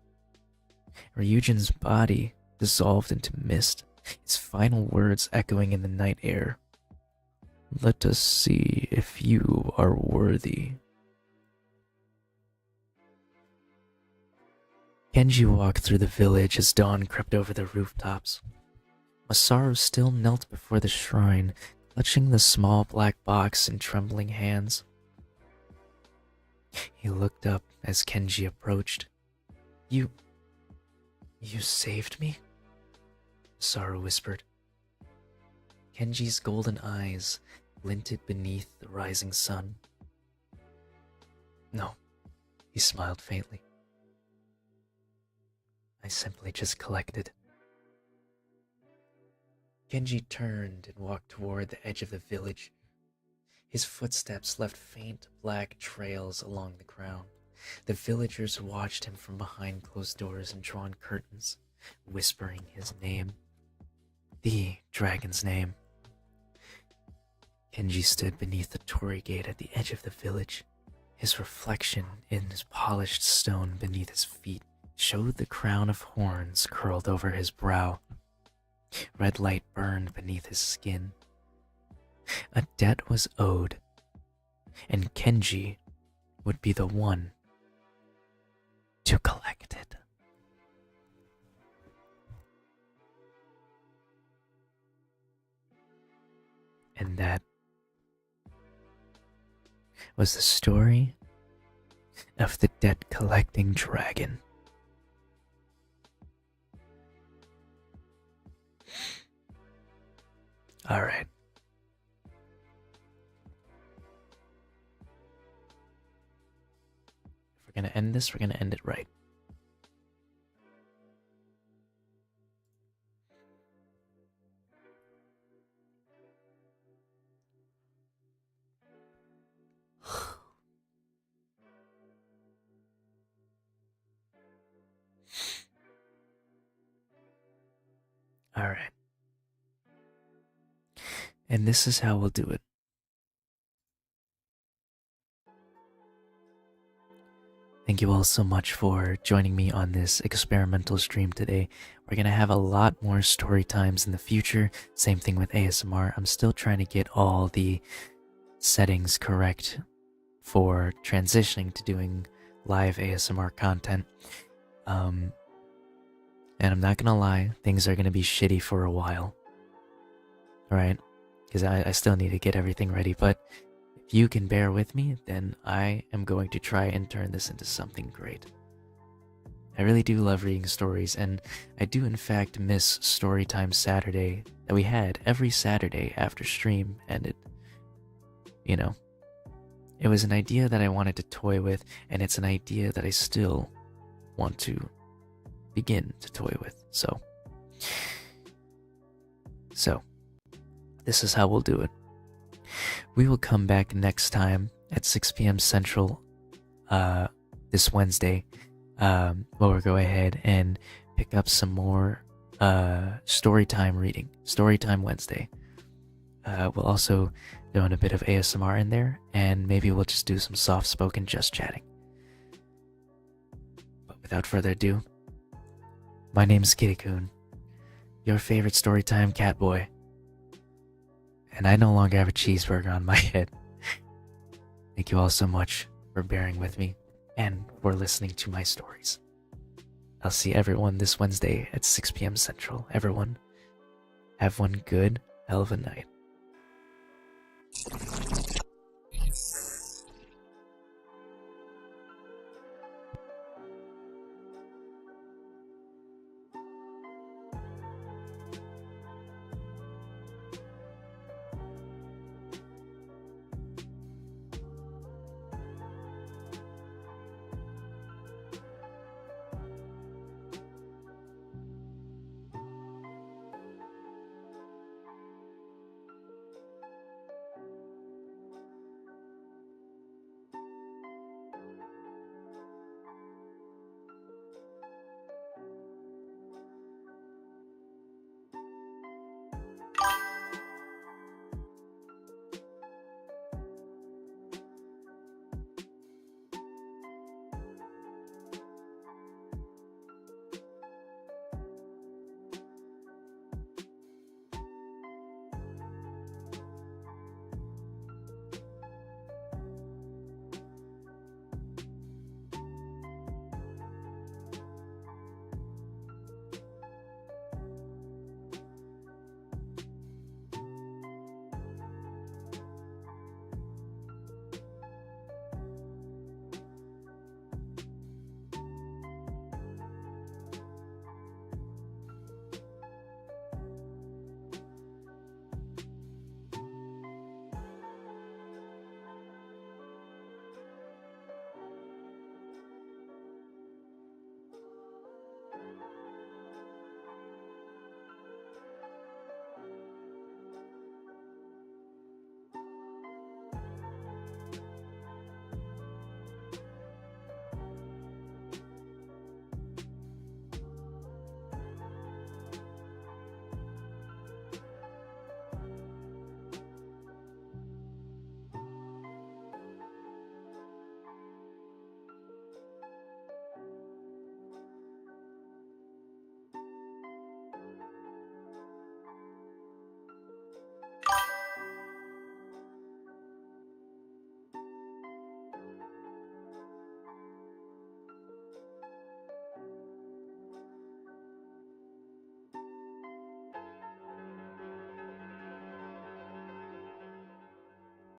S2: Ryujin's body dissolved into mist, his final words echoing in the night air. Let us see if you are worthy. Kenji walked through the village as dawn crept over the rooftops. Masaru still knelt before the shrine, clutching the small black box in trembling hands. He looked up as Kenji approached. You saved me? Masaru whispered. Kenji's golden eyes glinted beneath the rising sun. No, he smiled faintly. I simply just collected. Kenji turned and walked toward the edge of the village. His footsteps left faint black trails along the ground. The villagers watched him from behind closed doors and drawn curtains, whispering his name. The dragon's name. Kenji stood beneath the torii gate at the edge of the village. His reflection in his polished stone beneath his feet showed the crown of horns curled over his brow. Red light burned beneath his skin. A debt was owed, and Kenji would be the one to collect it. And that was the story of the debt-collecting dragon. All right. If we're going to end this, we're going to end it right. All right. And this is how we'll do it. Thank you all so much for joining me on this experimental stream today. We're going to have a lot more story times in the future. Same thing with ASMR. I'm still trying to get all the settings correct for transitioning to doing live ASMR content. And I'm not going to lie, things are going to be shitty for a while. Alright? Because I still need to get everything ready, but if you can bear with me, then I am going to try and turn this into something great. I really do love reading stories, and I do in fact miss Storytime Saturday that we had every Saturday after stream, and it was an idea that I wanted to toy with, and it's an idea that I still want to begin to toy with, so So, this is how we'll do it. We will come back next time at 6 p.m. Central this Wednesday, where we'll go ahead and pick up some more storytime reading. Storytime Wednesday. We'll also throw in a bit of ASMR in there, and maybe we'll just do some soft-spoken just chatting. But without further ado, my name is KittehKun, your favorite storytime cat boy. And I no longer have a cheeseburger on my head. Thank you all so much for bearing with me and for listening to my stories. I'll see everyone this Wednesday at 6 p.m. Central. Everyone, have one good hell of a night.